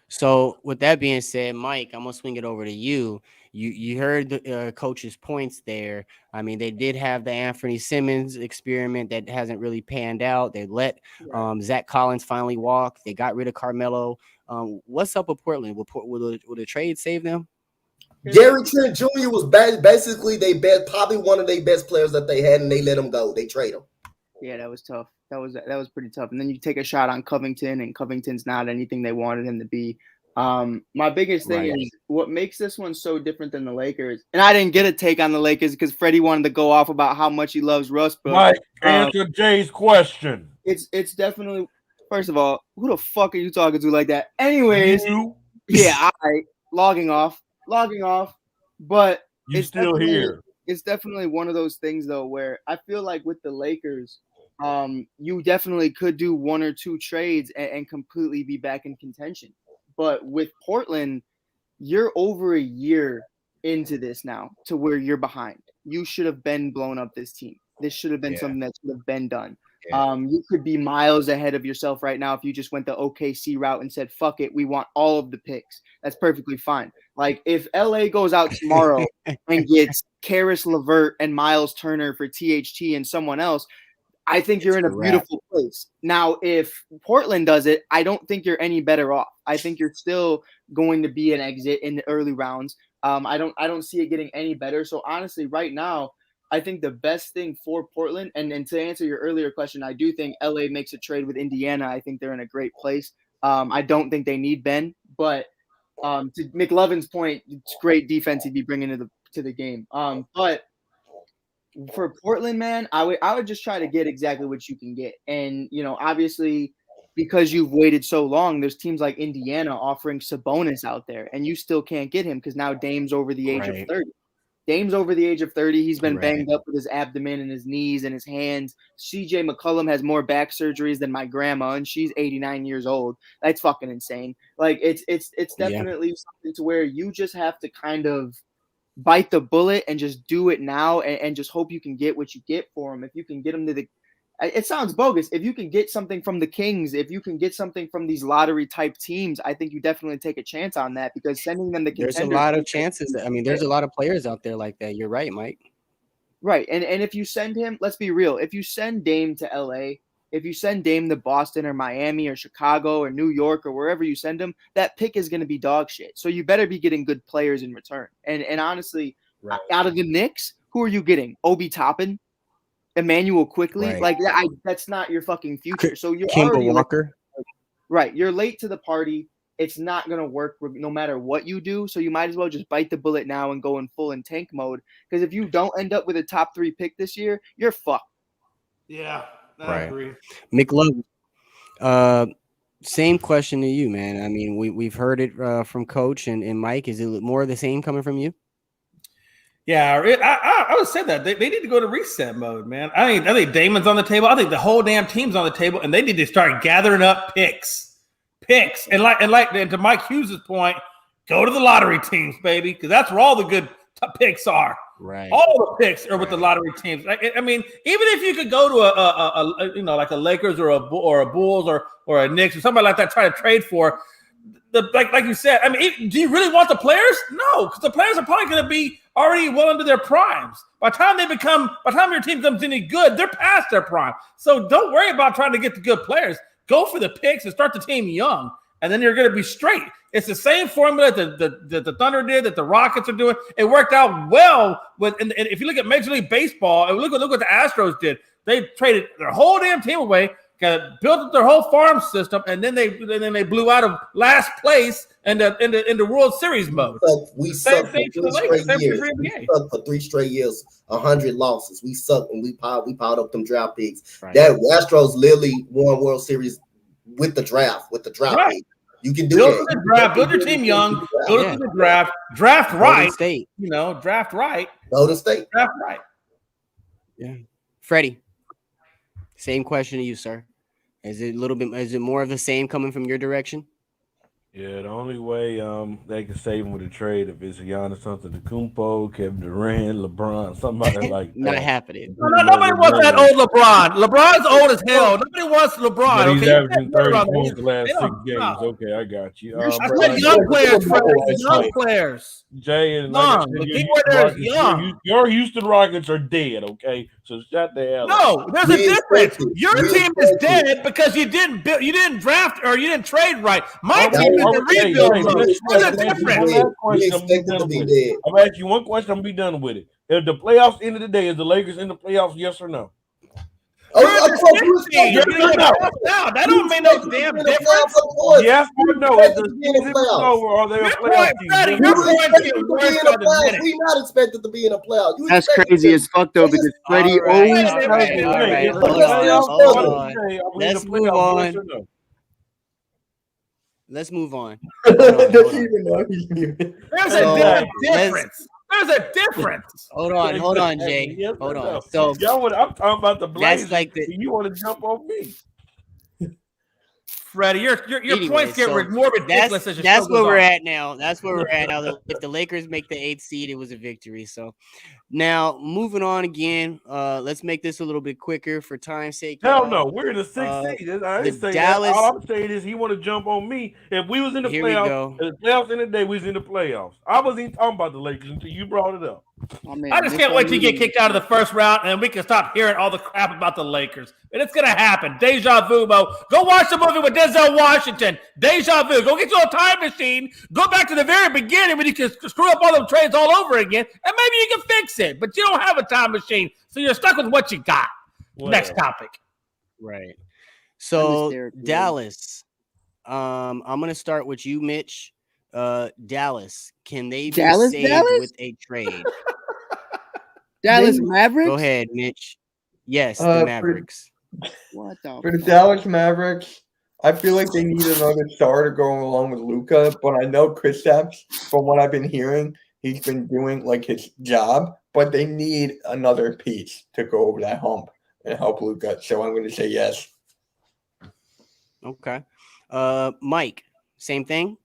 So with that being said, Mike, I'm gonna swing it over to you. You heard the coach's points there. I mean, they did have the Anthony Simmons experiment that hasn't really panned out. They let Zach Collins finally walk. They got rid of Carmelo. What's up with Portland? Will the trade save them? Gary Trent Jr. was basically probably one of their best players that they had, and they let him go. They trade him. Yeah, that was tough. That was pretty tough. And then you take a shot on Covington, and Covington's not anything they wanted him to be. My biggest thing is what makes this one so different than the Lakers. And I didn't get a take on the Lakers because Freddie wanted to go off about how much he loves Russ. But Mike, answer Jay's question. It's definitely, first of all, who the fuck are you talking to like that? Anyways, yeah, logging off. But you still here. It's definitely one of those things though where I feel like with the Lakers, you definitely could do one or two trades and completely be back in contention. But with Portland, you're over a year into this now to where you're behind. You should have been blown up this team. This should have been something that should have been done. You could be miles ahead of yourself right now if you just went the OKC route and said, fuck it, we want all of the picks. That's perfectly fine. Like if LA goes out tomorrow and gets Karis LeVert and Miles Turner for THT and someone else, I think you're in a beautiful place. Now, if Portland does it, I don't think you're any better off. I think you're still going to be an exit in the early rounds. I don't see it getting any better. So honestly, right now, I think the best thing for Portland, and to answer your earlier question, I do think LA makes a trade with Indiana. I think they're in a great place. I don't think they need Ben, but to McLovin's point, it's great defense he'd be bringing to the game. But for Portland, man, I would just try to get exactly what you can get. And, obviously, because you've waited so long, there's teams like Indiana offering Sabonis out there, and you still can't get him because now Dame's over the age of 30. Dame's over the age of 30. He's been banged up with his abdomen and his knees and his hands. CJ McCollum has more back surgeries than my grandma, and she's 89 years old. That's fucking insane. Like it's definitely something to where you just have to kind of bite the bullet and just do it now and just hope you can get what you get for him. If you can get him to it sounds bogus. If you can get something from the Kings, if you can get something from these lottery type teams, I think you definitely take a chance on that because sending them the contenders. There's a lot of chances. There's a lot of players out there like that. You're right, Mike. Right. And if you send him, let's be real. If you send Dame to LA, if you send Dame to Boston or Miami or Chicago or New York or wherever you send him, that pick is going to be dog shit. So you better be getting good players in return. And honestly, out of the Knicks, who are you getting? Obi Toppin? Emmanuel quickly, that's not your fucking future. So you're Kemba Walker, right? You're late to the party. It's not gonna work no matter what you do. So you might as well just bite the bullet now and go in full in tank mode. Because if you don't end up with a top 3 pick this year, you're fucked. Yeah, I agree. McLovin, same question to you, man. I mean, we've heard it from Coach and Mike. Is it more of the same coming from you? Yeah, I would say that they need to go to reset mode, man. I think Damon's on the table. I think the whole damn team's on the table, and they need to start gathering up picks, and to Mike Hughes' point, go to the lottery teams, baby, because that's where all the good picks are. Right, all the picks are with the lottery teams. I mean, even if you could go to like a Lakers or a Bulls or a Knicks or somebody like that, try to trade for. Like you said, I mean, do you really want the players? No, because the players are probably going to be already well into their primes. By the time your team comes any good, they're past their prime. So don't worry about trying to get the good players. Go for the picks and start the team young, and then you're going to be straight. It's the same formula that the Thunder did, that the Rockets are doing. It worked out well. And if you look at Major League Baseball, and look what the Astros did. They traded their whole damn team away. Built up their whole farm system, and then they blew out of last place in the World Series mode. We sucked for 3 straight years, 100 losses. We sucked and we piled up them draft picks. Right. That Astros literally won World Series with the draft pick. You can do that. Build your team young. Build it to the draft. Draft right. State. Draft right. Golden State. Draft right. Yeah, Freddie. Same question to you, sir. Is it more of the same coming from your direction? Yeah, the only way they can save him with a trade if it's Giannis Antetokounmpo, Kevin Durant, LeBron, somebody like that. Not happening. Nobody wants that old LeBron. LeBron's old as hell. Nobody wants LeBron. But he's Okay, averaging 30 points the last 6 games. Okay, I got you. I said young players, Fred. Young players. Jay and young. The key word there is young. Your Houston Rockets are dead. Okay, so shut the hell up. No, there's a difference. Your team is dead because you didn't draft or you didn't trade right. My team is a rebuild. There's a difference. I'm asking you one question. I'm gonna be done with it. If the playoffs end of the day, is the Lakers in the playoffs? Yes or no? That don't mean no damn difference. Yes or no? If the season is over, are they a playoff team? We not expected to be in a playoff. That's crazy as fuck though, because Freddie always tells me. Let's move on. Let's move on. There's a damn difference. There's a difference. Hold on, Jay. Hold on. So I'm talking about the Blazers. That's like you want to jump on me. Freddie, your points get more ridiculous. That's where we're at now. That's where we're at now. If the Lakers make the 8th seed, it was a victory. So now moving on again. Let's make this a little bit quicker for time's sake. Hell no, we're in the 6th seed. I ain't saying Dallas. All I'm saying is he want to jump on me. If we was in the playoffs, the playoffs in the day, we was in the playoffs. I wasn't even talking about the Lakers until you brought it up. I just can't wait to get kicked out of the first round and we can stop hearing all the crap about the Lakers. And it's going to happen. Deja vu, Mo. Go watch the movie with Denzel Washington. Deja vu. Go get you a time machine. Go back to the very beginning when you can screw up all them trades all over again. And maybe you can fix it. But you don't have a time machine. So you're stuck with what you got. Well, next topic. Right. So Dallas. I'm going to start with you, Mitch. Dallas. Can they be saved with a trade? Dallas Mavericks? Go ahead, Mitch. Yes, the Mavericks. For the Dallas Mavericks, I feel like they need another starter going along with Luka, but I know Kristaps, from what I've been hearing, he's been doing like his job, but they need another piece to go over that hump and help Luka. So I'm going to say yes. Okay. Mike, same thing?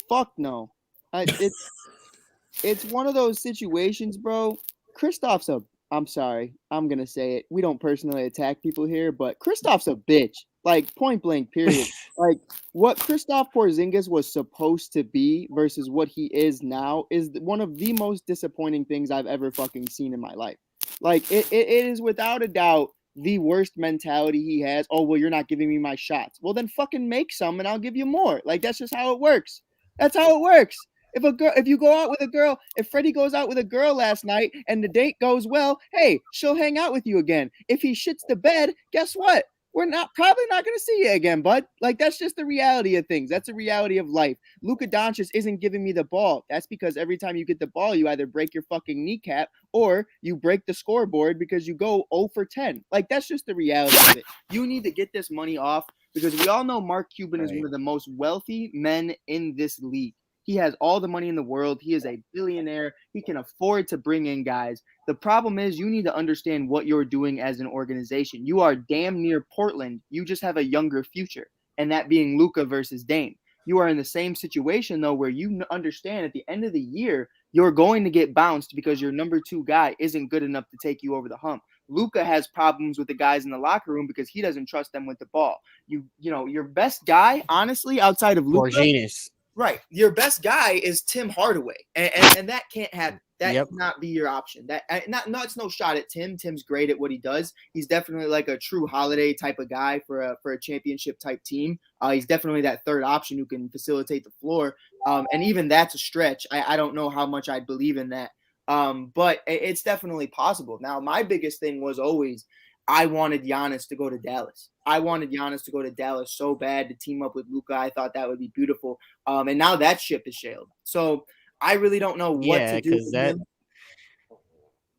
Fuck no. It's one of those situations, bro. Kristaps I'm sorry, I'm gonna say it. We don't personally attack people here, but Kristaps a bitch. Like point blank, period. Like what Kristaps Porzingis was supposed to be versus what he is now is one of the most disappointing things I've ever fucking seen in my life. Like it is without a doubt the worst mentality he has. Oh well, you're not giving me my shots. Well then fucking make some and I'll give you more. Like that's just how it works. That's how it works. If you go out with a girl, if Freddie goes out with a girl last night and the date goes well, hey, she'll hang out with you again. If he shits the bed, guess what? We're probably not going to see you again, bud. Like, that's just the reality of things. That's the reality of life. Luka Doncic isn't giving me the ball. That's because every time you get the ball, you either break your fucking kneecap or you break the scoreboard because you go 0 for 10. Like, that's just the reality of it. You need to get this money off because we all know Mark Cuban is one of the most wealthy men in this league. He has all the money in the world. He is a billionaire. He can afford to bring in guys. The problem is you need to understand what you're doing as an organization. You are damn near Portland. You just have a younger future, and that being Luka versus Dame. You are in the same situation, though, where you understand at the end of the year, you're going to get bounced because your number 2 guy isn't good enough to take you over the hump. Luka has problems with the guys in the locker room because he doesn't trust them with the ball. You know, your best guy, honestly, outside of Luka. Porzingis. Right. Your best guy is Tim Hardaway. And that can't happen. That cannot be your option. It's no shot at Tim. Tim's great at what he does. He's definitely like a true Holiday type of guy for a championship type team. He's definitely that third option who can facilitate the floor. And even that's a stretch. I don't know how much I'd believe in that. But it's definitely possible. Now, my biggest thing was always I wanted Giannis to go to Dallas. I wanted Giannis to go to Dallas so bad to team up with Luka. I thought that would be beautiful. And now that ship is sailed. So I really don't know what to do.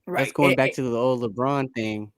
That's going back to the old LeBron thing.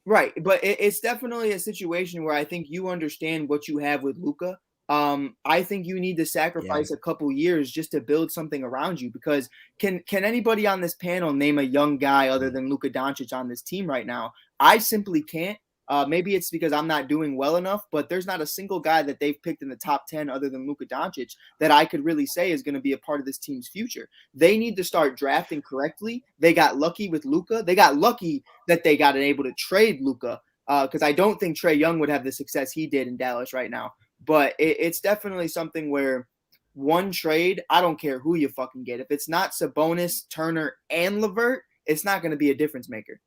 Right. But it's definitely a situation where I think you understand what you have with Luka. I think you need to sacrifice a couple years just to build something around you, because can anybody on this panel name a young guy other than Luka Doncic on this team right now? I simply can't. Maybe it's because I'm not doing well enough, but there's not a single guy that they've picked in the top 10 other than Luka Doncic that I could really say is going to be a part of this team's future. They need to start drafting correctly. They got lucky with Luka. They got lucky that they got able to trade Luka because I don't think Trae Young would have the success he did in Dallas right now. But it's definitely something where one trade, I don't care who you fucking get. If it's not Sabonis, Turner, and LeVert, it's not going to be a difference maker.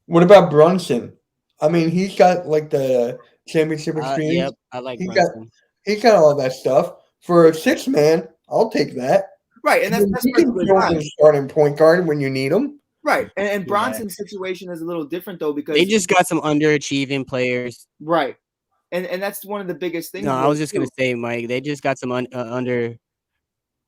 What about Brunson? I mean, he's got like the championship experience. Yep, I like Brunson. He's got all that stuff. For a 6-man, I'll take that. Right, and that's he can throw starting point guard when you need him. Right, and Bronson's situation is a little different though because they just got some underachieving players. Right, and that's one of the biggest things. No, I was just gonna say, Mike, they just got some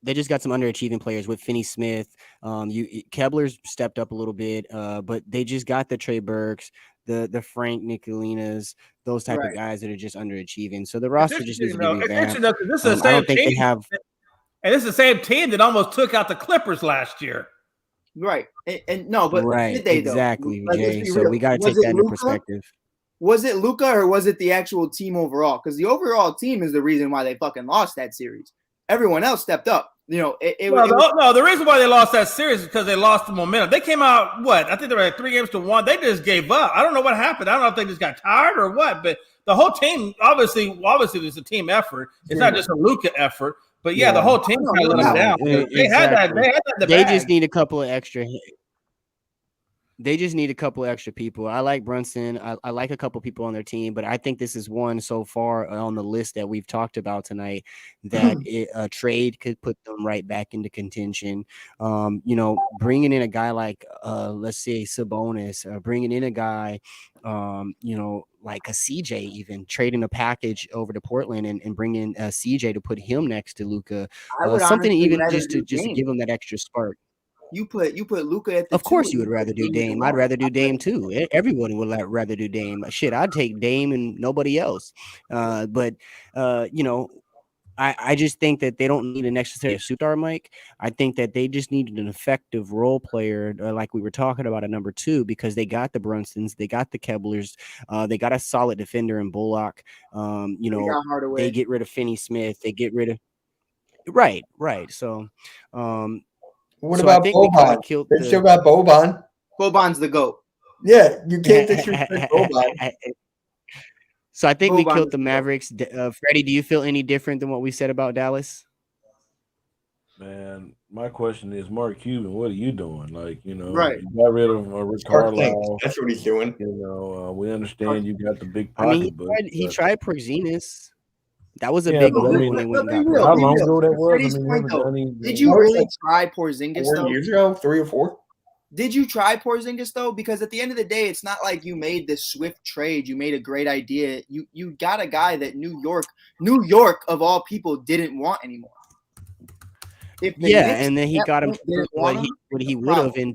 They just got some underachieving players with Finney Smith. Kebler's stepped up a little bit, but they just got the Trey Burks, the Frank Nicolinas, those type of guys that are just underachieving. So the roster just needs to be revamped. This is the same team. And this is the same team that almost took out the Clippers last year. Right. And no, but did they though? Exactly, Jay. So we got to take that into perspective. Was it Luka or was it the actual team overall? Because the overall team is the reason why they fucking lost that series. Everyone else stepped up. You know, the reason why they lost that series is because they lost the momentum. They came out, I think they were at 3-1. They just gave up. I don't know what happened. I don't know if they just got tired or what, but the whole team, obviously it's a team effort. It's not just a Luka effort. But the whole team kind of let them down. They had that. They just need a couple of extra. They just need a couple of extra people. I like Brunson. I like a couple people on their team, but I think this is one so far on the list that we've talked about tonight that a trade could put them right back into contention. Bringing in a guy like, let's say Sabonis, bringing in a guy, like a CJ, even trading a package over to Portland and bringing a CJ to put him next to Luka, something even just to give him that extra spark. You put Luka at the Of course you would rather do Dame. I'd rather do Dame too. Everyone would rather do Dame. Shit, I'd take Dame and nobody else. But I just think that they don't need a necessary superstar, Mike. I think that they just needed an effective role player, like we were talking about at number 2, because they got the Brunsons, they got the Keblers, they got a solid defender in Bullock. They get rid of Finney Smith, they get rid of right. So what about Boban? They still got Boban. Boban's the GOAT. Yeah, you can't disrespect Boban. So I think we killed the Mavericks. Freddie, do you feel any different than what we said about Dallas? Man, my question is, Mark Cuban, what are you doing? Right. You got rid of Rick Carlisle. That's what he's doing. We understand you got the big pocket. He tried Porzingis. That was a big move when they went and got How long ago that was? Did you really try Porzingis 4 years ago? 3 or 4? Did you try Porzingis though? Because at the end of the day, it's not like you made this swift trade. You made a great idea. You got a guy that New York of all people didn't want anymore. And then he got him what he would have, and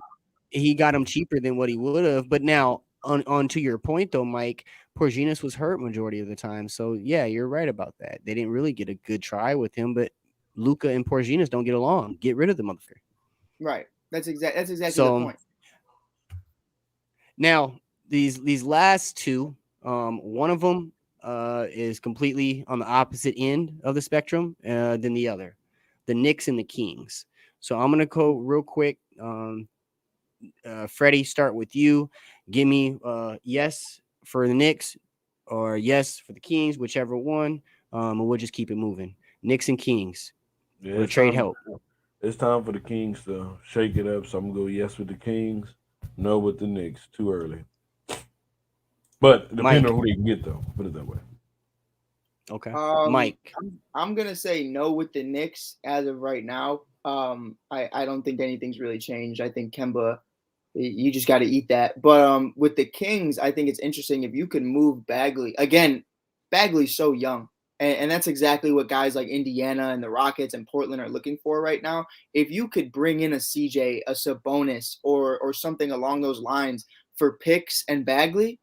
he got him cheaper than what he would have. But now, on to your point though, Mike, Porzingis was hurt majority of the time. So yeah, you're right about that. They didn't really get a good try with him, but Luka and Porzingis don't get along. Get rid of the motherfucker. Right. That's exactly the point. Now, these last two, one of them is completely on the opposite end of the spectrum than the other, the Knicks and the Kings. So I'm gonna go real quick. Freddie, start with you. Give me yes for the Knicks or yes for the Kings, whichever one, and we'll just keep it moving. Knicks and Kings. Will trade help? It's time for the Kings to shake it up, so I'm going to go yes with the Kings, no with the Knicks. Too early. But depending on who they can get, though. Put it that way. Okay. Mike. I'm going to say no with the Knicks as of right now. I don't think anything's really changed. I think Kemba, you just got to eat that. But with the Kings, I think it's interesting if you can move Bagley. Again, Bagley's so young. And that's exactly what guys like Indiana and the Rockets and Portland are looking for right now. If you could bring in a CJ, a Sabonis, or something along those lines for picks and Bagley,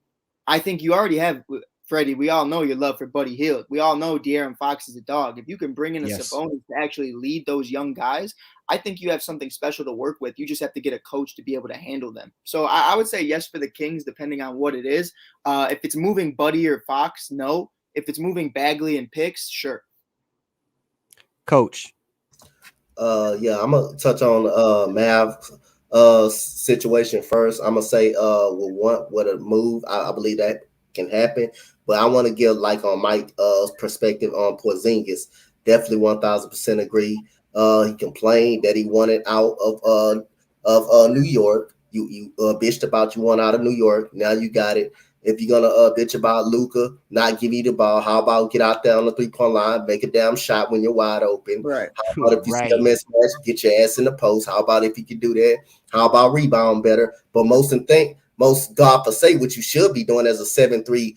I think you already have Freddie, we all know your love for Buddy Hield. We all know De'Aaron Fox is a dog. If you can bring in a Sabonis to actually lead those young guys, I think you have something special to work with. You just have to get a coach to be able to handle them. So I would say yes for the Kings, depending on what it is. If it's moving Buddy or Fox, no. If it's moving Bagley and Picks, sure. Coach. Yeah, I'm gonna touch on Mav situation first. I'm gonna say with a move, I believe that can happen, but I want to give like on Mike's perspective on Porzingis. Definitely 1000% agree. He complained that he wanted out of New York. You bitched about you want out of New York. Now you got it. If you're gonna bitch about Luka not giving you the ball, how about get out there on the 3-point line, make a damn shot when you're wide open? Right. How about if you see a mismatch, get your ass in the post? How about if you can do that? How about rebound better? But most God for say what you should be doing as a 7'3"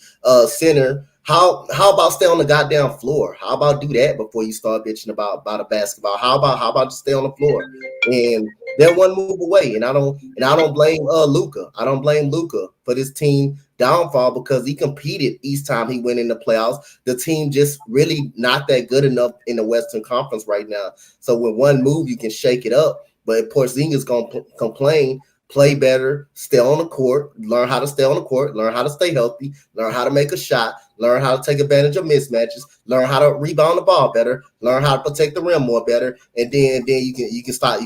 center. How about stay on the goddamn floor? How about do that before you start bitching about a basketball? How about just stay on the floor? And they're one move away. And I don't blame Luka. I don't blame Luka for this team downfall because he competed each time he went in the playoffs. The team just really not that good enough in the Western Conference right now. So with one move you can shake it up. But if Porzingis gonna complain, play better, stay on the court, learn how to stay on the court, learn how to stay healthy, learn how to make a shot, learn how to take advantage of mismatches, learn how to rebound the ball better, learn how to protect the rim more better, and then you can stop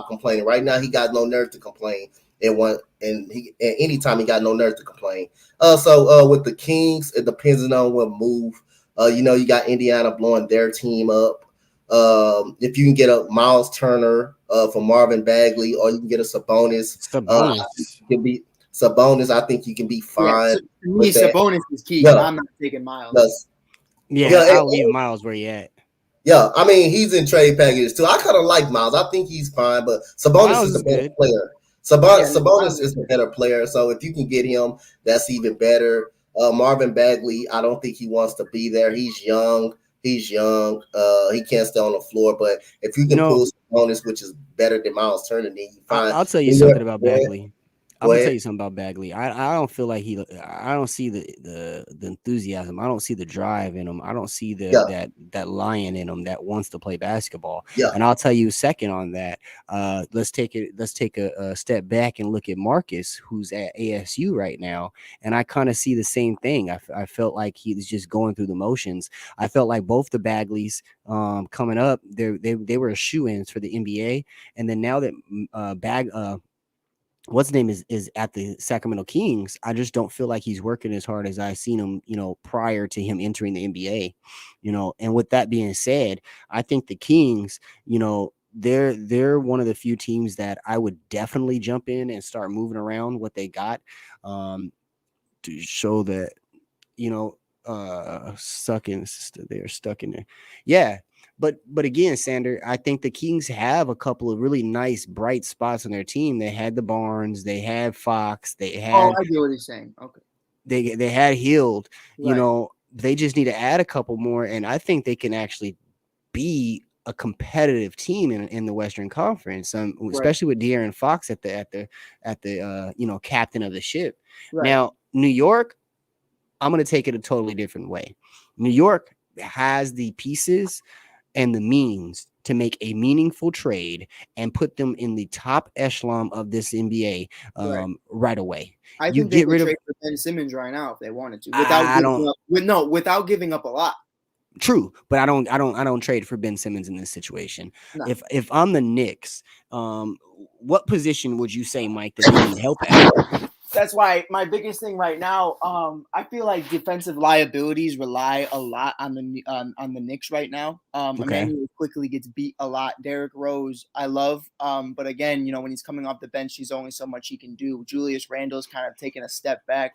complaining. Right now he got no nerve to complain. Anytime he got no nerve to complain. So with the Kings, it depends on what move. You got Indiana blowing their team up. If you can get a Miles Turner for Marvin Bagley, or you can get a Sabonis. Can be Sabonis. I think you can be fine. To me, Sabonis is key. Yeah. I'm not taking Miles. I'll leave Miles where you at. Yeah, I mean he's in trade packages too. I kind of like Miles. I think he's fine, but Sabonis is the better player. Sabonis is the better player. So if you can get him, that's even better. Marvin Bagley, I don't think he wants to be there. He's young. He can't stay on the floor. But if you can pull Sabonis, which is better than Miles Turner, then you find. I'll tell you something about Bagley. I'm gonna tell you something about Bagley. I don't feel like I don't see the enthusiasm. I don't see the drive in him. I don't see that lion in him that wants to play basketball. Yeah. And I'll tell you second on that. Let's take a step back and look at Marcus, who's at ASU right now, and I kind of see the same thing. I felt like he was just going through the motions. I felt like both the Bagleys coming up, they were shoe-ins for the NBA, and then now that what's his name is at the Sacramento Kings, I just don't feel like he's working as hard as I seen him, prior to him entering the NBA, and with that being said, I think the Kings, they're one of the few teams that I would definitely jump in and start moving around what they got, to show that, they're stuck in there. Yeah. But again, Sander, I think the Kings have a couple of really nice, bright spots on their team. They had the Barnes, they had Fox, they had. Oh, I get what he's saying. Okay. They had Hield. Right. They just need to add a couple more, and I think they can actually be a competitive team in the Western Conference, especially with De'Aaron Fox at the captain of the ship. Right. Now, New York, I'm going to take it a totally different way. New York has the pieces and the means to make a meaningful trade and put them in the top echelon of this NBA right away. I think they could trade for Ben Simmons right now if they wanted to, without giving up a lot. True, but I don't trade for Ben Simmons in this situation. No. If I'm the Knicks, what position would you say, Mike, that they need help at? That's why my biggest thing right now, I feel like defensive liabilities rely a lot on the Knicks right now. Emmanuel quickly gets beat a lot. Derrick Rose, I love, but again, when he's coming off the bench, he's only so much he can do. Julius Randle's kind of taking a step back.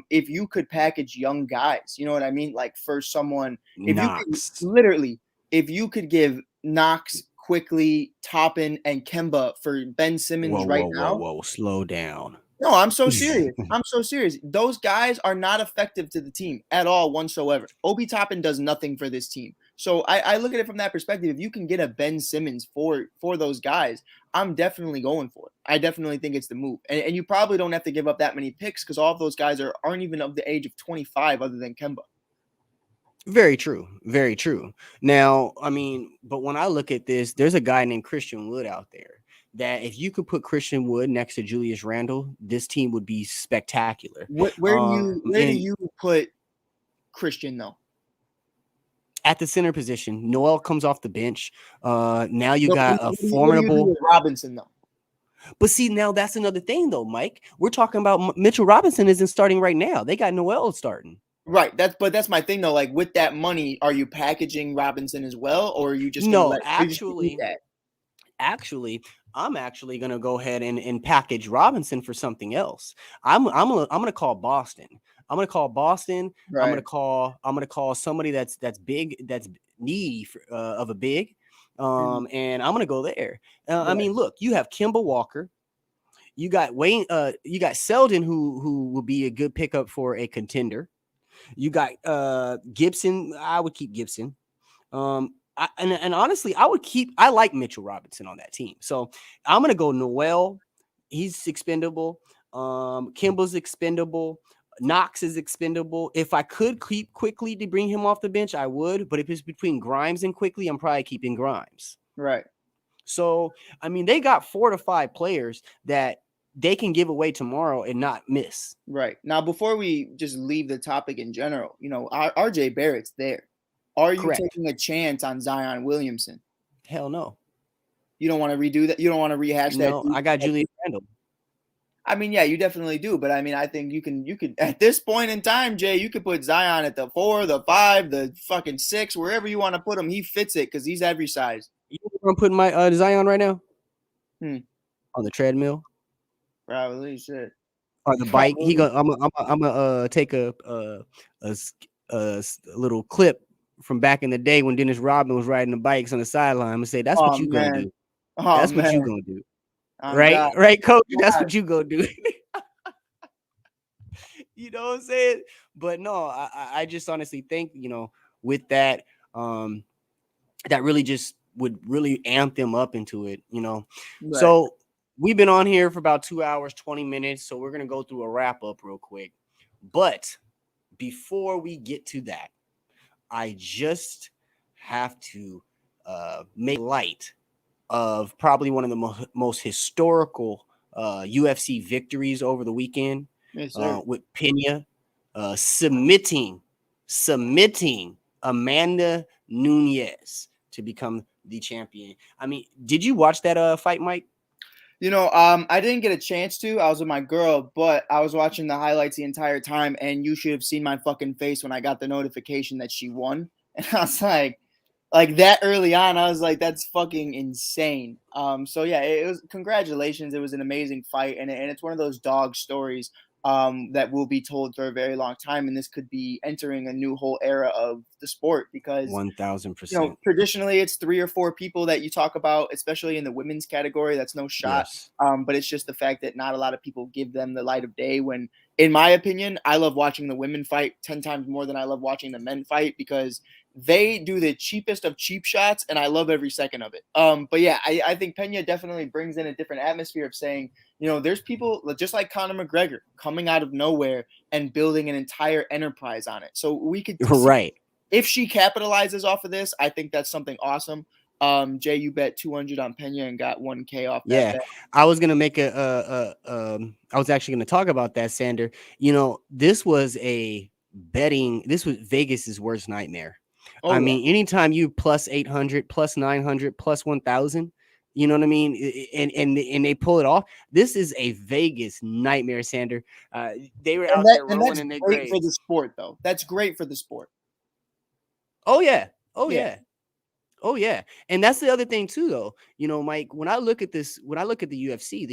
If you could package young guys, you know what I mean? Like for someone, if you could give Knox, Quickly, Toppin, and Kemba for Ben Simmons now. Whoa, slow down. No, I'm so serious. I'm so serious. Those guys are not effective to the team at all whatsoever. Obi Toppin does nothing for this team. So I look at it from that perspective. If you can get a Ben Simmons for those guys, I'm definitely going for it. I definitely think it's the move. And you probably don't have to give up that many picks because all of those guys aren't even of the age of 25 other than Kemba. Very true. Very true. Now, I mean, but when I look at this, there's a guy named Christian Wood out there that if you could put Christian Wood next to Julius Randle, this team would be spectacular. Where do you put Christian though? At the center position, Noel comes off the bench. Now you got a formidable Robinson though. But see, now that's another thing though, Mike. We're talking about Mitchell Robinson isn't starting right now. They got Noel starting. Right. That's my thing though. Like with that money, are you packaging Robinson as well, or are you just Actually, I'm actually gonna go ahead and package Robinson for something else. I'm gonna call Boston. I'm gonna call Boston. Right. I'm gonna call somebody that's big, that's needy of a big, and I'm gonna go there. I mean, look, you have Kemba Walker. You got Wayne. You got Selden, who will be a good pickup for a contender. You got Gibson. I would keep Gibson. And honestly, I like Mitchell Robinson on that team. So I'm going to go Noel. He's expendable. Kemba's expendable. Knox is expendable. If I could keep Quickly to bring him off the bench, I would. But if it's between Grimes and Quickly, I'm probably keeping Grimes. Right. So, I mean, they got 4 to 5 players that they can give away tomorrow and not miss. Right. Now, before we just leave the topic in general, RJ Barrett's there. Are you taking a chance on Zion Williamson? Hell no. You don't want to redo that? You don't want to rehash that? No, I got Julius Randle. I mean, yeah, you definitely do. But I mean, I think you could at this point in time, Jay, you could put Zion at the 4, the 5, the fucking 6, wherever you want to put him. He fits it because he's every size. You know where I'm putting my Zion right now? On the treadmill. Probably should. On the bike. I'm gonna take a little clip from back in the day when Dennis Rodman was riding the bikes on the sideline. I'm gonna say that's what you gonna do. That's what you gonna do. Right, coach. That's what you gonna do. You know what I'm saying? But no, I just honestly think, with that, that really just would really amp them up into it, Right. So we've been on here for about 2 hours, 20 minutes. So we're gonna go through a wrap up real quick. But before we get to that, I just have to make light of probably one of the most historical UFC victories over the weekend. Yes, with Pena submitting Amanda Nunes to become the champion. I mean, did you watch that fight, Mike? I didn't get a chance to. I was with my girl, but I was watching the highlights the entire time, and you should have seen my fucking face when I got the notification that she won. And I was like that early on, I was like, that's fucking insane. So yeah, it was congratulations. It was an amazing fight, and it's one of those dog stories that will be told for a very long time. And this could be entering a new whole era of the sport because 1000%. Traditionally it's 3 or 4 people that you talk about, especially in the women's category. That's no shot. Yes. But it's just the fact that not a lot of people give them the light of day when, in my opinion, I love watching the women fight 10 times more than I love watching the men fight because they do the cheapest of cheap shots, and I love every second of it. But yeah, I think Pena definitely brings in a different atmosphere of saying, there's people just like Conor McGregor coming out of nowhere and building an entire enterprise on it. So we could right. If she capitalizes off of this, I think that's something awesome. Jay, you bet 200 on Pena and got 1K off that. Yeah, bet. I was gonna make I was actually gonna talk about that, Sander. This was Vegas's worst nightmare. I mean, anytime you plus 800, plus 900, plus 1,000, you know what I mean? And they pull it off. This is a Vegas nightmare, Sander. They were out there rolling in their graves. For the sport, though. That's great for the sport. Oh, yeah. Oh, yeah. Oh, yeah. And that's the other thing, too, though. Mike, when I look at the UFC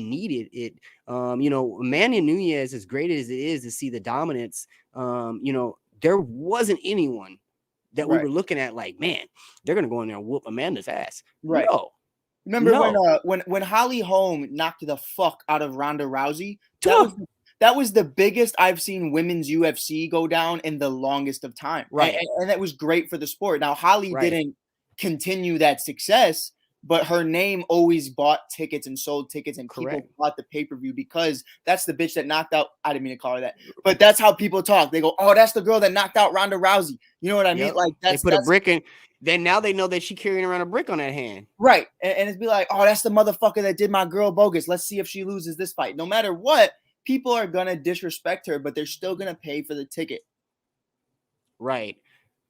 needed it. Amanda Nunes, as great as it is to see the dominance, there wasn't anyone that we were looking at like, man, they're gonna go in there and whoop Amanda's ass. Right. No. Remember when Holly Holm knocked the fuck out of Ronda Rousey? That that was the biggest I've seen women's UFC go down in the longest of time. Right. And that was great for the sport. Now, Holly didn't continue that success, but her name always bought tickets and sold tickets, and people bought the pay-per-view because that's the bitch that knocked out. I didn't mean to call her that, but that's how people talk. They go, "Oh, that's the girl that knocked out Ronda Rousey." You know what I mean? Like they put a brick in. Then now they know that she carrying around a brick on that hand. Right. And it'd be like, "Oh, that's the motherfucker that did my girl bogus. Let's see if she loses this fight." No matter what, people are gonna disrespect her, but they're still gonna pay for the ticket. Right.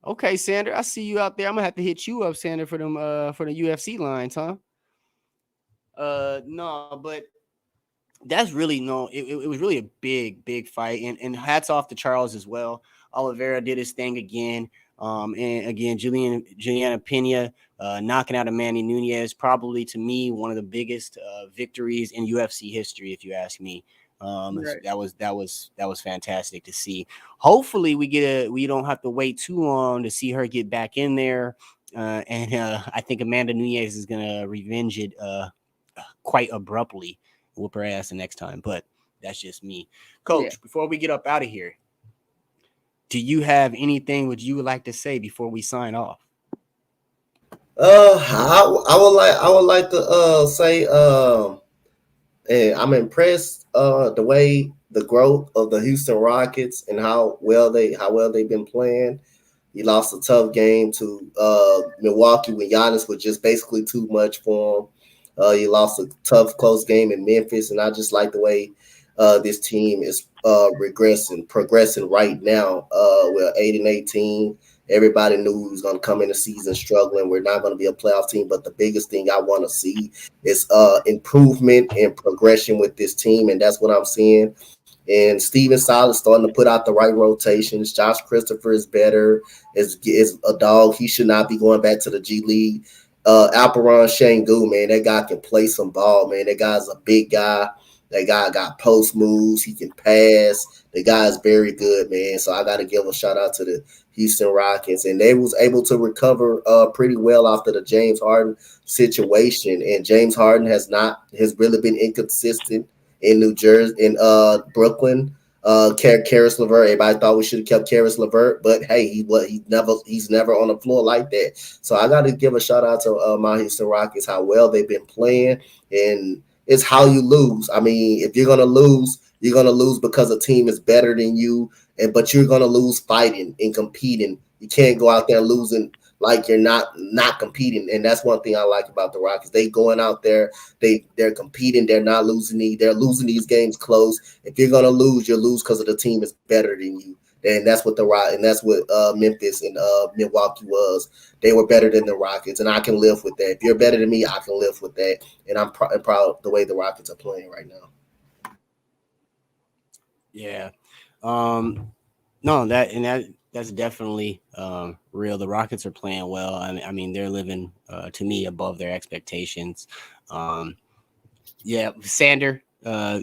Okay, Sander, I see you out there. I'm gonna have to hit you up, Sander, for them for the UFC lines, huh? No, but that's really it was really a big fight, and hats off to Charles as well. Oliveira did his thing again. And again, Juliana Pena knocking out Amanda Nunes, probably to me one of the biggest victories in UFC history, if you ask me. That was fantastic to see. Hopefully we don't have to wait too long to see her get back in there. And I think Amanda Nunes is gonna revenge it quite abruptly, whoop her ass the next time. But that's just me. Coach, before we get up out of here, do you have anything would you would like to say before we sign off? I would like to say and I'm impressed the way the growth of the Houston Rockets and how well they've been playing. He lost a tough game to Milwaukee when Giannis was just basically too much for him. He lost a tough, close game in Memphis, and I just like the way this team is progressing right now. We're 8-18. Everybody knew we was going to come in the season struggling. We're not going to be a playoff team, but the biggest thing I want to see is improvement and progression with this team, and that's what I'm seeing. And Steven Silas starting to put out the right rotations. Josh Christopher is better. Is a dog. He should not be going back to the G League. Alperon Şengün, man, that guy can play some ball, man. That guy's a big guy. That guy got post moves. He can pass. The guy is very good, man. So I got to give a shout out to the Houston Rockets. And they was able to recover pretty well after the James Harden situation. And James Harden has really been inconsistent in New Jersey, in Brooklyn. Caris LeVert, everybody thought we should have kept Caris LeVert, but hey, he's never on the floor like that. So I got to give a shout out to my Houston Rockets, how well they've been playing, and it's how you lose. I mean, if you're gonna lose because a team is better than you, but you're gonna lose fighting and competing. You can't go out there losing like you're not competing, and that's one thing I like about the Rockets. They going out there, they're competing, they're not losing they're losing these games close. If you're gonna lose, you lose because of the team is better than you, and that's what Memphis and Milwaukee was. They were better than the Rockets, and I can live with that. If you're better than me, I can live with that, and I'm proud of the way the Rockets are playing right now. Yeah, that's definitely real. The Rockets are playing well. I mean, they're living to me above their expectations. Sander,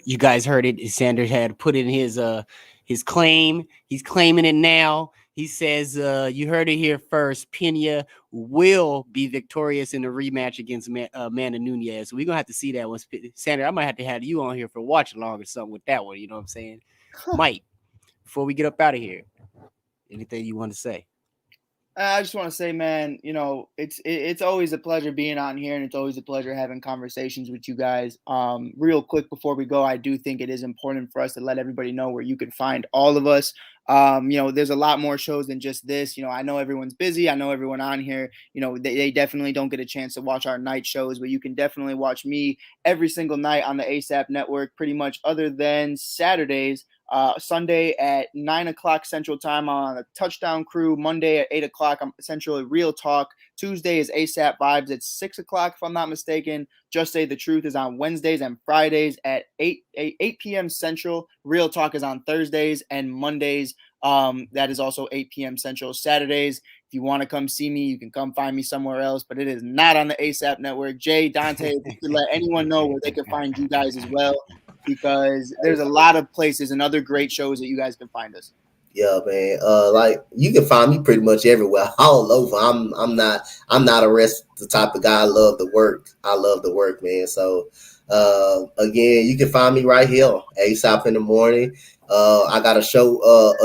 you guys heard it. Sander had put in his claim. He's claiming it now. He says, you heard it here first. Pena will be victorious in the rematch against Amanda Nunes. So we're going to have to see that one. Sander, I might have to have you on here for watch along or something with that one. You know what I'm saying? Mike, before we get up out of here, anything you want to say? I just want to say, man, you know, it's always a pleasure being on here, and it's always a pleasure having conversations with you guys. Real quick before we go, I do think it is important for us to let everybody know where you can find all of us. You know, there's a lot more shows than just this. You know, I know everyone's busy. I know everyone on here, you know, they definitely don't get a chance to watch our night shows, but you can definitely watch me every single night on the ASAP network, pretty much, other than Saturdays. Sunday at 9 o'clock Central Time on the Touchdown Crew. Monday at 8 o'clock Central at Real Talk. Tuesday is ASAP Vibes at 6 o'clock, if I'm not mistaken. Just Say the Truth is on Wednesdays and Fridays at 8 p.m. Central. Real Talk is on Thursdays and Mondays. That is also 8 p.m. Central. Saturdays, if you want to come see me, you can come find me somewhere else, but it is not on the ASAP network. Jay, Dante, if you could let anyone know where they can find you guys as well, because there's a lot of places and other great shows that you guys can find us. Yeah, man. Like you can find me pretty much everywhere, all over. I'm not a rest the type of guy. I love the work, man. So Again, you can find me right here, ASAP in the morning. I got a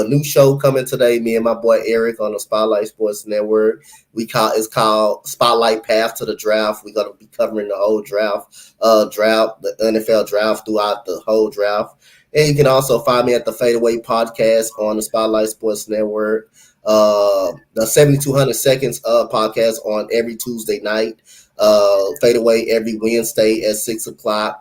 new show coming today. Me and my boy Eric on the Spotlight Sports Network. It's called Spotlight Path to the Draft. We're gonna be covering the whole draft, the NFL draft throughout the whole draft. And you can also find me at the Fadeaway Podcast on the Spotlight Sports Network. The 7200 Seconds podcast on every Tuesday night. Fadeaway every Wednesday at 6:00.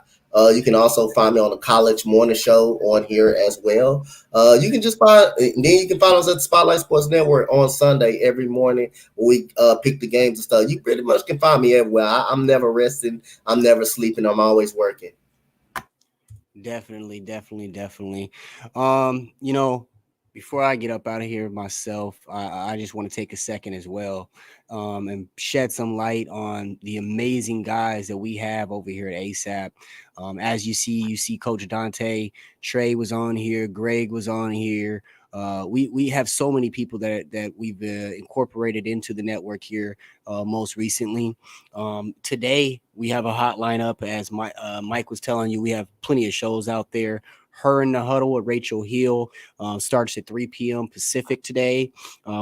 You can also find me on the College Morning Show on here as well. You can find us at the Spotlight Sports Network on Sunday every morning when we pick the games and stuff. You pretty much can find me everywhere. I'm never resting. I'm never sleeping. I'm always working. Definitely. Before I get up out of here myself, I just want to take a second as well and shed some light on the amazing guys that we have over here at ASAP. As you see Coach Dante, Trey was on here, Greg was on here. We have so many people that we've incorporated into the network here most recently. Today, we have a hot lineup, as Mike was telling you. We have plenty of shows out there. Her in the Huddle with Rachel Hill starts at 3 p.m. Pacific today.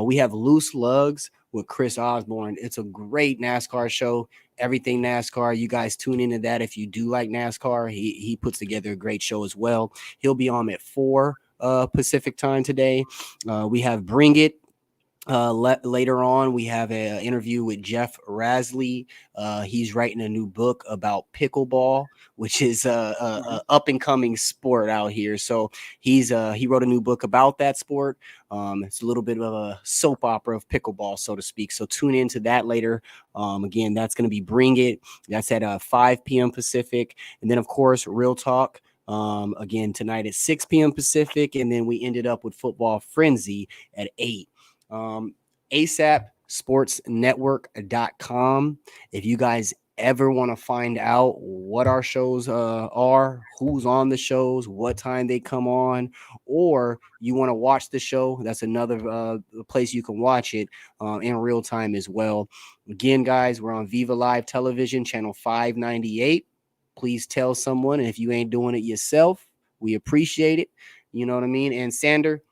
We have Loose Lugs with Chris Osborne. It's a great NASCAR show. Everything NASCAR. You guys tune into that if you do like NASCAR. He puts together a great show as well. He'll be on at 4 Pacific time today. We have Bring It. Later on, we have an interview with Jeff Rasley. He's writing a new book about pickleball, which is a up and coming sport out here. So he wrote a new book about that sport. It's a little bit of a soap opera of pickleball, so to speak. So tune into that later. Again, that's going to be Bring It. That's at 5 p.m. Pacific. And then, of course, Real Talk. Again, tonight at 6 p.m. Pacific. And then we ended up with Football Frenzy at 8. ASAPSportsNetwork.com. If you guys ever want to find out what our shows are, who's on the shows, what time they come on, or you want to watch the show, that's another place you can watch it in real time as well. Again, guys, we're on Viva Live Television, channel 598. Please tell someone. And if you ain't doing it yourself, we appreciate it. You know what I mean? And Sander,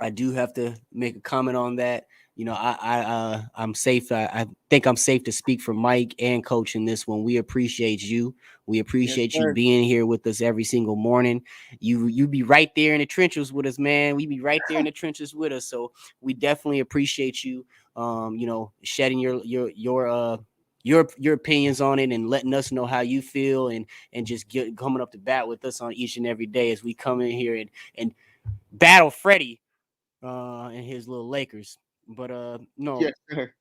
I do have to make a comment on that. You know, I'm safe. I think I'm safe to speak for Mike and Coach in this one. We appreciate you. We appreciate you being here with us every single morning. You be right there in the trenches with us, man. We be right there in the trenches with us. So we definitely appreciate you. Shedding your opinions on it and letting us know how you feel and just coming up to bat with us on each and every day as we come in here and battle Freddie and his little Lakers. But no, yes, sir.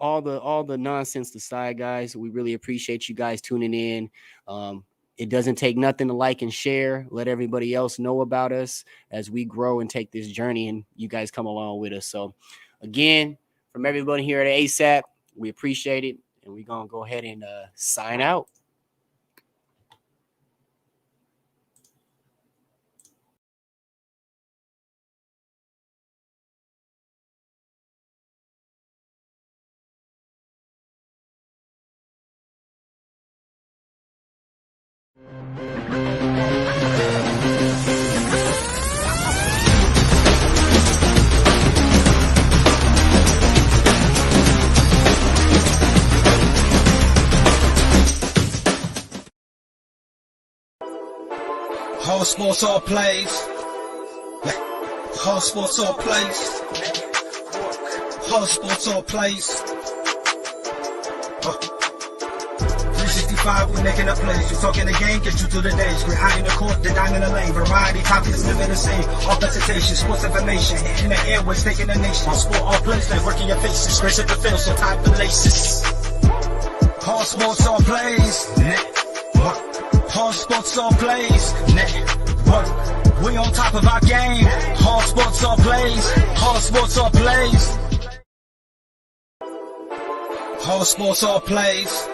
all the nonsense aside, guys, we really appreciate you guys tuning in. It doesn't take nothing to like and share. Let everybody else know about us as we grow and take this journey, and you guys come along with us. So again, from everybody here at ASAP, we appreciate it, and we're gonna go ahead and sign out. Whole sports all plays. Whole sports all plays. Whole sports all plays. 365, we making a plays. You talking the game, get you through the days. We're high in the court, the dime in the lane. Variety, topics, living the same. All presentation, sports information. In the airways, taking the nation. Sport all plays, they working your faces. Grace at the field, so tie the laces. Whole sports all plays. Whole sports all plays. Network. We on top of our game. Whole sports all plays. Whole sports all plays. Whole sports all plays.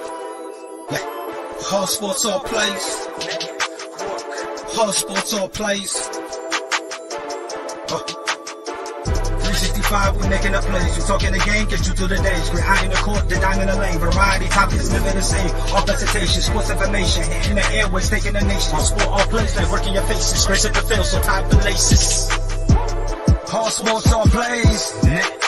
Whole sports all plays. Whole sports all plays. 365 365, we making a plays. We talking the game, get you through the days. We're high in the court, the dime in the lane. Variety, topics, living the same. All presentation, sports information. In the airways, taking the nation. All sport, all plays, like working your faces. Grace at the field, so tie the laces. All sports, all plays.